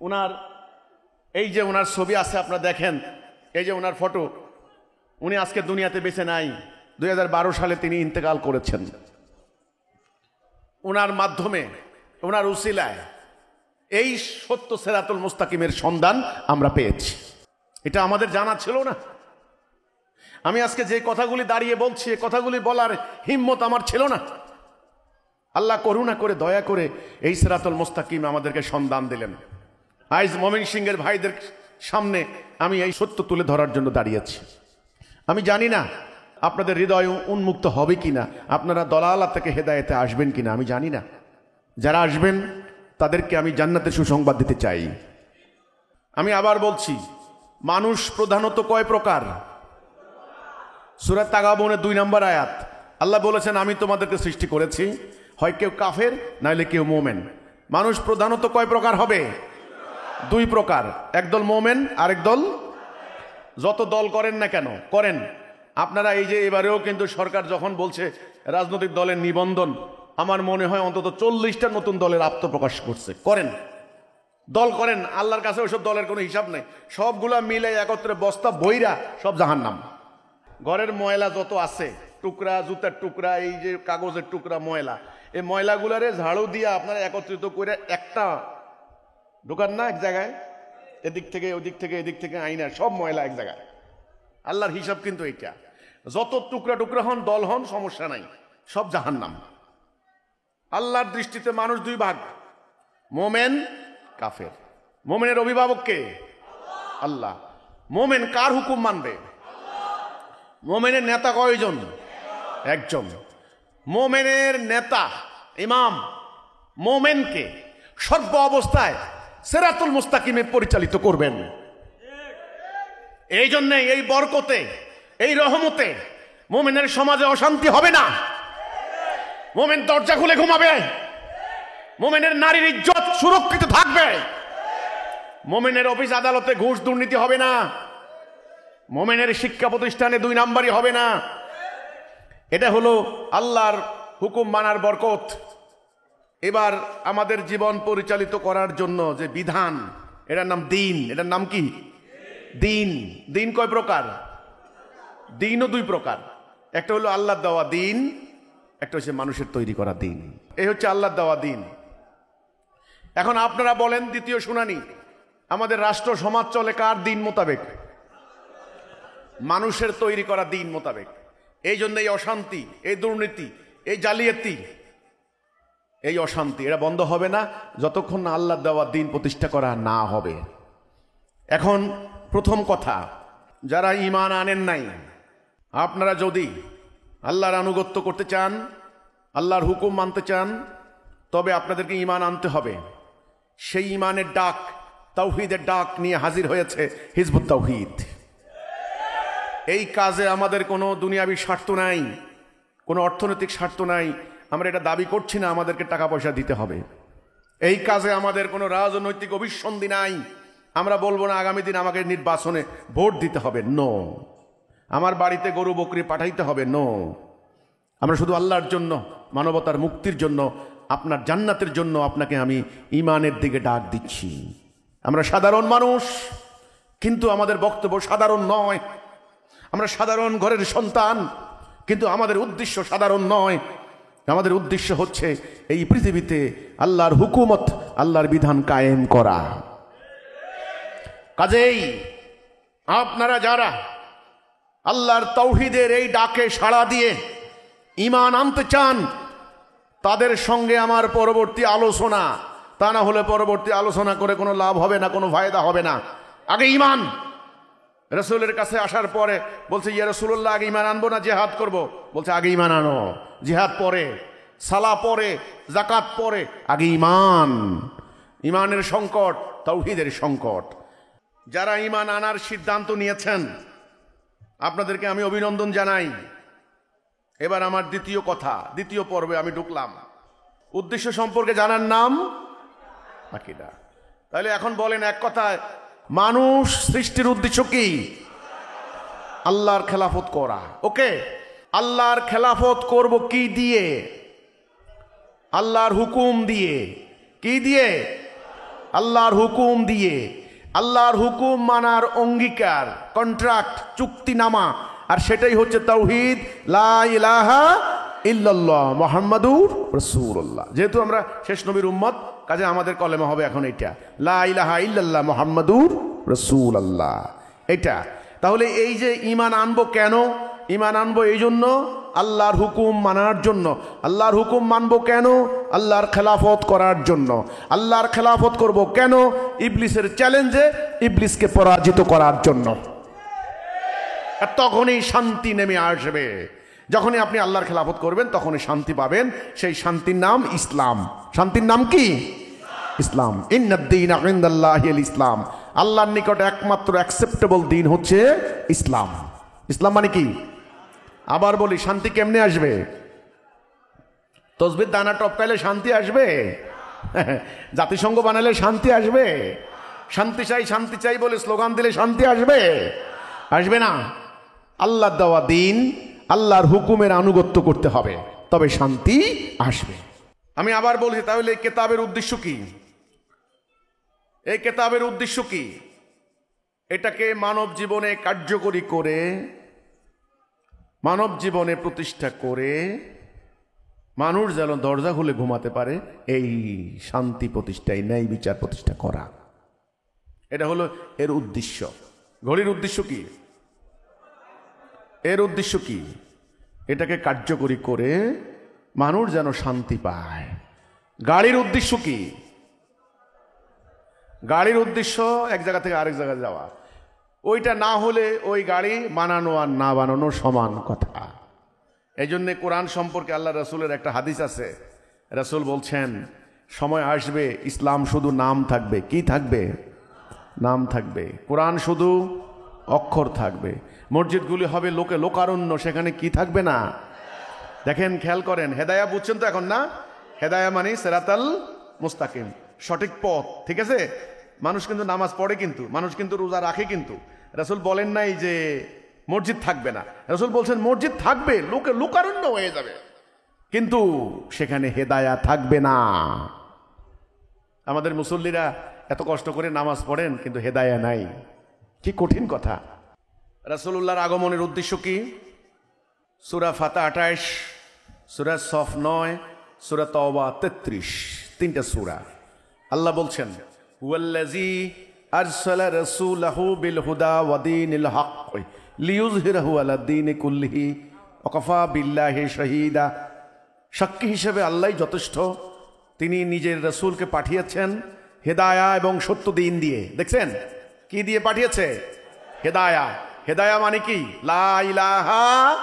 উনার এই যে উনার ছবি আছে আপনারা দেখেন, এই যে উনার ফটো, উনি আজকে দুনিয়াতে বেঁচে নাই। 2012 সালে তিনি ইন্তেকাল করেছেন। উনার মাধ্যমে, উনার উসিলায় এই সত্য সিরাতুল মুস্তাকিমের সন্ধান আমরা পেয়েছি। এটা আমাদের জানা ছিল না। আমি আজকে যে কথাগুলি দাঁড়িয়ে বলছি, কথাগুলি বলার হিম্মত আমার ছিল না। আল্লাহ করুণা করে, দয়া করে এই সিরাতুল মুস্তাকিম আমাদেরকে সন্ধান দিলেন। আজ ময়মনসিংহের ভাইদের সামনে আমি এই সত্য তুলে ধরার জন্য দাঁড়িয়েছি। আমি জানি না আপনাদের হৃদয় উন্মুক্ত হবে কিনা, আপনারা দলালা থেকে হেদায়েতে আসবেন কিনা আমি জানি না। যারা আসবেন তাদেরকে আমি জান্নাতের সুসংবাদ দিতে চাই। আমি আবার বলছি, মানুষ প্রধানত কয় প্রকার? সূরা তাগাবুনের 2 নম্বর আয়াত আল্লাহ বলেছেন, আমি তোমাদেরকে সৃষ্টি করেছি, হয় কেউ কাফের নাইলে কেউ মোমেন। মানুষ প্রধানত কয় প্রকার হবে? 2 প্রকার। একদল মোমেন, আরেক দল। যত দল করেন না কেন করেন আপনারা, এই যে এবারেও কিন্তু সরকার যখন বলছে রাজনৈতিক দলের নিবন্ধন, আমার মনে হয় অন্তত 40টা নতুন দলের আত্মপ্রকাশ করছে। করেন, দল করেন, আল্লাহর কাছে ওইসব দলের কোনো হিসাব নেই। সবগুলা মিলে একত্রে বস্তা বইরা সব জাহান্নাম। ঘরের ময়লা যত আছে, টুকরা, জুতার টুকরা, এই যে কাগজের টুকরা ময়লা, এই ময়লাগুলারে ঝাড়ু দিয়ে আপনারা একত্রিত করে একটা ঢোকান না এক জায়গায়, এদিক থেকে ওদিক থেকে এদিক থেকে আইনা সব ময়লা এক জায়গায়। আল্লাহর হিসাব কিন্তু এইটা। যত টুকরা টুকরা হন, দল হন, সমস্যা নাই, সব জাহান্নাম। আল্লাহর দৃষ্টিতে মানুষ 2 ভাগ, মোমেন, কাফের। মোমেনের অভিভাবক কে? আল্লাহ। মোমেন কার হুকুম মানবে? মোমেনের নেতা কয়জন? একজন। মোমেনের নেতা ইমাম মোমেনকে সর্ব অবস্থায় সিরাতুল মুস্তাকিমে পরিচালিত করবেন। এই জন্যে এই বরকতে, এই রহমতে মোমেনের সমাজে অশান্তি হবে না। মোমেন দরজা খুলে ঘুমাবে, মোমেনের নারীর ইজ্জত সুরক্ষিত থাকবে, মোমেনের অফিস আদালতে ঘুষ দুর্নীতি হবে না, মোমেনের শিক্ষা প্রতিষ্ঠানে 2 নাম্বারই হবে না। এটা হলো আল্লাহর হুকুম মানার বরকত। এবার আমাদের জীবন পরিচালিত করার জন্য যে বিধান, এটার নাম দিন। এটার নাম কি? দিন। দিন কয় প্রকার? দিনও 2 প্রকার। একটা হলো আল্লাহর দেওয়া দিন, একটা হচ্ছে মানুষের তৈরি করা দিন। এই হচ্ছে আল্লাহর দেওয়া দিন। এখন আপনারা বলেন, দ্বিতীয় শুনানি, আমাদের রাষ্ট্র সমাজ চলে কার দিন মোতাবেক? মানুষের তৈরি করা দিন মোতাবেক। এই জন্য এই অশান্তি, এই দুর্নীতি, এই জালিয়াতি, এই অশান্তি এটা বন্ধ হবে না যতক্ষণ না আল্লাহর দেওয়া দিন প্রতিষ্ঠা করা না হবে। এখন প্রথম কথা, যারা ঈমান আনেন নাই, আপনারা যদি আল্লাহর আনুগত্য করতে চান, আল্লাহর হুকুম মানতে চান, তবে আপনাদেরকে ঈমান আনতে হবে। সেই ঈমানের ডাক, তাওহীদের ডাক নিয়ে হাজির হয়েছে হিজবুত তাওহীদ। এই কাজে আমাদের কোনো দুনিয়াবি স্বার্থ নাই, কোনো অর্থনৈতিক স্বার্থ নাই। আমরা এটা দাবি করছি না আমাদেরকে টাকা পয়সা দিতে হবে। এই কাজে আমাদের কোনো রাজনৈতিক অভিসন্ধি নাই। আমরা বলবো না আগামী দিন আমাকে নির্বাচনে ভোট দিতে হবে, নো। আমার বাড়িতে গরু বকরি পাঠাইতে হবে, নো। আমরা শুধু আল্লাহর জন্য, মানবতার মুক্তির জন্য, আপনার জান্নাতের জন্য আপনাকে আমি ঈমানের দিকে ডাক দিচ্ছি। আমরা সাধারণ মানুষ, কিন্তু আমাদের বক্তব্য সাধারণ নয়। আমরা সাধারণ ঘরের সন্তান, কিন্তু আমাদের উদ্দেশ্য সাধারণ নয়। আমাদের উদ্দেশ্য হচ্ছে এই পৃথিবীতে আল্লাহর হুকুমত, আল্লাহর বিধান কায়েম করা। কাজেই আপনারা যারা আল্লাহর তাওহীদের এই ডাকে সাড়া দিয়ে ঈমান আনতে চান, তাদের সঙ্গে আমার পরবর্তী আলোচনা, তা না হলে পরবর্তী আলোচনা করে কোনো লাভ হবে না, কোনো ফায়দা হবে না। আগে ঈমান। রাসূলের কাছে আসার পরে বলছে, ইয়া রাসূলুল্লাহ, আগে ঈমান আনবো না জিহাদ করব? বলছে আগে ঈমান আনো, জিহাদ পরে, সালা পরে, যাকাত পরে, আগে ঈমান। ঈমানের সংকট, তাওহীদের সংকট। যারা ঈমান আনার সিদ্ধান্ত নিয়েছেন আপনাদেরকে আমি অভিনন্দন জানাই। এবার আমার দ্বিতীয় কথা, দ্বিতীয় পর্বে আমি ঢুকলাম। উদ্দেশ্য সম্পর্কে জানার নাম আকীদা। তাহলে এখন বলেন এক কথায়, মানুষ সৃষ্টির উদ্দেশ্য কি? আল্লাহর খেলাফত করা। ওকে, আল্লাহর খেলাফত করব কি দিয়ে? আল্লাহর হুকুম দিয়ে। কি দিয়ে? আল্লাহর হুকুম দিয়ে। আল্লাহর হুকুম মানার অঙ্গীকার, কন্ট্রাক্ট, চুক্তিনামা, আর সেটাই হচ্ছে তাওহীদ, লা ইলাহা ইল্লাল্লাহ মুহাম্মাদুর রাসূলুল্লাহ। যেহেতু আমরা শেষ নবীর উম্মত, কাজে আমাদের কলেমা হবে এখন এটা, লা ইলাহা ইল্লাল্লাহ মুহাম্মাদুর রাসূলুল্লাহ। এটা তাহলে এই যে ঈমান আনবো কেন? ঈমান আনবো এই জন্য, আল্লাহর হুকুম মানার জন্য। আল্লাহর হুকুম মানবো কেন? আল্লাহর খেলাফত করার জন্য। আল্লাহর খেলাফত করব কেন? ইবলিসের চ্যালেঞ্জে ইবলিসকে পরাজিত করার জন্য। আর তখনই শান্তি নেমে আসবে। যখনই আপনি আল্লাহর খেলাফত করবেন তখনই শান্তি পাবেন। সেই শান্তির নাম ইসলাম। শান্তির নাম কি? ইসলাম। ইন্নাদ-দীনা ইনদাল্লাহিল ইসলাম। আল্লাহর নিকট একমাত্র অ্যাকসেপ্টেবল দিন হচ্ছে ইসলাম। ইসলাম মানে কি? আবার বলি, শান্তি কেমনে আসবে? তসবির দানা টপকাইলে শান্তি আসবে? জাতিসংঘ বানালে শান্তি আসবে? শান্তি চাই, শান্তি চাই বলে স্লোগান দিলে শান্তি আসবে? আসবে না। আল্লাহর দেওয়া দিন, আল্লাহর হুকুমের আনুগত্য করতে হবে, তবে শান্তি আসবে। আমি আবার বলছি, তাহলে এই কিতাবের উদ্দেশ্য কি? এই কিতাবের উদ্দেশ্য কি? এটাকে মানব জীবনে কার্যকরী করে, মানব জীবনে প্রতিষ্ঠা করে মানুষ যেন দরজা খুলে ঘুমাতে পারে, এই শান্তি প্রতিষ্ঠায়, ন্যায় বিচার প্রতিষ্ঠা করা। এটা হলো এর উদ্দেশ্য। ঘড়ির উদ্দেশ্য কি? এর উদ্দেশ্য কি? এটাকে কার্যকরী করে মানুষ যেন শান্তি পায়। গাড়ির উদ্দেশ্য কি? গাড়ির উদ্দেশ্য এক জায়গা থেকে আরেক জায়গায় যাওয়া। ওইটা না হলে ওই গাড়ি বানানো আর না বানানো সমান কথা। এই জন্যে কোরআন সম্পর্কে আল্লাহ রাসূলের একটা হাদিস আছে। রাসূল বলছেন, সময় আসবে ইসলাম শুধু নাম থাকবে। কি থাকবে? নাম থাকবে। কোরআন শুধু অক্ষর থাকবে। মসজিদগুলি হবে লোকে লোকারণ্য, সেখানে কি থাকবে না? দেখেন, খেয়াল করেন, হেদায়া বুঝছেন তো এখন না? হেদায়া মানে সিরাতাল মুস্তাকিম, সঠিক পথ। ঠিক আছে? মানুষ কিন্তু নামাজ পড়ে, কিন্তু মানুষ কিন্তু রোজা রাখে, কিন্তু রাসূল বলেন নাই যে মসজিদ থাকবে না। রাসূল বলছেন মসজিদ থাকবে, লোকে লোকারণ্য হয়ে যাবে, কিন্তু সেখানে হেদায়া থাকবে না। আমাদের মুসল্লিরা এত কষ্ট করে নামাজ পড়েন, কিন্তু হেদায়া নাই। কি কঠিন কথা। রাসূলুল্লাহর আগমনের উদ্দেশ্য কি? সূরা ফাতিহা 28, সূরা সফ 9, সূরা তাওবা 33, তিনটা সূরা। আল্লাহ বলছেন, হুয়াল্লাযী আরসালা রাসূলাহু বিল হুদা ওয়া দীনিল হক লিইয়ুযহিরাহু আলা দীনি কুল্লিহি ওয়া কাফা বিল্লাহি শাহীদা। সাক্ষী হিসেবে আল্লাহই যথেষ্ট। তিনি নিজের রাসূলকে পাঠিয়েছেন হেদায়া এবং সত্য দিন দিয়ে। দেখছেন কি দিয়ে পাঠিয়েছে? হেদায়া। হেদায়া মানে কি? লা ইলাহা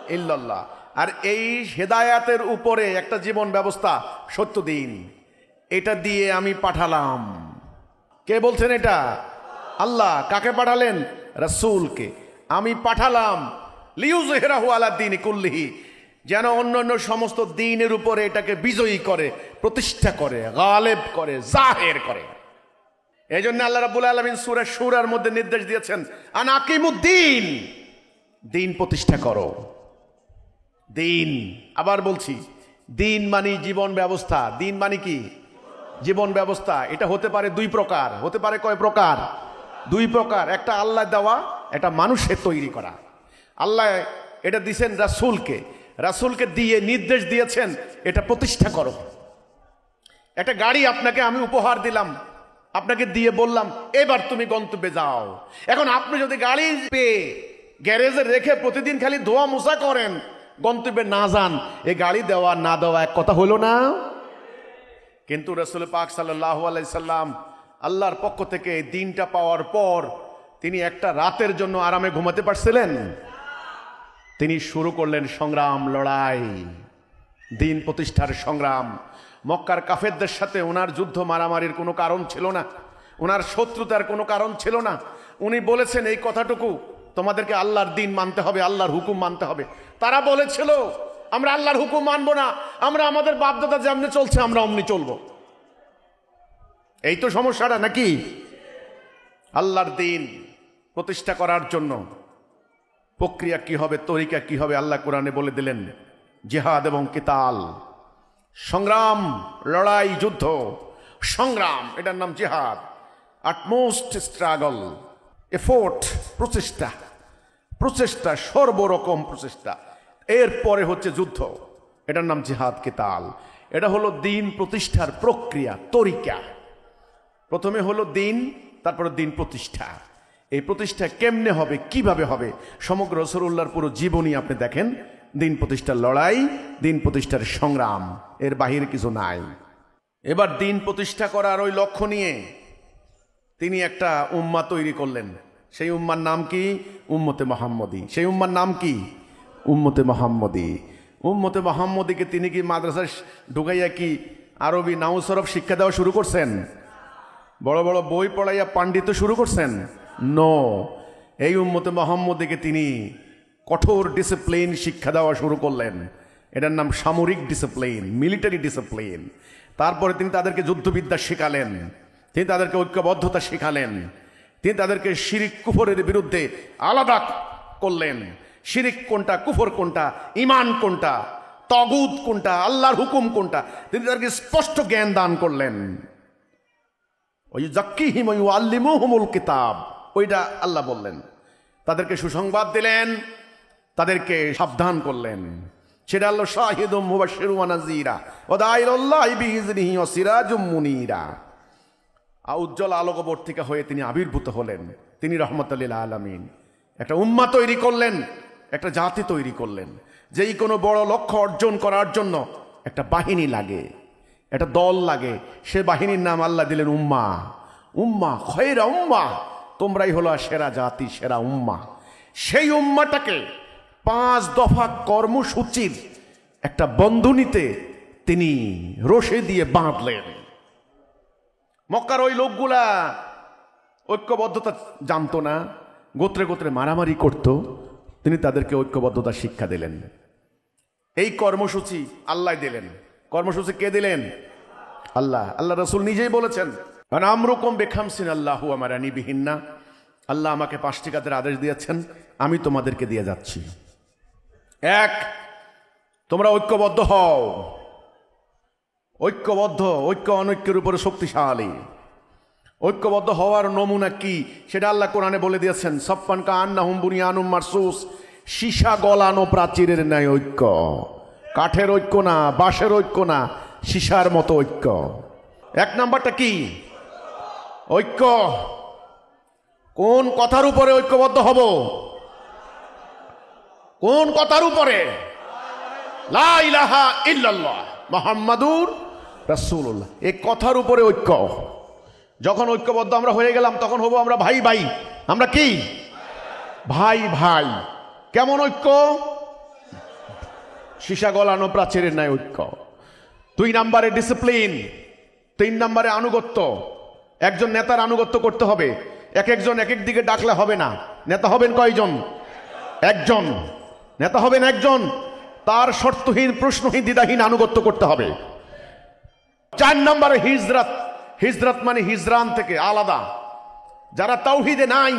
ইল্লাল্লাহ। আর এই হেদায়াতের উপরে একটা জীবন ব্যবস্থা, সত্য দিন, এটা দিয়ে আমি পাঠালাম। কে বলছেন এটা? আল্লাহ। কাকে পাঠালেন? রাসূলকে। আমি পাঠালাম লিইয়ুযহিরাহু আলা দ্বীনি কুল্লিহি, যেন অন্যান্য সমস্ত দ্বীনের উপরে এটাকে বিজয়ী করে, প্রতিষ্ঠা করে, গালেব করে, জাহের করে। এই জন্য আল্লাহ রাব্বুল আলামিন সূরা শুরার মধ্যে নির্দেশ দিয়েছেন, আন আকিমুদ্দিন, দিন প্রতিষ্ঠা করো। দিন, আবার বলছি, দিন মানে জীবন ব্যবস্থা। দিন মানে কি? জীবন ব্যবস্থা। এটা হতে পারে দুই প্রকার। হতে পারে কয় প্রকার? দুই প্রকার। একটা আল্লাহ দেওয়া, একটা মানুষের তৈরি করা। আল্লাহ এটা দিয়েছেন রাসূলকে, রাসূলকে দিয়ে নির্দেশ দিয়েছেন এটা প্রতিষ্ঠা করো। একটা গাড়ি আপনাকে আমি উপহার দিলাম, আপনাকে দিয়ে বললাম এবার তুমি গন্তব্যে যাও। এখন আপনি যদি গাড়ি পেয়ে গ্যারেজে রেখে প্রতিদিন খালি ধোয়া মোছা করেন, গন্তব্যে না যান, এ গাড়ি দেওয়া না দেওয়া এক কথা হলো না? কিন্তু রাসূল পাক সাল্লাল্লাহু আলাইহি সাল্লাম আল্লাহর পক্ষ থেকে এই দিনটা পাওয়ার পর তিনি একটা রাতের জন্য আরামে ঘুমাতে পারছিলেন? তিনি শুরু করলেন সংগ্রাম, লড়াই, দিন প্রতিষ্ঠার সংগ্রাম। মক্কার কাফেরদের সাথে ওনার যুদ্ধ মারামারির কোনো কারণ ছিল না, ওনার শত্রুতার কোনো কারণ ছিল না। উনি বলেছেন এই কথাটুকু, তোমাদেরকে আল্লাহর দিন মানতে হবে, আল্লাহর হুকুম মানতে হবে। তারা বলেছিল আমরা আল্লাহর হুকুম মানব না, আমরা আমাদের বাপদাদা যেমনি চলছে আমরা অমনি চলবো। এই তো সমস্যাটা নাকি? আল্লাহর দিন প্রতিষ্ঠা করার জন্য প্রক্রিয়া কি হবে, তরিকা কি হবে, আল্লাহ কোরআনে বলে দিলেন। জিহাদ এবং কিতাল, সংগ্রাম, লড়াই, যুদ্ধ, সংগ্রাম, এটার নাম জিহাদ। আটমোস্ট স্ট্রাগল, এফোর্ট, প্রচেষ্টা, প্রচেষ্টা, সর্বরকম প্রচেষ্টা। এরপরে হচ্ছে যুদ্ধ, এটার নাম জিহাদ, কিতাল। এটা হলো দিন প্রতিষ্ঠার প্রক্রিয়া, তরিকা। প্রথমে হলো দিন, তারপরে দিন প্রতিষ্ঠা। এই প্রতিষ্ঠা কেমনে হবে, কিভাবে হবে, সমগ্র রাসূলুল্লাহর পুরো জীবনী আপনি দেখেন। দিন প্রতিষ্ঠার লড়াই, দিন প্রতিষ্ঠার সংগ্রাম, এর বাহিরে কিছু নাই। এবার দিন প্রতিষ্ঠা করার ওই লক্ষ্য নিয়ে তিনি একটা উম্মাহ তৈরি করলেন। সেই উম্মার নাম কি? উম্মতে মুহাম্মদী। সেই উম্মার নাম কি? উম্মতে মুহাম্মদী। উম্মতে মুহাম্মদীকে তিনি কি মাদ্রাসায় ঢুকাইয়া কি আরবি নাউ সরফ শিক্ষা দেওয়া শুরু করছেন? বড় বড় বই পড়াইয়া পাণ্ডিত্য শুরু করছেন? নো। এই উম্মতে মুহাম্মদীকে তিনি কঠোর ডিসিপ্লিন শিক্ষা দেওয়া শুরু করলেন। এটার নাম সামরিক ডিসিপ্লিন, মিলিটারি ডিসিপ্লিন। তারপরে তিনি তাদেরকে যুদ্ধবিদ্যা শেখালেন, তিনি তাদেরকে ঐক্যবদ্ধতা শেখালেন, তিনি তাদেরকে শিরিক কুফরের বিরুদ্ধে আলাদা করলেন। শিরিক কোনটা, কুফর কোনটা, ঈমান কোনটা, তাগুত কোনটা, আল্লাহর হুকুম কোনটা, তিনি তাদেরকে স্পষ্ট জ্ঞান দান করলেন। ওই যাক্কিহিম ওয়া ইউআল্লিমুহুমুল কিতাব, ওইটা আল্লাহ বললেন। তাদেরকে সুসংবাদ দিলেন, তাদেরকে সাবধান করলেন। সেটা হলো শাহিদুম মুবাশশিরুম ওয়া নাযীরা ওয়া দাঈলুল্লাহি বিইযনিহি ওয়া সিরাজুম মুনীরা। উজ্জ্বল আলোকবর্তিকা হয়ে তিনি আবির্ভূত হলেন। তিনি রহমতুল লিল আলামিন। একটা উম্মাহ তৈরি করলেন, একটা জাতি তৈরি করলেন। যেই কোনো বড় লক্ষ্য অর্জন করার জন্য একটা বাহিনী লাগে, একটা দল লাগে। সে বাহিনীর নাম আল্লাহ দিলেন উম্মাহ। উম্মাহ, খয়রা উম্মাহ, তোমরাই হলো সেরা জাতি, সেরা উম্মাহ। সেই উম্মাহটাকে 5 দফা কর্মসূচির একটা বন্ধনীতে তিনি রশি দিয়ে বাঁধলেন। মক্কার ওই লোকগুলা ঐক্যবদ্ধতা জানতো না, গোত্রে গোত্রে মারামারি করত। তিনি তাদেরকে ঐক্যবদ্ধতা শিক্ষা দিলেন। এই কর্মসূচি আল্লাহ দিলেন। কর্মসূচি কে দিলেন? আল্লাহ। আল্লাহ রাসূল নিজেই বলেছেন, আমরুকুম বিখামসিন আল্লাহু আমারানি বিহিন্না, আল্লাহ আমাকে 5টি কাজের আদেশ দিয়েছেন, আমি তোমাদেরকে দিয়ে যাচ্ছি। 1, তোমরা ঐক্যবদ্ধ হও। ঐক্যবদ্ধ, ঐক্য অনৈক্যের উপরে শক্তিশালী। ঐক্যবদ্ধ হওয়ার নমুনা কি সেটা আল্লাহ কোরআনে বলে দিয়েছেন, সাফফান কাআন্নাহুম বুনিয়ানুম মারসুস, সীসা গলানো প্রাচীরের ন্যায় ঐক্য। কাঠের ঐক্য না, বাঁশের ঐক্য না, সীসার মতো ঐক্য। 1 নাম্বারটা কি? ঐক্য। কোন কথার উপরে ঐক্যবদ্ধ হব? কোন কথার উপরে? লা ইলাহা ইল্লাল্লাহ মুহাম্মাদুর রাসূলুল্লাহ। এই কথার উপরে ঐক্য। যখন ঐক্যবদ্ধ আমরা হয়ে গেলাম তখন হব আমরা ভাই ভাই। আমরা কি? ভাই ভাই। কেমন ঐক্য? সীসা গলানো প্রাচীরের ন্যায় ঐক্য। 2 নম্বরে ডিসিপ্লিন, 3 নম্বরে আনুগত্য। একজন নেতার আনুগত্য করতে হবে। এক একজন এক এক দিকে ডাকলে হবে না। নেতা হবেন কয়জন? একজন। নেতা হবেন একজন, তার শর্তহীন প্রশ্নহীন দ্বিধাহীন আনুগত্য করতে হবে। 4 নম্বরে হিজরত। হিজরত মানে হিজরান থেকে আলাদা। যারা তাওহীদে নাই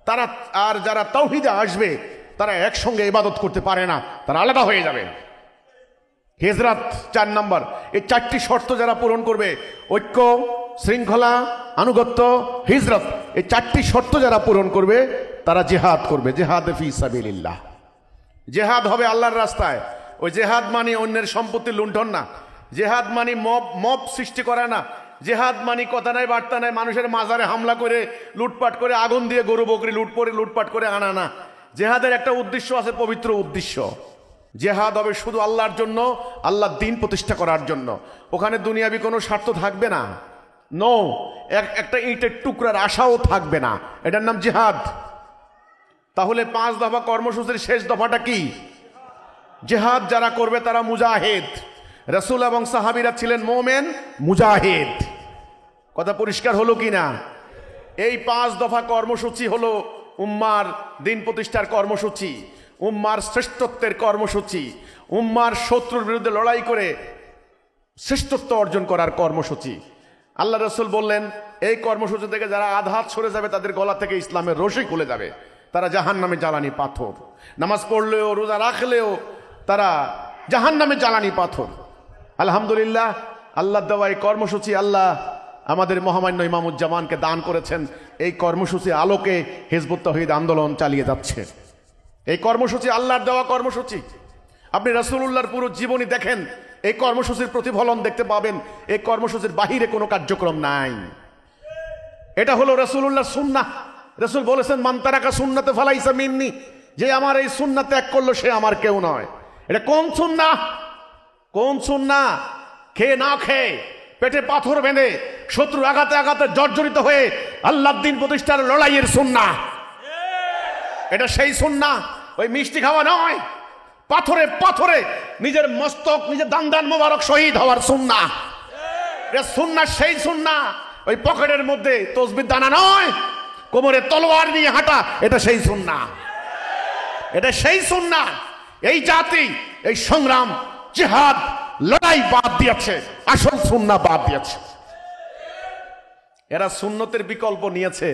তারা, আর যারা তাওহীদে আসবে তারা একসঙ্গে ইবাদত করতে পারে না, তারা আলাদা হয়ে যাবে। হিজরত 4 নম্বর। এই 4টি শর্ত যারা পূরণ করবে, ঐক্য, শৃঙ্খলা, আনুগত্য, হিজরত, এই 4টি শর্ত যারা পূরণ করবে তারা জিহাদ করবে। জিহাদ ফি সাবিলিল্লাহ। জেহাদ হবে আল্লাহর রাস্তায়। ওই জেহাদ মানে অন্যের সম্পত্তি লুণ্ঠন না। জেহাদ মানে মব সৃষ্টি করা না। জেহাদ মানে কথা নাই বার্তা নাই, মানুষের মাজারে হামলা করে লুটপাট করে আগুন দিয়ে গরু বকরি লুটপাট করে আনা না। জেহাদের একটা উদ্দেশ্য আছে, পবিত্র উদ্দেশ্য। জেহাদ হবে শুধু আল্লাহর জন্য, আল্লাহর দ্বীন প্রতিষ্ঠা করার জন্য। ওখানে দুনিয়াবি কোনো স্বার্থ থাকবে না। নো, একটা ইটের টুকরার আশাও থাকবে না। এটার নাম জিহাদ। তাহলে 5 দফা কর্মসূচির শেষ দফাটা কি? জিহাদ যারা করবে তারা মুজাহিদ। রাসূল এবং সাহাবীরা ছিলেন মোমেন, মুজাহিদ। কথা পরিষ্কার হলো কিনা? এই 5 দফা কর্মসূচি হলো উম্মার দ্বীন প্রতিষ্ঠার কর্মসূচি, উম্মার শ্রেষ্ঠত্বের কর্মসূচি, উম্মার শত্রুর বিরুদ্ধে লড়াই করে শ্রেষ্ঠত্ব অর্জন করার কর্মসূচি। আল্লাহ রাসূল বললেন, এই কর্মসূচি থেকে যারা আধাত সরে যাবে তাদের গলা থেকে ইসলামের রশি খুলে যাবে, তারা জাহান্নামে জ্বালানি পাথর। নামাজ পড়লেও রোজা রাখলেও তারা জাহান্নামে জ্বালানি পাথর। আলহামদুলিল্লাহ, আল্লাহ দেওয়া এই কর্মসূচি আল্লাহ আমাদের মহামান্য ইমামুজ্জামানকে দান করেছেন। এই কর্মসূচি আলোকে হিজবুত তাওহীদ আন্দোলন চালিয়ে যাচ্ছে। এই কর্মসূচি আল্লাহর দেওয়া কর্মসূচি। আপনি রাসূলুল্লাহর পুরো জীবনী দেখেন, এই কর্মসূচির প্রতিফলন দেখতে পাবেন। এই কর্মসূচির বাহিরে কোনো কার্যক্রম নাই। এটা হলো রাসূলুল্লাহর সুন্নাহ। রাসূল বলেছেন, মান তারাকা সুন্নাতে ফালাইসা মিন্নি, যে আমার এই সুন্নাহ ত্যাগ করলো সে আমার কেউ নয়। এটা কোন সুন্নাহ? কোন সুন্নাহ? খেয়ে না খেয়ে পেটে পাথর বেঁধে শত্রুর আঘাতে আঘাতে জর্জরিত হয়ে আল্লাহর দ্বীন প্রতিষ্ঠার লড়াইয়ের সুন্নাহ। এটা সেই সুন্নাহ, ওই মিষ্টি খাওয়া নয়। পাথরে পাথরে নিজের মস্তক, নিজের দান মোবারক শহীদ হওয়ার সুন্নাহ। এটা সুন্নাহ, সেই সুন্নাহ। ওই পকেটের মধ্যে তসবির দানা নয়, কোমরে তলোয়ার নিয়ে হাঁটা, এটা সেই সুন্নাহ। এটা সেই সুন্নাহ। এই জাতি এই সংগ্রাম, জিহাদ, লড়াই বাদ দিয়েছে, আসল সুন্নাহ বাদ দিয়েছে। এরা সুন্নতের বিকল্প নিয়েছে।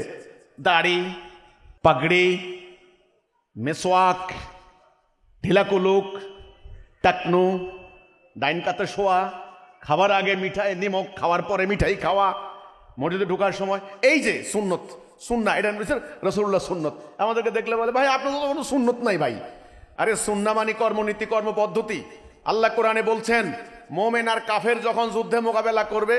দাড়ি, পাগড়ি, মেসওয়াক, ঢিলাকুলুক, টাকনু, ডাইন কাতে শোয়া, খাবার আগে মিঠাই নিমক, খাওয়ার পরে মিঠাই খাওয়া, মসজিদে ঢোকার সময়। এই যে সুন্নত, সুন্নাহ, এটা রাসূলুল্লাহ সুন্নত। আমাদেরকে দেখলে বলে, ভাই আপনার তো কোনো সুন্নত নাই ভাই। আরে সুন্নাহ মানে কর্মনীতি, কর্মপদ্ধতি। আল্লাহ কোরআনে বলছেন, মোমেন আর কাফের যখন যুদ্ধে মোকাবেলা করবে,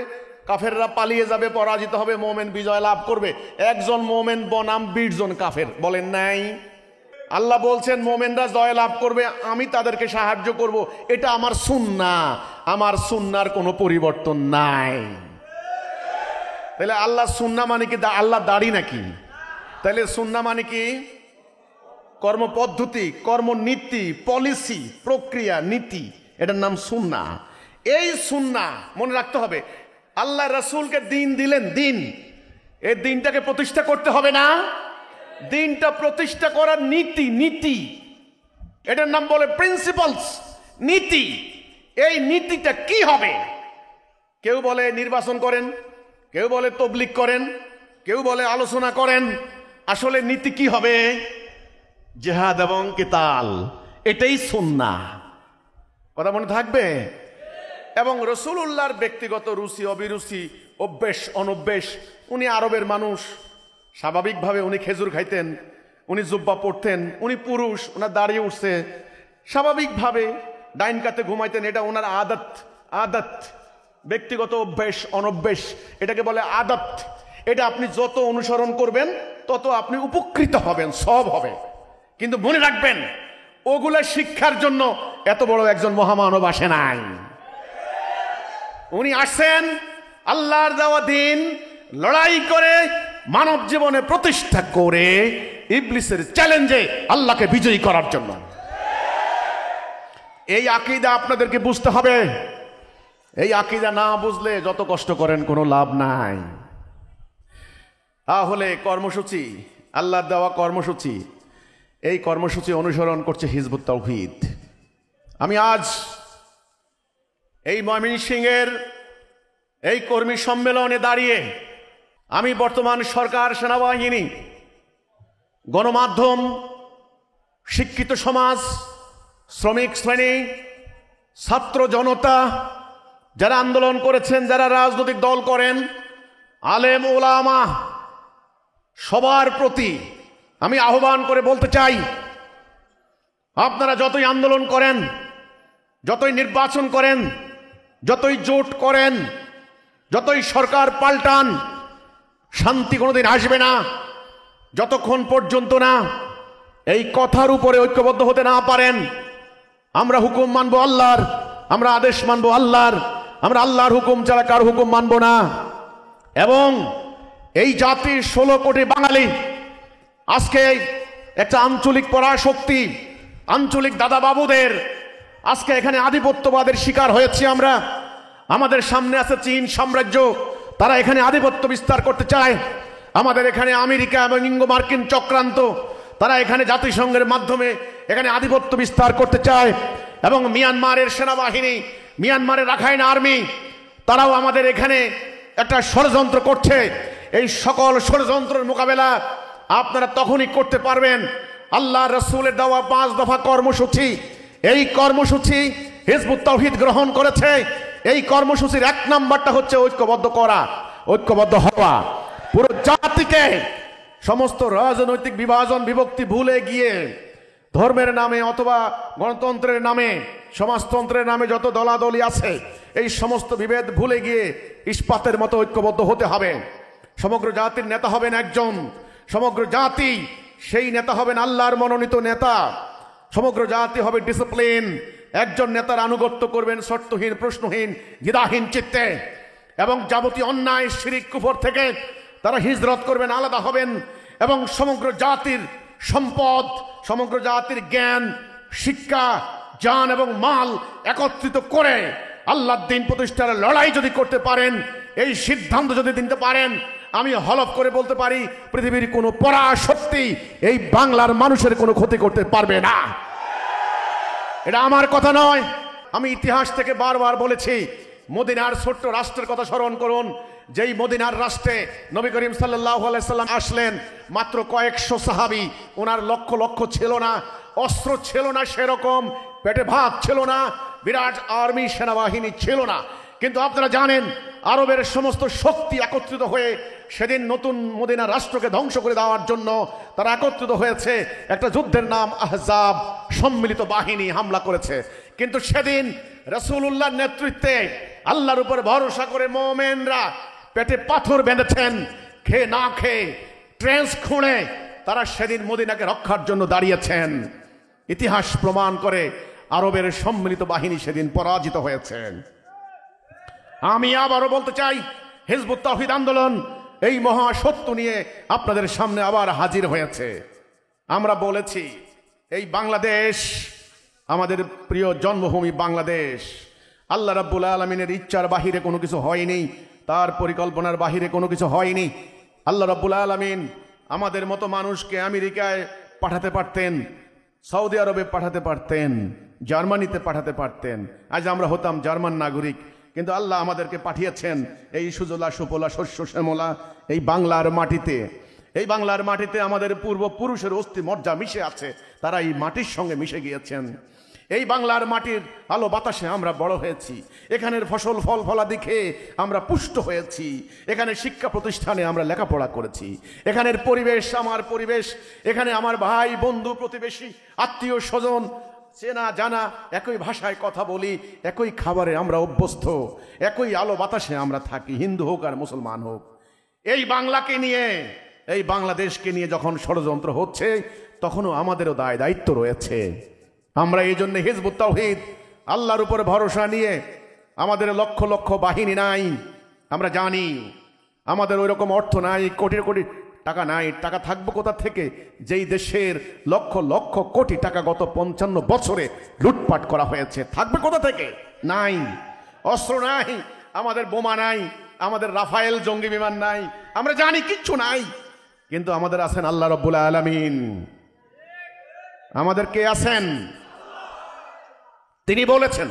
কাফেররা পালিয়ে যাবে, পরাজিত হবে, মোমেন বিজয় লাভ করবে। একজন মোমেন বনাম 20 জন কাফের, বলেন নাই? আল্লাহ বলছেন মোমেনরা জয় লাভ করবে, আমি তাদেরকে সাহায্য করব। এটা আমার সুন্নাহ, আমার সুন্নাহর কোনো পরিবর্তন নাই। তাহলে আল্লাহ সুন্নাহ মানে কি আল্লাহ দাড়ি নাকি? তাহলে সুন্নাহ মানে কি? কর্মপদ্ধতি, কর্মনীতি, পলিসি, প্রক্রিয়া, নীতি, এটার নাম সুন্নাহ। এই সুন্নাহ মনে রাখতে হবে। আল্লাহ রাসূলকে দিন দিলেন, দিন, এই দিনটাকে প্রতিষ্ঠা করতে হবে না? দিনটা প্রতিষ্ঠা করার নীতি, নীতি, এটার নাম বলে প্রিন্সিপালস, নীতি। এই নীতিটা কি হবে? কেউ বলে নির্বাচন করেন, কেউ বলে তাবলীগ করেন, কেউ বলে আলোচনা করেন। আসলে নীতি কি হবে? জিহাদ এবং কিতাল, এটাই সুন্নাহ। কথা মনে থাকবে। এবং রাসূলুল্লাহর ব্যক্তিগত রুচি অভিরুচি, অভ্যেস অনভ্যেস। উনি আরবের মানুষ, স্বাভাবিকভাবে উনি খেজুর খাইতেন, উনি জুব্বা পরতেন, উনি পুরুষ, ওনার দাঁড়িয়ে উঠছে, স্বাভাবিকভাবে ডাইন কাতে ঘুমাইতেন। এটা ওনার আদত, আদত, ব্যক্তিগত অভ্যেস অনভ্যেস, এটাকে বলে আদত। এটা আপনি যত অনুসরণ করবেন তত আপনি উপকৃত হবেন, সব হবে। কিন্তু মনে রাখবেন, ওগুলা শিক্ষার জন্য এত বড় একজন মহামানব আসে নাই। উনি আসেন আল্লাহর দেওয়া দিন লড়াই করে, মানব জীবনে প্রতিষ্ঠা করে, ইবলিসের চ্যালেঞ্জে আল্লাহকে বিজয়ী করার জন্য। এই আকীদা আপনাদেরকে বুঝতে হবে। এই আকীদা না বুঝলে যত কষ্ট করেন কোনো লাভ নাই। তাহলে কর্মসূচি, আল্লাহর দেওয়া কর্মসূচি, এই কর্মসূচি অনুসরণ করছে হিজবুত তাওহীদ। আমি আজ এই ময়মনসিংহের এই কর্মী সম্মেলনে দাঁড়িয়ে আমি বর্তমান সরকার, সেনাবাহিনী, গণমাধ্যম, শিক্ষিত সমাজ, শ্রমিক শ্রেণী, ছাত্র জনতা, যারা আন্দোলন করেছেন, যারা রাজনৈতিক দল করেন, আলেম ওলামা, সবার প্রতি আমি আহ্বান করে বলতে চাই, আপনারা যতই আন্দোলন করেন, যতই নির্বাচন করেন, যতই জোট করেন, যতই সরকার পাল্টান, শান্তি কোনোদিন আসবে না যতক্ষণ পর্যন্ত না এই কথার উপরে ঐক্যবদ্ধ হতে না পারেন। আমরা হুকুম মানবো আল্লাহর, আমরা আদেশ মানবো আল্লাহর, আমরা আল্লাহর হুকুম ছাড়া কার হুকুম মানবো না। এবং এই জাতির 16 কোটি বাঙালি আজকে একটা আঞ্চলিক পরাশক্তি, আঞ্চলিক দাদাবাবুদের আজকে এখানে আধিপত্যবাদের শিকার হয়েছি আমরা। আমাদের সামনে আছে চীন সাম্রাজ্য, তারা এখানে আধিপত্য বিস্তার করতে চায়। আমাদের এখানে আমেরিকা এবং ইঙ্গো মার্কিন চক্রান্ত, তারা এখানে জাতিসংঘের মাধ্যমে এখানে আধিপত্য বিস্তার করতে চায়। এবং মিয়ানমারের সেনাবাহিনী, মিয়ানমারের রাখাইন আর্মি, তারাও আমাদের এখানে একটা ষড়যন্ত্র করছে। এই সকল ষড়যন্ত্রের মোকাবেলা আপনারা তখনই করতে পারবেন আল্লাহ রসুলের দেওয়া 5 দফা কর্মসূচি। এই কর্মসূচি হিজবুত তাওহীদ গ্রহণ করেছে। এই কর্মসূচির 1 নাম্বারটা হচ্ছে ঐক্যবদ্ধ করা, ঐক্যবদ্ধ হওয়া। পুরো জাতিকে সমস্ত রাজনৈতিক বিভাজন বিভক্তি ভুলে গিয়ে ধর্মের নামে অথবা গণতন্ত্রের নামে, সমাজতন্ত্রের নামে যত দলাদলি আছে, এই সমস্ত বিভেদ ভুলে গিয়ে ইস্পাতের মতো ঐক্যবদ্ধ হতে হবে। সমগ্র জাতির নেতা হবেন একজন, সমগ্র জাতি সেই নেতা হবেন আল্লাহর মনোনীত নেতা। সমগ্র জাতি হবে ডিসিপ্লিন, একজন নেতার আনুগত্য করবেন শর্তহীন, প্রশ্নহীন, দ্বিধাহীন চিত্তে। এবং যাবতীয় অন্যায়, শিরিক, কুফর থেকে তারা হিজরত করবেন, আলাদা হবেন। এবং সমগ্র জাতির সম্পদ, সমগ্র জাতির জ্ঞান, শিক্ষা, জান এবং মাল একত্রিত করে আল্লাহর দ্বীন প্রতিষ্ঠার লড়াই যদি করতে পারেন, এই সিদ্ধান্ত যদি দিতে পারেন, আমি হলফ করে বলতে পারি পৃথিবীর কোনো পরাশক্তি এই বাংলার মানুষের কোনো ক্ষতি করতে পারবে না। এটা আমার কথা নয়, আমি ইতিহাস থেকে বারবার বলেছি। মদিনার ছোট্ট রাষ্ট্রের কথা স্মরণ করুন। যেই মদিনার রাষ্ট্রে নবী করিম সাল্লাল্লাহু আলাইহি সাল্লাম আসলেন, মাত্র কয়েকশো সাহাবী, ওনার লক্ষ লক্ষ ছিল না, অস্ত্র ছিল না সেরকম, পেটে ভাত ছিল না, বিরাট আর্মি সেনাবাহিনী ছিল না। কিন্তু আপনারা জানেন আরবের সমস্ত শক্তি একত্রিত হয়ে সেদিন নতুন মদিনা রাষ্ট্রকে ধ্বংস করে দেওয়ার জন্য তারা একত্রিত হয়েছে। একটা যুদ্ধের নাম আহজাব, সম্মিলিত বাহিনী হামলা করেছে। কিন্তু সেদিন রাসূলুল্লাহর নেতৃত্বে আল্লাহর উপর ভরসা করে মুমিনরা পেটে পাথর বেঁধেছেন, খেয়ে না খেয়ে, ট্রেন্স খুঁড়ে তারা সেদিন মদিনাকে রক্ষার জন্য দাঁড়িয়েছেন। ইতিহাস প্রমাণ করে আরবের সম্মিলিত বাহিনী সেদিন পরাজিত হয়েছেন। আমি আবারও বলতে চাই, হিজবুত তাওহীদ আন্দোলন এই মহা সত্য নিয়ে আপনাদের সামনে আবার হাজির হয়েছে। আমরা বলেছি এই বাংলাদেশ আমাদের প্রিয় জন্মভূমি বাংলাদেশ। আল্লাহ রাব্বুল আলামিনের ইচ্ছার বাহিরে কোনো কিছু হয়নি, তার পরিকল্পনার বাহিরে কোনো কিছু হয়নি। আল্লাহ রাব্বুল আলামিন আমাদের মতো মানুষকে আমেরিকায় পাঠাতে পারতেন, সৌদি আরবে পাঠাতে পারতেন, জার্মানিতে পাঠাতে পারতেন, আজ আমরা হতাম জার্মান নাগরিক। কিন্তু আল্লাহ আমাদেরকে পাঠিয়েছেন এই সুজলা সুফলা শস্য শ্যামলা এই বাংলার মাটিতে। এই বাংলার মাটিতে আমাদের পূর্বপুরুষের অস্থি মজ্জা মিশে আছে, তারা এই মাটির সঙ্গে মিশে গিয়েছেন। এই বাংলার মাটির আলো বাতাসে আমরা বড় হয়েছি, এখানের ফসল ফল ফলাদি খেয়ে আমরা পুষ্ট হয়েছি, এখানে শিক্ষা প্রতিষ্ঠানে আমরা লেখাপড়া করেছি, এখানের পরিবেশ আমার পরিবেশ, এখানে আমার ভাই বন্ধু প্রতিবেশী আত্মীয় স্বজন চেনা জানা, একই ভাষায় কথা বলি, একই খাবারে আমরা অভ্যস্ত, একই আলো বাতাসে আমরা থাকি, হিন্দু হোক আর মুসলমান হোক। এই বাংলাকে নিয়ে, এই বাংলাদেশকে নিয়ে যখন ষড়যন্ত্র হচ্ছে, তখনও আমাদেরও দায়িত্ব রয়েছে। আমরা এই জন্য হিজবুত তাওহীদ আল্লাহর উপর ভরসা নিয়ে, আমাদের লক্ষ লক্ষ বাহিনী নাই, আমরা জানি আমাদের ওই রকম অর্থ নাই, কোটি কোটি টাকা নাই। টাকা থাকবে কোথা থেকে? যেই দেশের লক্ষ লক্ষ কোটি টাকা গত 55 বছরে লুটপাট করা হয়েছে, থাকবে কোথা থেকে? নাই। অস্ত্র নাই, আমাদের বোমা নাই, আমাদের রাফায়েল জঙ্গি বিমান নাই, আমরা জানি কিচ্ছু নাই। কিন্তু আমাদের আছেন আল্লাহ রাব্বুল আলামিন। আমাদের কে আছেন? তিনি বলেছেন,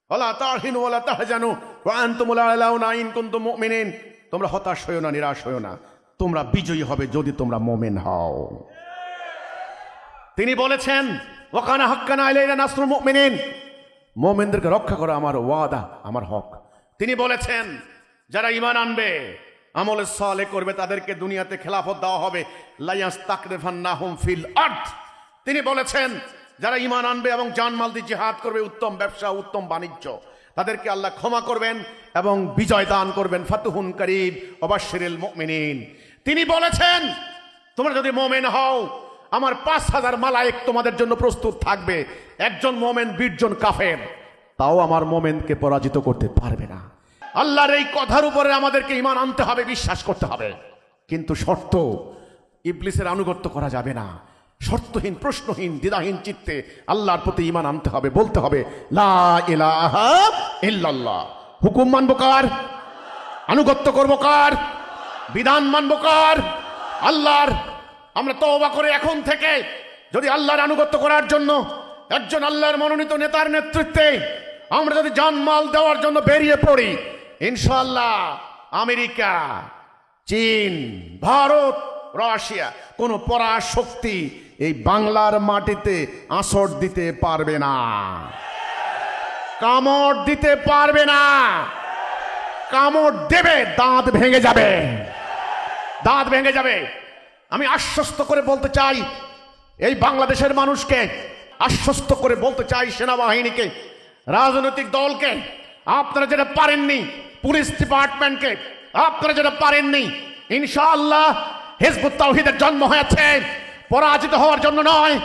ওয়ালা তাহিনু ওয়ালা তাহজানু ওয়া আনতুমুল আ'লাউনা ইন কুনতুম মুমিনিন। তোমরা হতাশ হয়ো না, নিরাশ হয়ো না, তোমরা বিজয়ী হবে যদি তোমরা মুমিন হও। তিনি বলেছেন, ওয়া কানা হাক্কান আলাইনা নাসরুল মুমিনিন। মুমিনদেরকে রক্ষা করা আমার ওয়াদা, আমার হক। তিনি বলেছেন, যারা ঈমান আনবে, আমলে সালেহ করবে, তাদেরকে দুনিয়াতে খেলাফত দেওয়া হবে। লা ইয়াস্তাকলিফান্নাহুম ফিল আরদ। তিনি বলেছেন, যারা ঈমান আনবে এবং জানমাল দিয়ে জিহাদ করবে, উত্তম ব্যবসা, উত্তম বাণিজ্য, তাদেরকে আল্লাহ ক্ষমা করবেন এবং বিজয় দান করবেন। ফাতুহুন করিব ওয়া বাশশিরিল মুমিনিন। তিনি বলেছেন, তোমরা যদি মুমিন হও, আমার 5000 মালায়েক তোমাদের জন্য প্রস্তুত থাকবে। একজন মুমিন 20 জন কাফের, তাও আমার মুমিনকে পরাজিত করতে পারবে না। আল্লাহর এই কথার উপরে আমাদেরকে ঈমান আনতে হবে, বিশ্বাস করতে হবে। কিন্তু শর্ত, ইবলিসের আনুগত্য করা যাবে না। শর্তহীন, প্রশ্নহীন, দ্বিধাহীন চিত্তে আল্লাহর প্রতি ঈমান আনতে হবে, বলতে হবে লা ইলাহা ইল্লাল্লাহ। হুকুম মানব কার? আনুগত্য করব কার? বিধান মানব কার? আল্লাহর। আমরা তওবা করে এখন থেকে যদি আল্লাহর আনুগত্য করার জন্য একজন আল্লাহর মনোনীত নেতার নেতৃত্বে আমরা যদি জানমাল দেওয়ার জন্য বেরিয়ে পড়ি, ইনশাআল্লাহ আমেরিকা, চীন, ভারত, রাশিয়া, কোন পরাশক্তি এই বাংলার মাটিতে আঁচড় দিতে পারবে না, কামড় দিতে পারবে না। কামড় দেবে, দাঁত ভেঙে যাবে, দাঁত ভেঙে যাবে। আমি আশ্বস্ত করে বলতে চাই এই বাংলাদেশের মানুষকে, আশ্বস্ত করে বলতে চাই সেনাবাহিনীকে, রাজনৈতিক দলকে, আপনারা যেটা পারেননি, পুলিশ ডিপার্টমেন্টকে আপনারা যেটা পারেননি, ইনশাআল্লাহ হিজবুত তাওহীদের জন্ম হয়েছে পরাজিত হওয়ার জন্য নয়।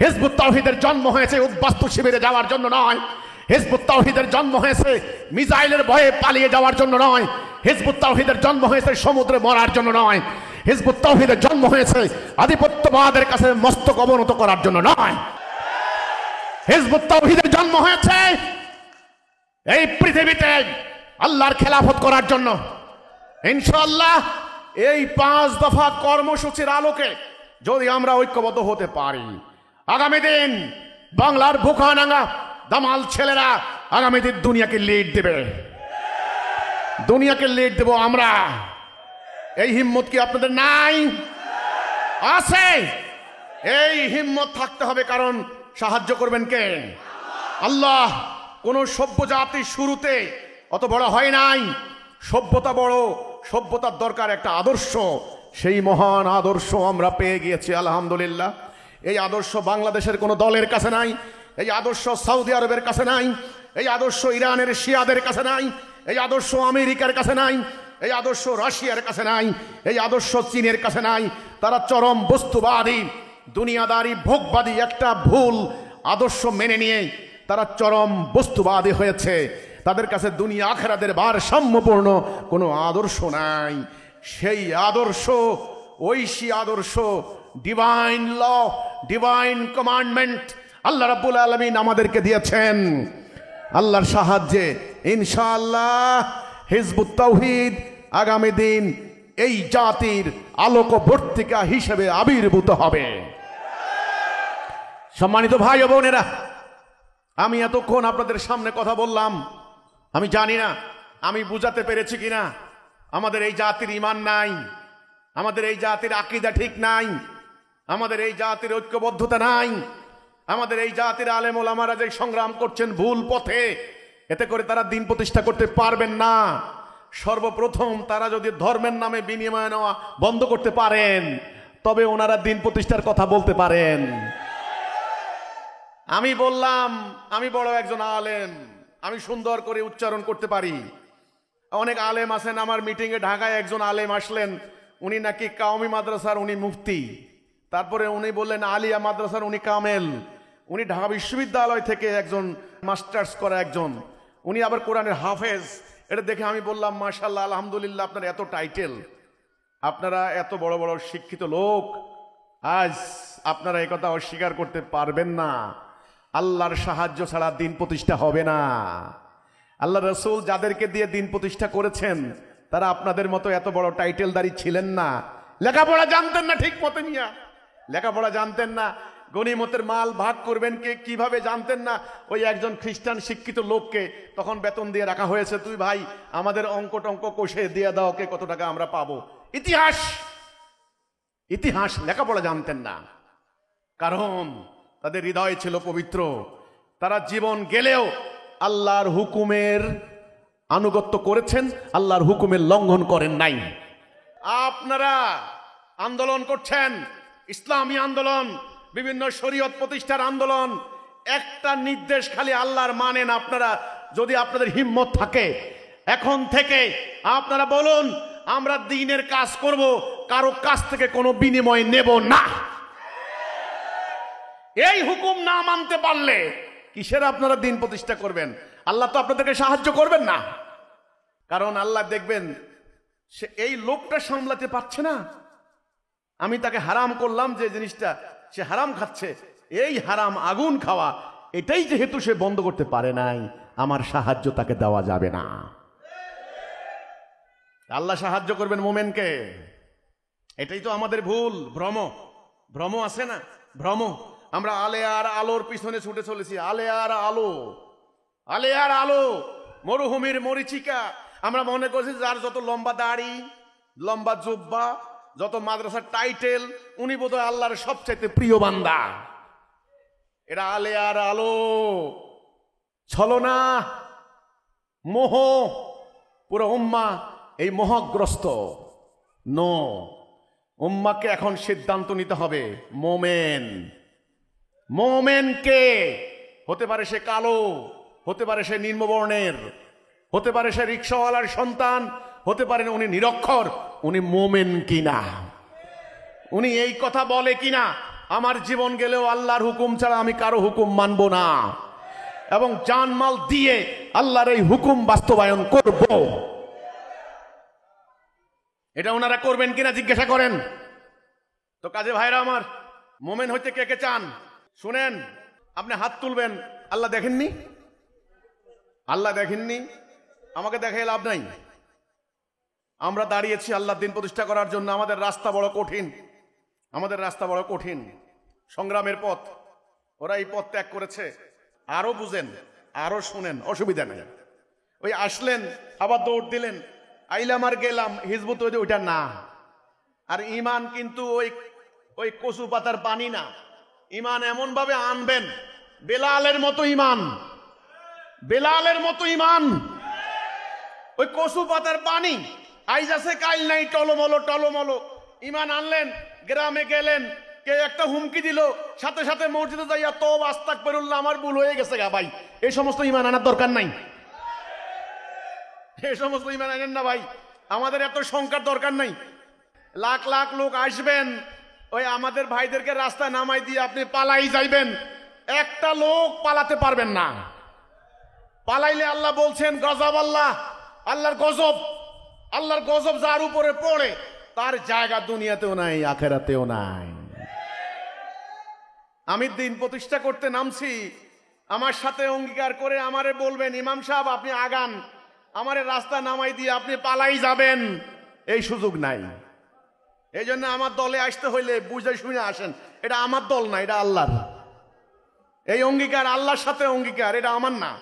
হিজবুত তাওহীদের জন্ম হয়েছে উদ্বাস্তু শিবিরে যাওয়ার জন্য নয়। হিজবুত তাওহীদের জন্ম হয়েছে মিসাইলের ভয়ে পালিয়ে যাওয়ার জন্য নয়। হিজবুত তাওহীদের জন্ম হয়েছে সমুদ্রে মরার জন্য নয়। হিজবুত তাওহীদের জন্ম হয়েছে আধিপত্যবাদের কাছে মস্তক অবনত করার জন্য নয়। হিজবুত তাওহীদের জন্ম হয়েছে এই পৃথিবীতে আল্লাহর খেলাফত করার জন্য। ইনশাআল্লাহ এই 5 দফা কর্মসূচির আলোকে যদি আমরা ঐক্যবদ্ধ হতে পারি, আগামী দিন বাংলার ভুখানাঙ্গা দামাল ছেলেরা আগামী দিন দুনিয়াকে লিড দেবে, দুনিয়াকে লিড দেব আমরা। এই হিম্মত কি আপনাদের নাই? আছে। এই হিম্মত থাকতে হবে, কারণ সাহায্য করবেন কে? আল্লাহ। কোন সভ্য জাতি শুরুতে অত বড় হয় নাই। সভ্যতা বড়, সভ্যতার দরকার একটা আদর্শ। সেই মহান আদর্শ আমরা পেয়ে গিয়েছি আলহামদুলিল্লাহ। এই আদর্শ বাংলাদেশের কোনো দলের কাছে নাই, এই আদর্শ সৌদি আরবের কাছে নাই, এই আদর্শ ইরানের শিয়াদের কাছে নাই, এই আদর্শ আমেরিকার কাছে নাই, এই আদর্শ রাশিয়ার কাছে নাই, এই আদর্শ চীনের কাছে নাই। তারা চরম বস্তুবাদী, দুনিয়াদারি, ভোগবাদী একটা ভুল আদর্শ মেনে নিয়ে তারা চরম বস্তুবাদী হয়েছে। তাদের কাছে দুনিয়া আখিরাতের ভারসাম্যপূর্ণ কোনো আদর্শ নাই। সেই আদর্শ, ঐশী আদর্শ, ডিভাইন ল, ডিভাইন কমান্ডমেন্ট আল্লাহ রাব্বুল আলামিন আমাদেরকে দিয়েছেন। আল্লাহর সাহায্যে ইনশাআল্লাহ হিজবুত তাওহীদ আগামী দিন এই জাতির আলোকবর্তিকা হিসেবে আবির্ভূত হবে। সম্মানিত ভাই ও বোনেরা, আমি এতক্ষণ আপনাদের সামনে কথা বললাম, আমি জানি না আমি বুঝাতে পেরেছি কিনা। আমাদের এই জাতির ঈমান নাই, আমাদের এই জাতির আকীদা ঠিক নাই, আমাদের এই জাতির ঐক্যবদ্ধতা নাই, আমাদের এই জাতির আলেম ওলামারা যে সংগ্রাম করছেন ভুল পথে, এতে করে তারা দিন প্রতিষ্ঠা করতে পারবেন না। সর্বপ্রথম তারা যদি ধর্মের নামে বিনিময় নেওয়া বন্ধ করতে পারেন, তবে ওনারা দিন প্রতিষ্ঠার কথা বলতে পারেন। আমি বললাম আমি বড় একজন আলেম, আমি সুন্দর করে উচ্চারণ করতে পারি। অনেক আলেম আছেন, আমার মিটিংয়ে ঢাকায় একজন আলেম আসলেন, উনি নাকি কাওমি মাদ্রাসার উনি মুফতি, তারপরে উনি বললেন আলিয়া মাদ্রাসার উনি কামেল, উনি ঢাকা বিশ্ববিদ্যালয় থেকে একজন মাস্টার্স করা একজন, উনি আবার কোরআনের হাফেজ। এটা দেখে আমি বললাম মাশাআল্লাহ, আলহামদুলিল্লাহ, আপনার এত টাইটেল। আপনারা এত বড় বড় শিক্ষিত লোক, আজ আপনারা একথা অস্বীকার করতে পারবেন না, আল্লাহর সাহায্য ছাড়া দিন প্রতিষ্ঠা হবে না। আল্লাহ রসুল যাদেরকে দিয়ে দিন প্রতিষ্ঠা করেছেন তারা আপনাদের মতো এত বড় টাইটেলদারি ছিলেন না। লেখাপড়া জানতেন না ঠিক মতো, মিয়া লেখাপড়া জানতেন না, গনিমতের মাল ভাগ করবেন কে কিভাবে জানতেন না। ওই একজন খ্রিস্টান শিক্ষিত লোককে তখন বেতন দিয়ে রাখা হয়েছে, তুই ভাই আমাদের অঙ্ক টঙ্ক কষে দিয়ে দাও, কে কত টাকা আমরা পাবো। ইতিহাস ইতিহাস লেখাপড়া জানতেন না, কারণ তাদের হৃদয় ছিল পবিত্র। তারা জীবন গেলেও আল্লাহর হুকুমের আনুগত্য করেছেন, আল্লাহর হুকুমের লঙ্ঘন করেন নাই। আপনারা আন্দোলন করছেন, ইসলামী আন্দোলন, বিভিন্ন শরীয়ত প্রতিষ্ঠার আন্দোলন, একটা নির্দেশ খালি আল্লাহর মানেন। আপনারা যদি আপনাদের হিম্মত থাকে এখন থেকে আপনারা বলুন, আমরা দ্বীনের কাজ করব, কারো কাছ থেকে কোনো বিনিময় নেব না। এই হুকুম না মানতে পারলে কিসের আপনারা দ্বীন প্রতিষ্ঠা করবেন? আল্লাহ তো আপনাদেরকে সাহায্য করবেন না, কারণ আল্লাহ দেখবেন সে এই লোকটা সামলাতে পারছে না, আমি তাকে হারাম করলাম যে জিনিসটা সে হারাম খাচ্ছে, এই হারাম আগুন খাওয়া এটাই যেহেতু সে বন্ধ করতে পারে নাই, আমার সাহায্য তাকে দেওয়া যাবে না। আল্লাহ সাহায্য করবেন মোমেনকে, এটাই তো আমাদের ভুল, ভ্রম। ভ্রম আছে না, ভ্রম। আমরা আলে আর আলোর পিছনে ছুটে চলেছি, আলে আর আলো, আলে আর আলো, মরুভূমির মরিচিকা। আমরা মনে করছি যার যত লম্বা দাড়ি, লম্বা জুব্বা, যত মাদ্রাসার টাইটেল, উনি বোধহয় আল্লাহর সবচাইতে প্রিয় বান্দা। এটা আলে আর আলো, ছলনা, মোহ। পুরো উম্মাহ এই মোহগ্রস্ত। নো, উম্মাহকে এখন সিদ্ধান্ত নিতে হবে, মোমেন। মোমেন কে? হতে পারে সে কালো, হতে পারে সে নিম্নবর্ণের, হতে পারে সে রিক্সাওয়ালার সন্তান, হতে পারেন উনি নিরক্ষর, উনি মোমেন কিনা, উনি এই কথা বলে কিনা, আমার জীবন গেলেও আল্লাহর হুকুম ছাড়া আমি কারো হুকুম মানব না, এবং জানমাল দিয়ে আল্লাহর এই হুকুম বাস্তবায়ন করব। এটা ওনারা করবেন কিনা জিজ্ঞাসা করেন তো। কাজে ভাইরা আমার, মোমেন হইতে কে কে চান শুনেন, আপনি হাত তুলবেন। আল্লাহ দেখেননি? আল্লাহ দেখেননি? আমাকে দেখে লাভ নাই। আমরা দাঁড়িয়েছি আল্লাহর দিন প্রতিষ্ঠা করার জন্য। আমাদের রাস্তা বড় কঠিন, আমাদের রাস্তা বড় কঠিন, সংগ্রামের পথ। ওরা এই পথ ত্যাগ করেছে। আরো বুঝেন, আরো শুনেন, অসুবিধা নেই। ওই আসলেন আবার দৌড় দিলেন, আইলাম আর গেলাম, হিজবুত ওইটা না। আর ইমান কিন্তু ওই কচু পাতার পানি না। ইমান এমন ভাবে আনবেন, বেলালের মতো ইমান, বেলালের মতো ইমান। ওই কচু পাতার পানি আইজ আছে কাইল নাই, টলমলো টলমলো ইমান আনলেন। গ্রামে গেলেন, কে একটা হুমকি দিল, সাথে সাথে মসজিদে যাইয়া তওবা আস্তাগফিরুল্লাহ, আমার ভুল হয়ে গেছে গা ভাই। এই সমস্ত ইমান আনার দরকার নাই, এই সমস্ত ইমান আনেন না ভাই। আমাদের এত সংখ্যার দরকার নাই। লাখ লাখ লোক আসবেন, ওই আমাদের ভাইদেরকে রাস্তায় নামাই দিয়ে আপনি পালাই যাইবেন, একটা লোক পালাতে পারবেন না। পালাইলে আল্লাহ বলছেন গজব, আল্লাহ, আল্লাহর গজব, আল্লাহর গজব যার উপরে পড়ে তার জায়গা দুনিয়াতেও নাই, আখেরাতেও নাই। আমি দিন প্রতিষ্ঠা করতে নামছি, আমার সাথে অঙ্গীকার করে আমারে বলবেন ইমাম সাহেব আপনি আগান, আমারে রাস্তা নামাই দিয়ে আপনি পালাই যাবেন, এই সুযোগ নাই। এই জন্য আমার দলে আসতে হইলে বুঝে শুনে আসেন, এটা আমার দল না, এটা আল্লাহর। এই অঙ্গীকার আল্লাহর সাথে অঙ্গীকার, এটা আমার না।